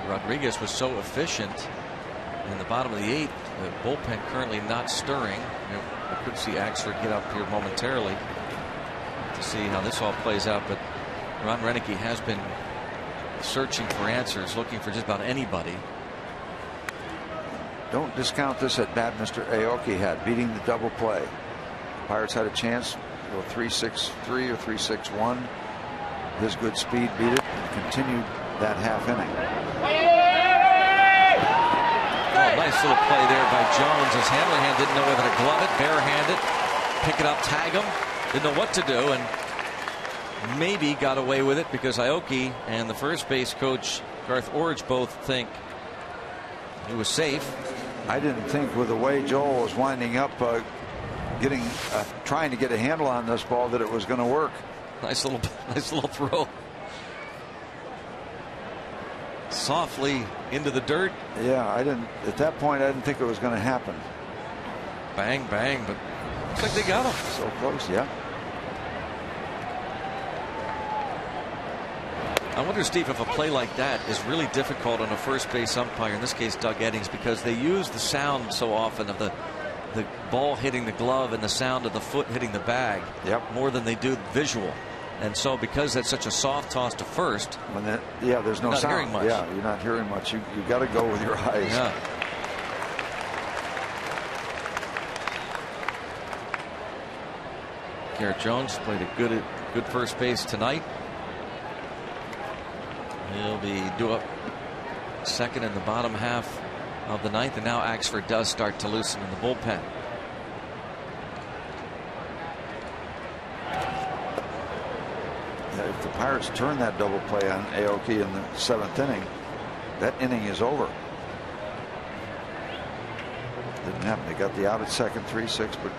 Rodriguez was so efficient in the bottom of the 8th. The bullpen currently not stirring. I could see Axford get up here momentarily to see how this all plays out, but Ron Roenicke has been searching for answers, looking for just about anybody. Don't discount this at bat Mr. Aoki had, beating the double play. Pirates had a chance to go 3-6-3 or 3-6-1. His good speed beat it and continued that half inning. Oh, nice little play there by Jones, as Hanrahan didn't know whether to glove it, barehand it, pick it up, tag him. Didn't know what to do, and maybe got away with it because Aoki and the first base coach Garth Orge both think he was safe. I didn't think, with the way Joel was winding up, trying to get a handle on this ball, that it was going to work. Nice little throw. Softly into the dirt. Yeah, at that point I didn't think it was going to happen. Bang, bang, but looks like they got him. So close, yeah. I wonder, Steve, if a play like that is really difficult on a first base umpire, in this case Doug Eddings, because they use the sound so often of the ball hitting the glove and the sound of the foot hitting the bag, more than they do visual. And so because that's such a soft toss to first, there's no sound. Hearing much. Yeah, you're not hearing much. You got to go with your eyes. Yeah. Garrett Jones played a good first base tonight. He'll be due up second in the bottom half of the 9th, and now Axford does start to loosen in the bullpen. If the Pirates turn that double play on Aoki in the 7th inning, that inning is over. Didn't happen. They got the out at second, 3-6, but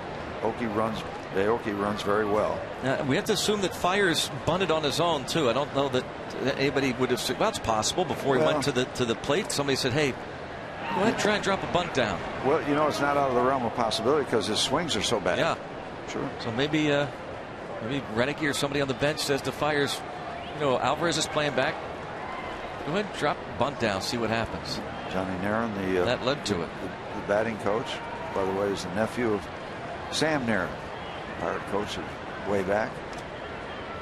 Aoki runs very well. We have to assume that Fiers bunted on his own too. I don't know that anybody would have said, well, it's possible. Before he went to the plate, somebody said, hey, go ahead, try and drop a bunt down. Well, it's not out of the realm of possibility because his swings are so bad. Yeah, sure. So maybe Roenicke or somebody on the bench says to Fiers, Alvarez is playing back. Go ahead, drop a bunt down, see what happens. Johnny Nairn, that led to it. The batting coach, by the way, is the nephew of Sam Nairn, Pirate coach way back.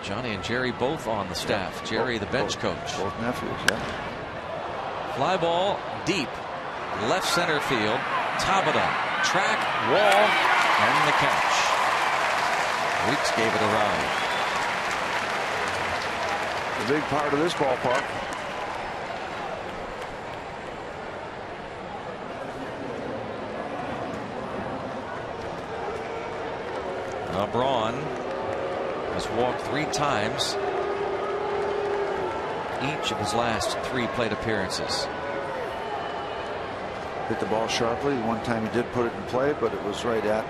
Johnny and Jerry both on the staff. Jerry, the bench coach. Both nephews, yeah. Fly ball deep, left center field. Tabata, track, wall, and the catch. Weeks gave it a ride. A big part of this ballpark. Braun has walked 3 times each of his last 3 plate appearances. Hit the ball sharply. One time he did put it in play, but it was right at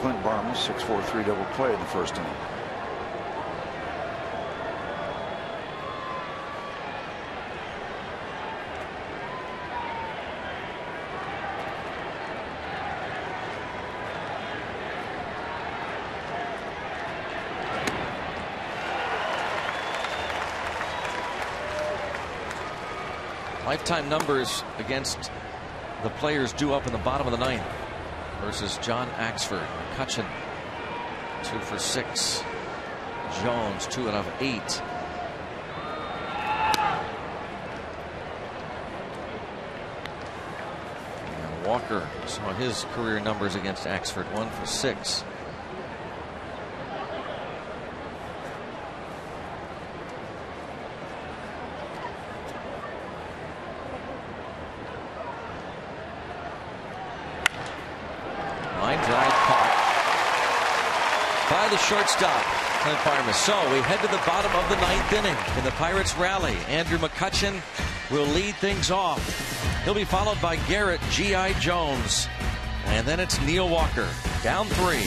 Clint Barnes' 6-4-3 double play in the first inning. Lifetime numbers against the players due up in the bottom of the 9th versus John Axford. McCutchen 2 for 6. Jones 2 out of 8. And Walker saw his career numbers against Axford, 1 for 6. By the shortstop, Clint Barnes. So we head to the bottom of the 9th inning in the Pirates rally. Andrew McCutchen will lead things off. He'll be followed by Garrett G.I. Jones. And then it's Neil Walker. Down 3.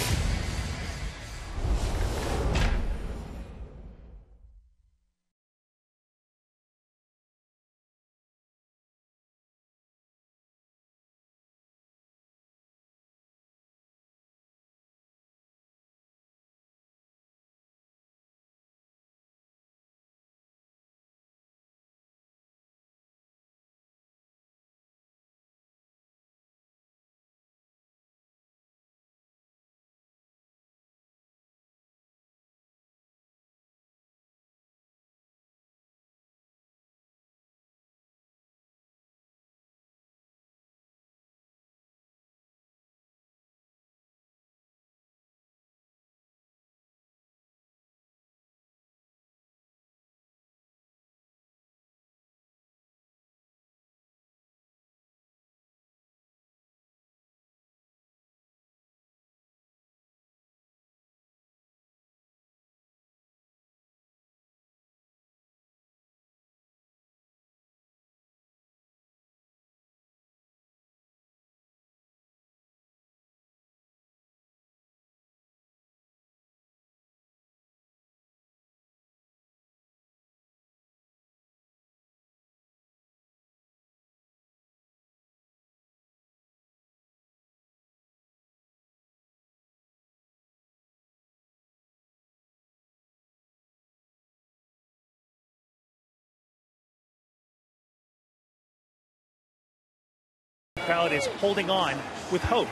Crowd is holding on with hope.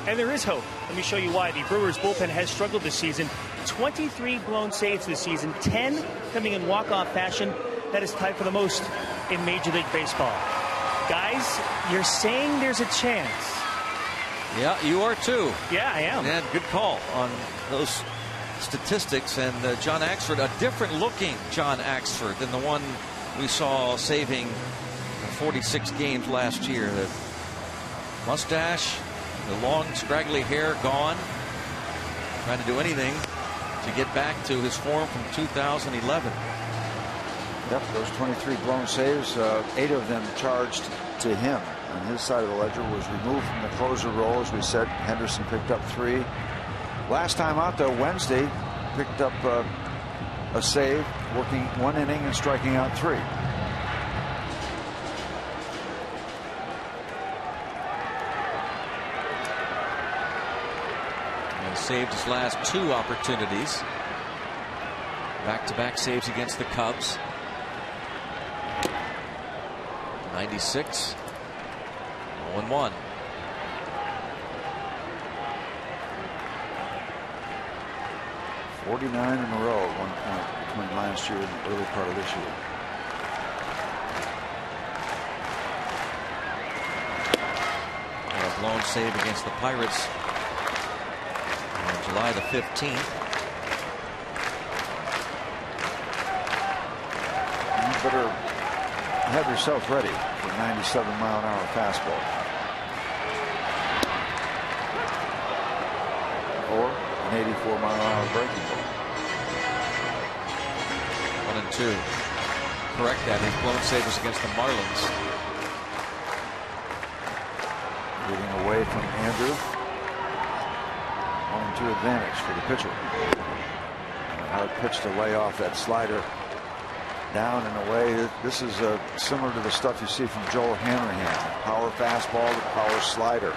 And there is hope. Let me show you why. The Brewers bullpen has struggled this season. 23 blown saves this season, 10 coming in walk-off fashion. That is tied for the most in Major League Baseball. Guys, you're saying there's a chance. Yeah, you are too. Yeah, I am. And good call on those statistics. And John Axford, a different looking John Axford than the one we saw saving 46 games last year. The mustache, the long scraggly hair gone, trying to do anything to get back to his form from 2011. Yep, those 23 blown saves, 8 of them charged to him. On his side of the ledger was removed from the closer role. As we said, Henderson picked up 3. Last time out, though, Wednesday, picked up a save, working 1 inning and striking out 3. Saved his last 2 opportunities. Back-to-back saves against the Cubs. 96. 0-1. $49 in a row at one point between last year and the early part of this year. A blown save against the Pirates on July the 15th. You better have yourself ready for a 97-mile-an-hour fastball. Or an 84-mile-an-hour breaking ball. 1-2. Correct that. His blown save was against the Marlins. Getting away from Andrew. 1-2 advantage for the pitcher. And a hard pitch to lay off that slider. Down and away. This is similar to the stuff you see from Joel Hanrahan. Power fastball to power slider.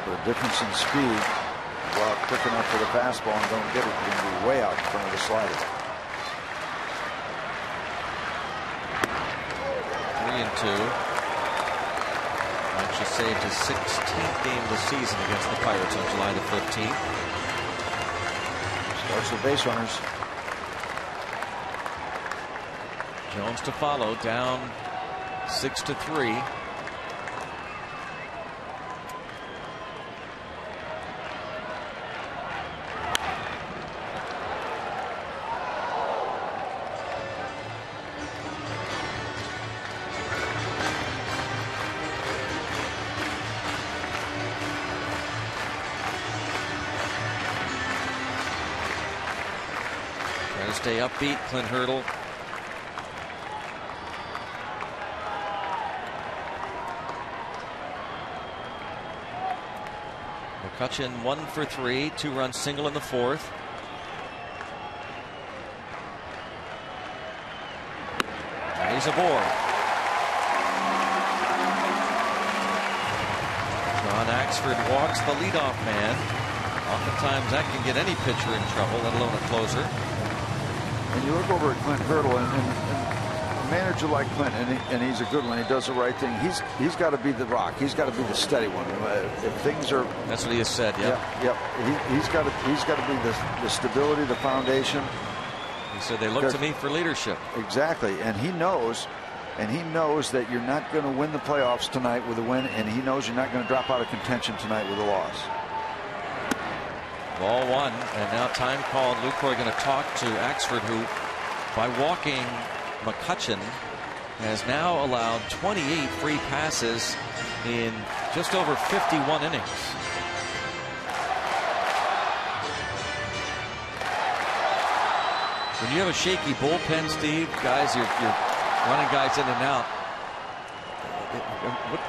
The difference in speed. Go out quick enough for the fastball and don't get it. You're going to be way out in front of the slider. 3-2. Mancha saved his 16th game of the season against the Pirates on July the 15th. Starts with base runners. Jones to follow, down 6-3. Trying to stay upbeat, Clint Hurdle. McCutchen 1 for 3, 2-run single in the fourth. And he's aboard. John Axford walks the leadoff man. Oftentimes that can get any pitcher in trouble, let alone a closer. And you look over at Clint Hurdle, and a manager like Clint, and he's a good one. He does the right thing. He's got to be the rock. He's got to be the steady one. If things are, that's what he has said. Yeah. Yep. He's got to be the stability, the foundation. He said they look to me for leadership. Exactly, and he knows that you're not going to win the playoffs tonight with a win, and he knows you're not going to drop out of contention tonight with a loss. Ball one, and now time called. Lucroy going to talk to Axford, who, by walking McCutchen, has now allowed 28 free passes in just over 51 innings. When you have a shaky bullpen, Steve, guys, you're running guys in and out.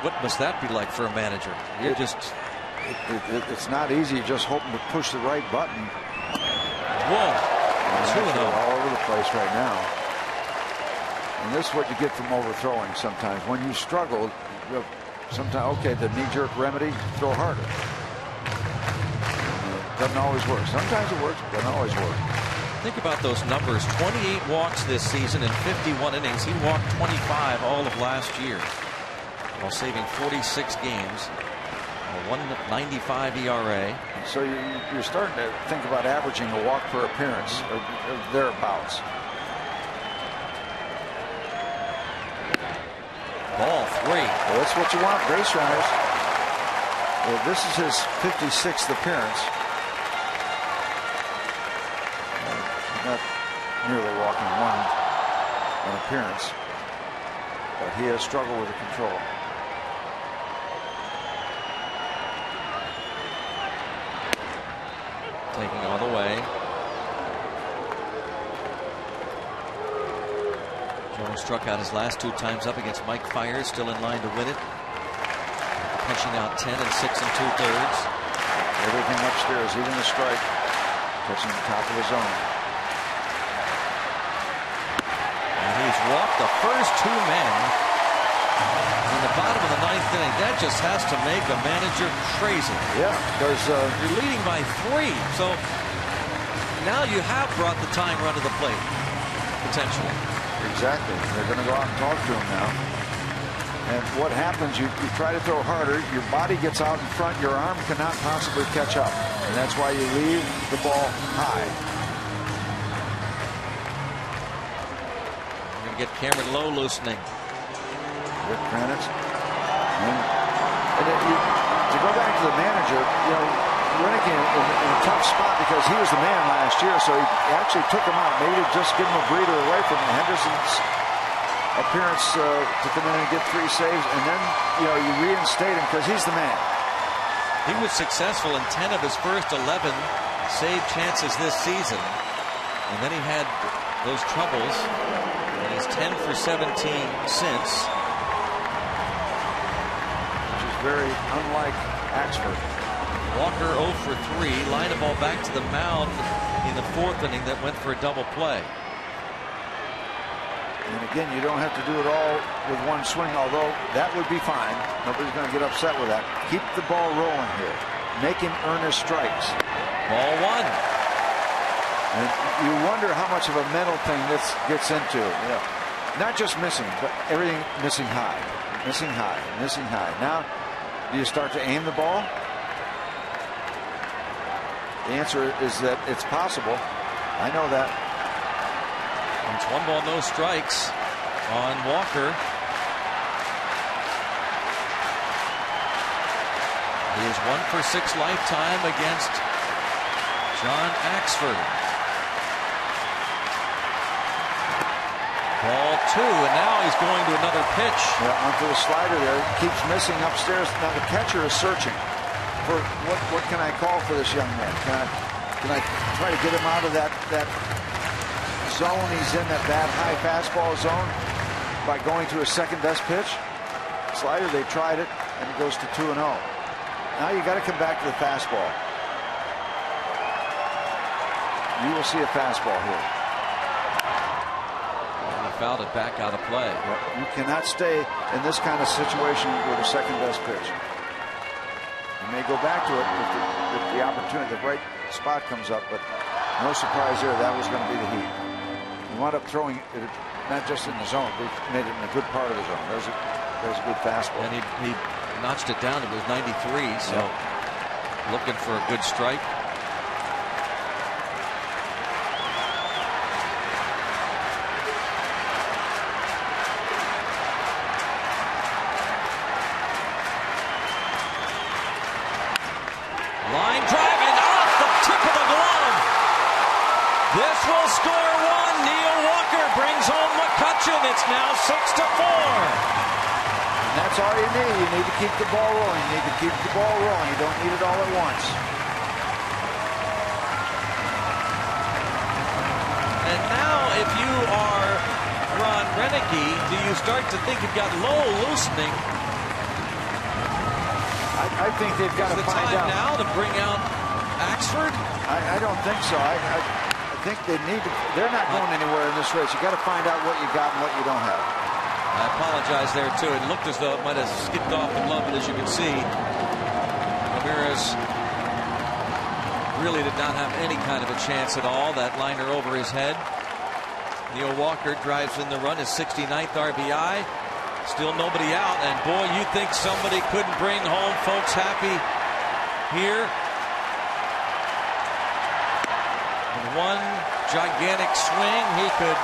What must that be like for a manager? You're just... It's not easy just hoping to push the right button. Whoa. 2-0 all over the place right now. And this is what you get from overthrowing sometimes. When you struggle, sometimes, okay, the knee-jerk remedy, throw harder. Doesn't always work. Sometimes it works, but doesn't always work. Think about those numbers. 28 walks this season in 51 innings. He walked 25 all of last year while saving 46 games. A 1.95 ERA. So you're starting to think about averaging a walk per appearance or thereabouts. Ball 3. Well, that's what you want, base runners. Well, this is his 56th appearance. Not nearly walking an appearance, but he has struggled with the control. Taking all the way. Jones struck out his last 2 times up against Mike Fiers, still in line to win it. Punching out 10 and 6 2/3. Everything upstairs, even the strike, touching the top of the zone. And he's walked the first 2 men in the bottom of the 9th inning. That just has to make a manager crazy. Yeah, because you're leading by 3. So now you have brought the tying run to the plate, potentially. Exactly. They're going to go out and talk to him now. And what happens, you try to throw harder, your body gets out in front, your arm cannot possibly catch up. And that's why you leave the ball high. We're going to get Cameron Lowe loosening. Rick Kranitz. And to go back to the manager, Roenicke in a tough spot because he was the man last year, so he actually took him out, maybe to just give him a breather away from Henderson's appearance to come in and get 3 saves, and then you reinstate him because he's the man. He was successful in 10 of his first 11 save chances this season, and then he had those troubles, and he's 10 for 17 since. Very unlike Axford. Walker 0 for 3. Line a ball back to the mound in the 4th inning that went for a double play. And again, you don't have to do it all with one swing, although that would be fine. Nobody's going to get upset with that. Keep the ball rolling here. Make him earn his strikes. Ball 1. And you wonder how much of a mental thing this gets into. Not just missing, but everything missing high. Missing high. Missing high. Now, do you start to aim the ball? The answer is that it's possible. I know that. It's 1 ball, no strikes on Walker. He is 1 for 6 lifetime against John Axford. Ball 2, and now he's going to another pitch. Yeah, onto the slider there. Keeps missing upstairs. Now the catcher is searching for what can I call for this young man? Can I try to get him out of that zone he's in, that bad high fastball zone, by going to his second best pitch? Slider, they tried it, and it goes to 2-0. Now you got to come back to the fastball. You will see a fastball here. And he fouled it back out of play. Well, you cannot stay in this kind of situation with a second best pitch. You may go back to it if the opportunity, the right spot comes up, but no surprise there. That was going to be the heat. You wound up throwing it not just in the zone, but made it in a good part of the zone. There's a good fastball. And he notched it down. It was 93, so looking for a good strike. Line drive and off the tip of the glove. This will score one. Neil Walker brings home McCutchen. It's now 6-4. And that's all you need. You need to keep the ball rolling. You need to keep the ball rolling. You don't need it all at once. And now if you are Ron Renneke, do you start to think you've got Lowell loosening? I think they've got to find out. Is the time now to bring out Axford? I don't think so. I think they need to. They're not going anywhere in this race. You got to find out what you got and what you don't have. I apologize there too. It looked as though it might have skipped off the glove, but as you can see, Ramirez really did not have any kind of a chance at all. That liner over his head. Neil Walker drives in the run, his 69th RBI. Still nobody out, and boy, you think somebody couldn't bring home folks happy here. In one gigantic swing, he could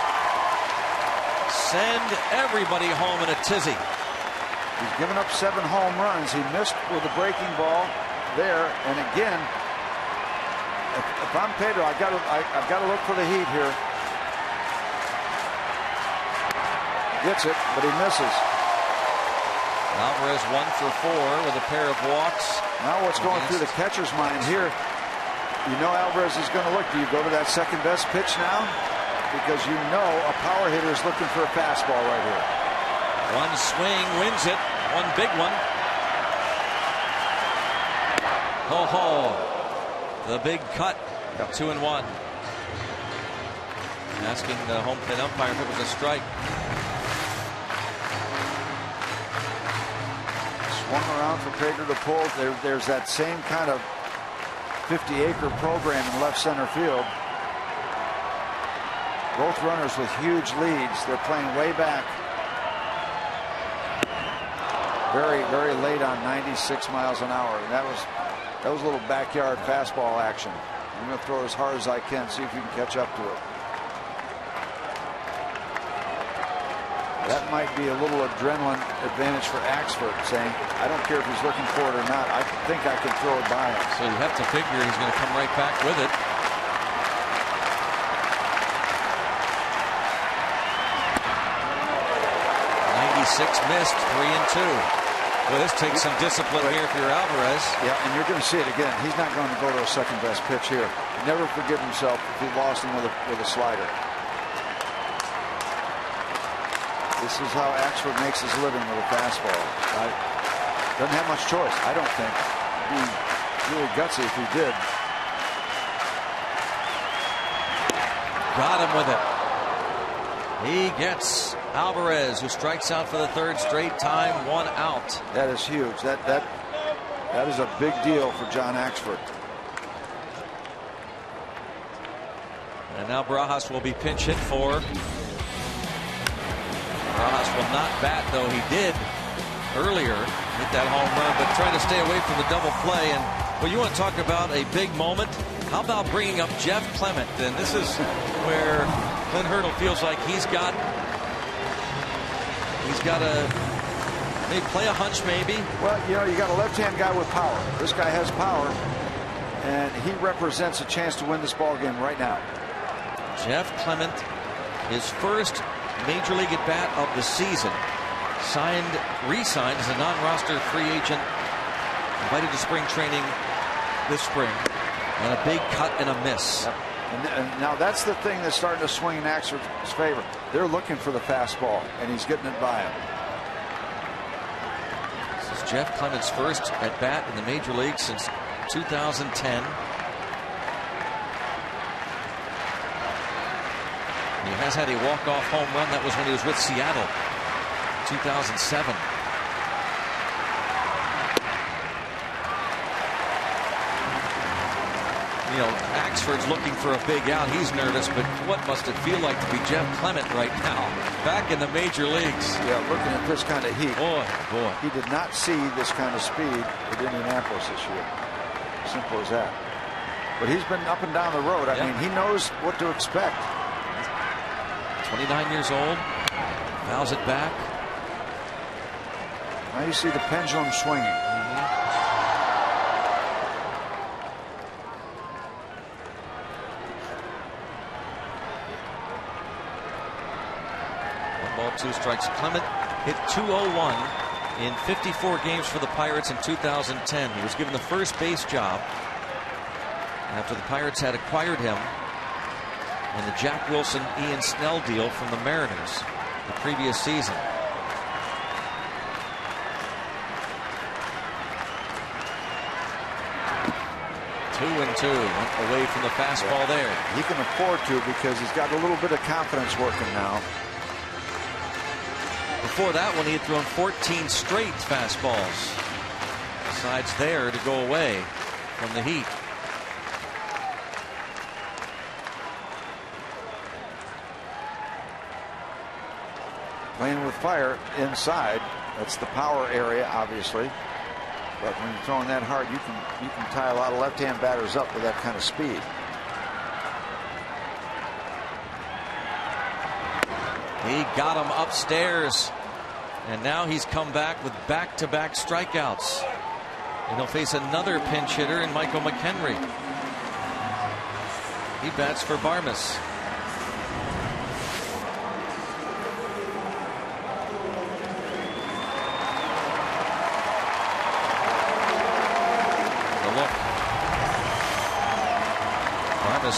send everybody home in a tizzy. He's given up 7 home runs. He missed with a breaking ball there, and again, if I'm Pedro, I've got to look for the heat here. Gets it, but he misses. Alvarez 1 for 4 with a pair of walks. Now what's going through the catcher's mind here? You know Alvarez is going to look. Do you go to that second best pitch now? Because you know a power hitter is looking for a fastball right here. One swing wins it. One big one. Ho ho. The big cut. 2-1. Asking the home plate umpire if it was a strike. Swung around for Pedro to pull. There's that same kind of 50-acre program in left center field. Both runners with huge leads. They're playing way back. Very, very late on 96 miles an hour. And that was a little backyard fastball action. I'm going to throw as hard as I can, see if you can catch up to it. That might be a little adrenaline advantage for Axford, saying, I don't care if he's looking for it or not. I think I can throw it by him. So you have to figure he's going to come right back with it. Missed, 3-2. Well, this takes some discipline here for your Alvarez. Yeah, and you're going to see it again. He's not going to go to a second best pitch here. Never forgive himself if he lost him with a slider. This is how Axford makes his living with a fastball. Doesn't have much choice, I don't think. It'd be really gutsy if he did. Got him with it. He gets Alvarez, who strikes out for the 3rd straight time, 1 out. That is huge. That is a big deal for John Axford. And now Barajas will be pinch hit for. Barajas will not bat, though he did earlier hit that home run, but trying to stay away from the double play. And well, you want to talk about a big moment? How about bringing up Jeff Clement? And this is where Clint Hurdle feels like he's got to maybe play a hunch, maybe. Well, you know, you got a left-hand guy with power. This guy has power, and he represents a chance to win this ball game right now. Jeff Clement, his first major league at bat of the season, re-signed as a non-roster free agent, invited to spring training this spring, and a big cut and a miss. Yep. And now that's the thing that's starting to swing in Axford's favor. They're looking for the fastball, and he's getting it by him. This is Jeff Clement's first at bat in the major leagues since 2010. He has had a walk-off home run. That was when he was with Seattle, 2007. You know, Axford's looking for a big out. He's nervous, but what must it feel like to be Jeff Clement right now, back in the major leagues? Yeah, looking at this kind of heat. Boy. He did not see this kind of speed at Indianapolis this year. Simple as that. But he's been up and down the road. I mean, he knows what to expect. 29 years old. Fouls it back. Now you see the pendulum swinging. One ball, 2 strikes. Clement hit .201 in 54 games for the Pirates in 2010. He was given the first base job after the Pirates had acquired him in the Jack Wilson, Ian Snell deal from the Mariners the previous season. Two and two, went away from the fastball there. He can afford to because he's got a little bit of confidence working now. Before that one, he had thrown 14 straight fastballs. Decides there to go away from the heat. Playing with fire inside. That's the power area, obviously. But when you're throwing that hard, you can tie a lot of left-hand batters up with that kind of speed. He got him upstairs, and now he's come back with back-to-back strikeouts. And he'll face another pinch hitter in Michael McHenry. He bats for Barmes.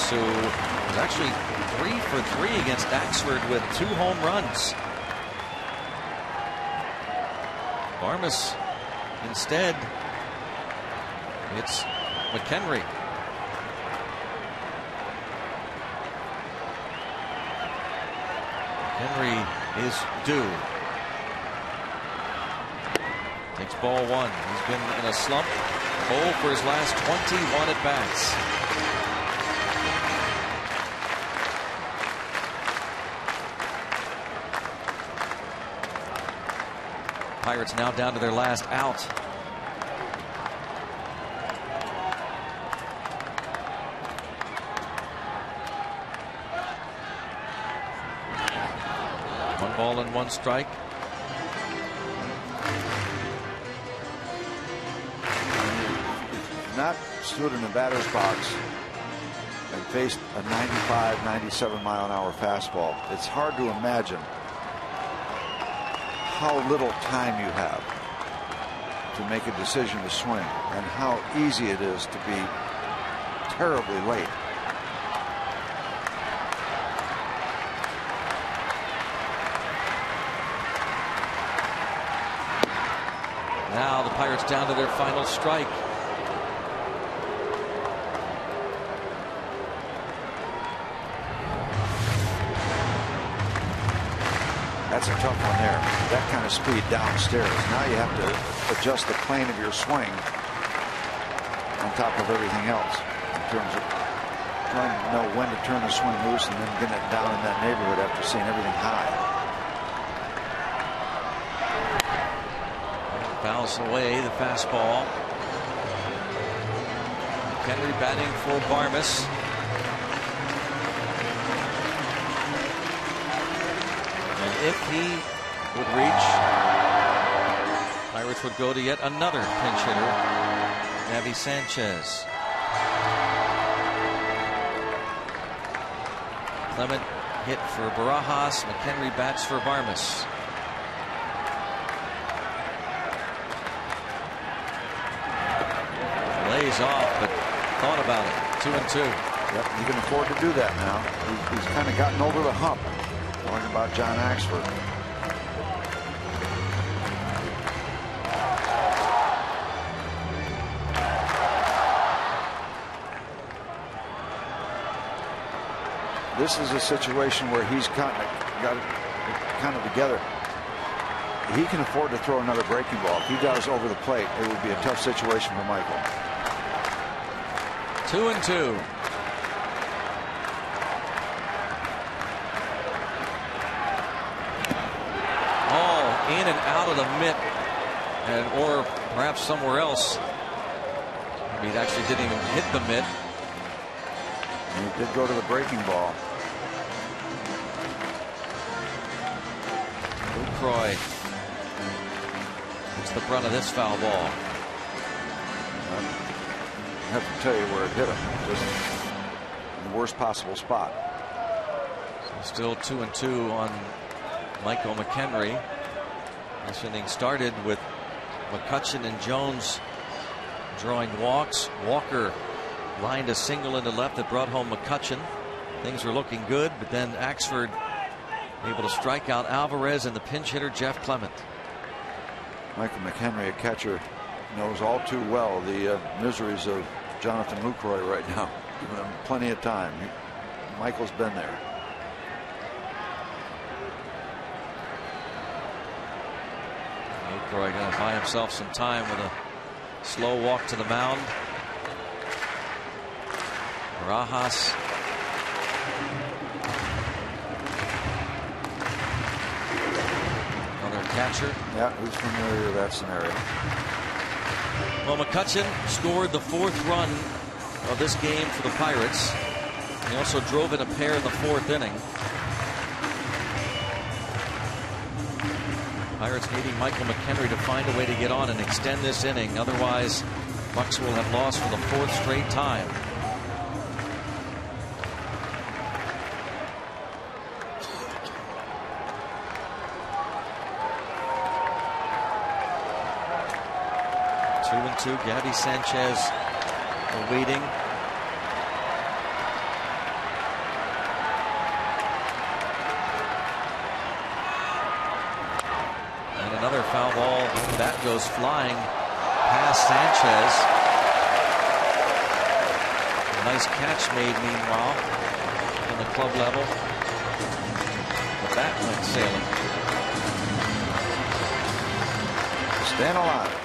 Who was actually 3 for 3 against Axford with 2 home runs. Barmes instead, it's McHenry. McHenry is due. Takes ball 1. He's been in a slump. 0 for his last 21 at bats. Pirates now down to their last out. One ball and 1 strike. Not stood in the batter's box and faced a 95, 97 mile an hour fastball. It's hard to imagine how little time you have to make a decision to swing and how easy it is to be terribly late. Now the Pirates down to their final strike. That's a tough one there. That kind of speed downstairs. Now you have to adjust the plane of your swing on top of everything else in terms of trying to know when to turn the swing loose and then getting it down in that neighborhood after seeing everything high. Fouls away the fastball. Henry batting for Barmes. If he would reach, Pirates would go to yet another pinch hitter, Gabby Sanchez. Clement hit for Barajas. McHenry bats for Barmes. Lays off, but thought about it. 2 and 2. Yep, you can afford to do that now. He's kind of gotten over the hump. Talking about John Axford. this is a situation where he's got it kind of together. He can afford to throw another breaking ball. If he does over the plate, it would be a tough situation for Michael. 2-2. Oh, in and out of the mitt, or perhaps somewhere else. Maybe it actually didn't even hit the mitt. He did go to the breaking ball. Lucroy gets the brunt of this foul ball. I have to tell you where it hit him. Just in the worst possible spot. So still 2-2 on Michael McHenry. This inning started with McCutchen and Jones drawing walks. Walker lined a single into left that brought home McCutchen. Things were looking good, but then Axford able to strike out Alvarez and the pinch hitter Jeff Clement. Michael McHenry, a catcher, knows all too well the miseries of Jonathan Lucroy right now. Giving him plenty of time. Michael's been there. Lucroy going to buy himself some time with a slow walk to the mound. Barajas. Another catcher. Yeah, who's familiar with that scenario? Well, McCutchen scored the 4th run of this game for the Pirates. He also drove in a pair in the 4th inning. Pirates needing Michael McHenry to find a way to get on and extend this inning. Otherwise, Bucks will have lost for the 4th straight time. Gabby Sanchez waiting. And another foul ball. That goes flying past Sanchez. A nice catch made meanwhile on the club level. The bat went sailing. Staying alive.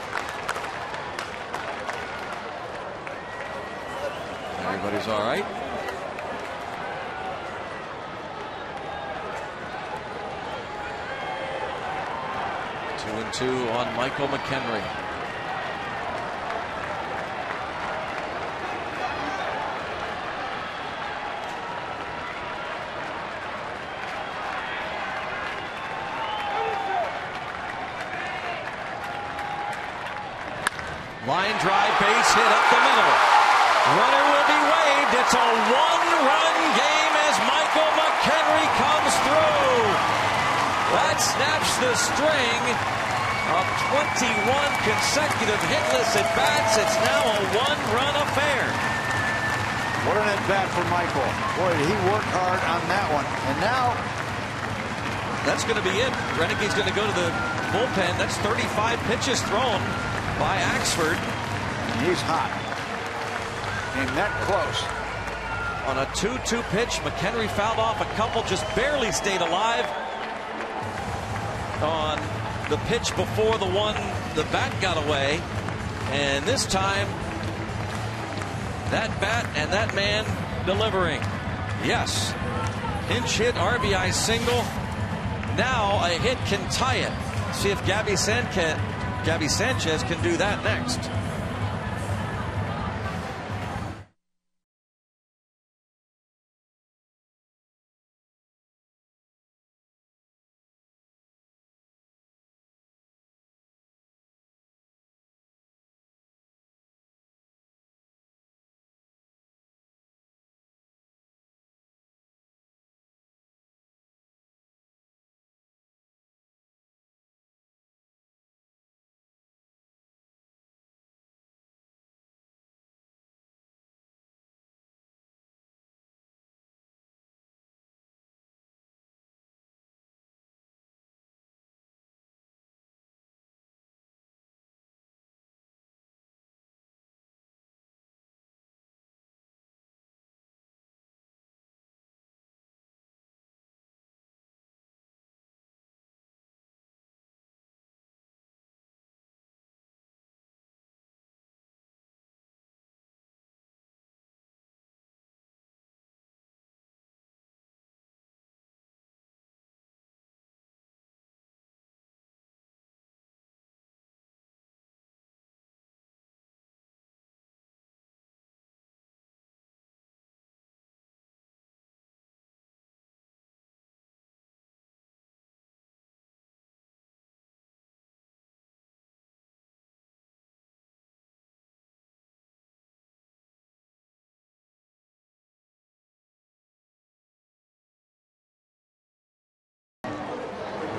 Everybody's all right. Two on Michael McHenry. Line drive, base hit up the middle. Runner will be waved. It's a one-run game as Michael McHenry comes through. That snaps the string of 21 consecutive hitless at-bats. It's now a one-run affair. What an at-bat for Michael. Boy, did he work hard on that one. And now that's going to be it. Renegade's going to go to the bullpen. That's 35 pitches thrown by Axford. And he's hot. Came that close. On a 2-2 pitch, McHenry fouled off a couple, just barely stayed alive. On the pitch before the bat got away. And this time, that bat and that man delivering. Yes. Pinch hit, RBI single. Now a hit can tie it. See if Gabby Sanchez can do that next.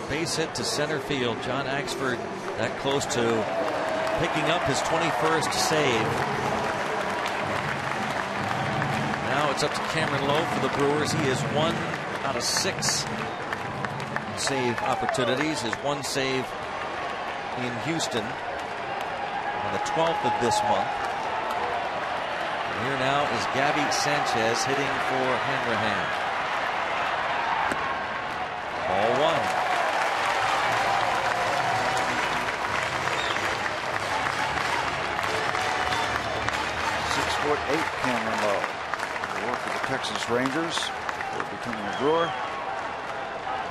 base hit to center field. John Axford that close to picking up his 21st save. Now it's up to Cameron Lowe for the Brewers. He has 1 out of 6 save opportunities. His 1 save in Houston on the 12th of this month. And here now is Gabby Sanchez hitting for Hanrahan. Ball 1. 6'8" Cameron Lowe. He worked for the Texas Rangers before becoming a Brewer.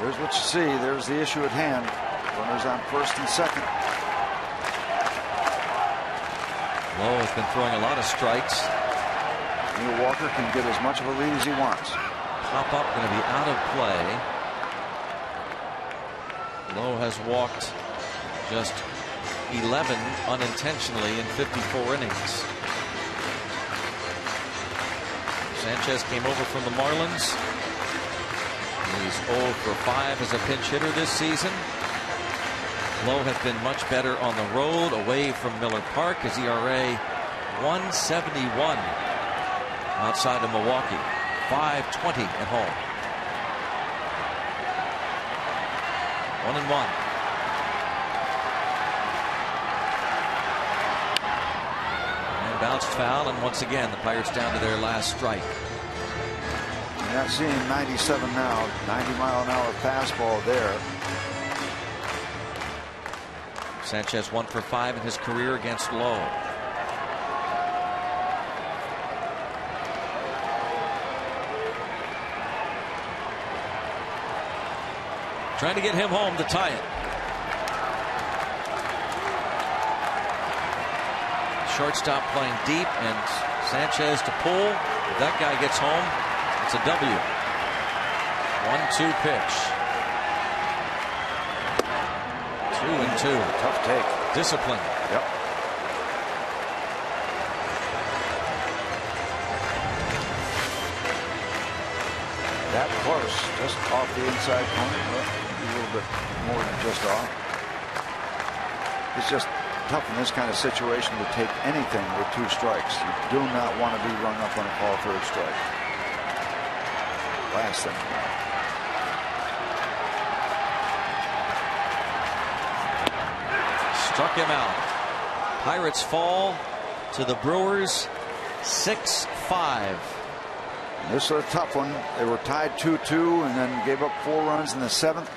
There's what you see. There's the issue at hand. Runners on first and second. Lowe has been throwing a lot of strikes. Neil Walker can get as much of a lead as he wants. Pop up going to be out of play. Lowe has walked just 11 unintentionally in 54 innings. Sanchez came over from the Marlins. He's 0 for 5 as a pinch hitter this season. Lowe has been much better on the road away from Miller Park. His ERA 1.71 outside of Milwaukee, 5.20 at home. 1-1. And bounced foul, and once again the Pirates down to their last strike. You're not seeing 97 now. 90-mile-an-hour fastball there. Sanchez 1 for 5 in his career against Lowe. Trying to get him home to tie it. Shortstop playing deep, and Sanchez to pull. If that guy gets home, it's a W. 1-2 pitch. 2-2. Tough take. Discipline. Yep. That close, just off the inside corner, a little bit more than just off. It's just tough in this kind of situation to take anything with 2 strikes. You do not want to be rung up on a call third strike. Last thing. Struck him out. Pirates fall to the Brewers 6-5. This was a tough one. They were tied 2-2 and then gave up 4 runs in the 7th.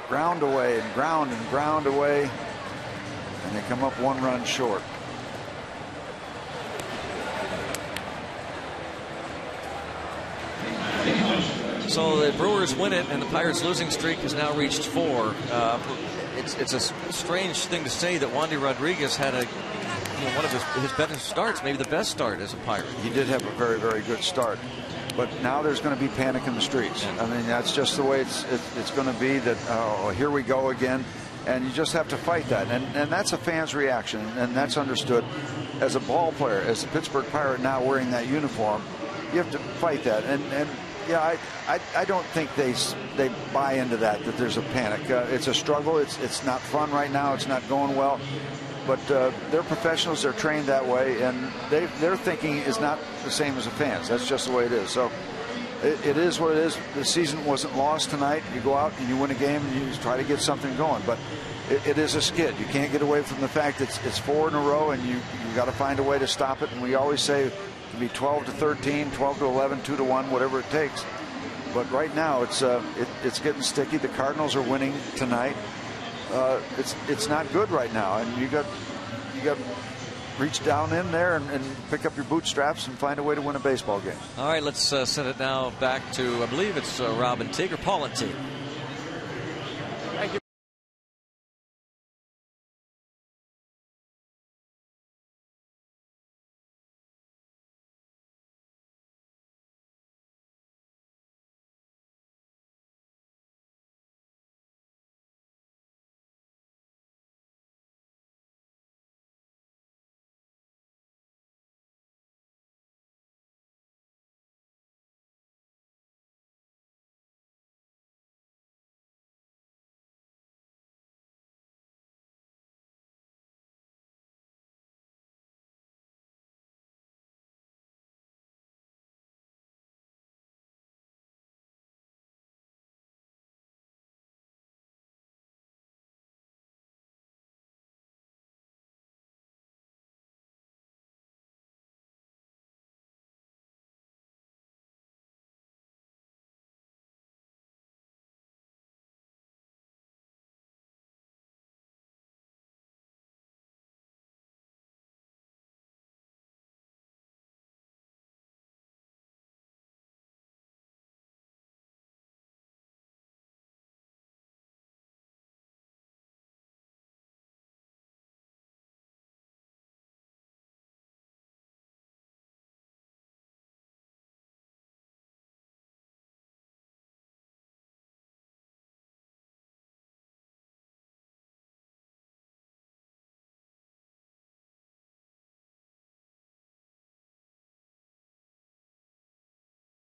Ground away and ground away. And they come up 1 run short. So the Brewers win it, and the Pirates' losing streak has now reached 4. It's a strange thing to say that Wandy Rodriguez had one of his better starts, maybe the best start as a Pirate. He did have a very, very good start. But now there's going to be panic in the streets. I mean, that's just the way it's going to be, that here we go again. And you just have to fight that. And that's a fan's reaction, and that's understood. As a ball player, as a Pittsburgh Pirate now wearing that uniform, you have to fight that. And yeah, I don't think they buy into that there's a panic. It's a struggle. It's not fun right now. It's not going well. But they're professionals. They're trained that way, and their thinking is not the same as the fans. That's just the way it is. So it is what it is. The season wasn't lost tonight. You go out and you win a game and you try to get something going. But it is a skid. You can't get away from the fact that it's 4 in a row, and you got to find a way to stop it. And we always say it can be 12-13, 12-11, 2-1, whatever it takes. But right now it's getting sticky. The Cardinals are winning tonight. It's not good right now, and you got to reach down in there and pick up your bootstraps and find a way to win a baseball game. All right, let's send it now back to, I believe it's Robin Teague or Paul and Teague.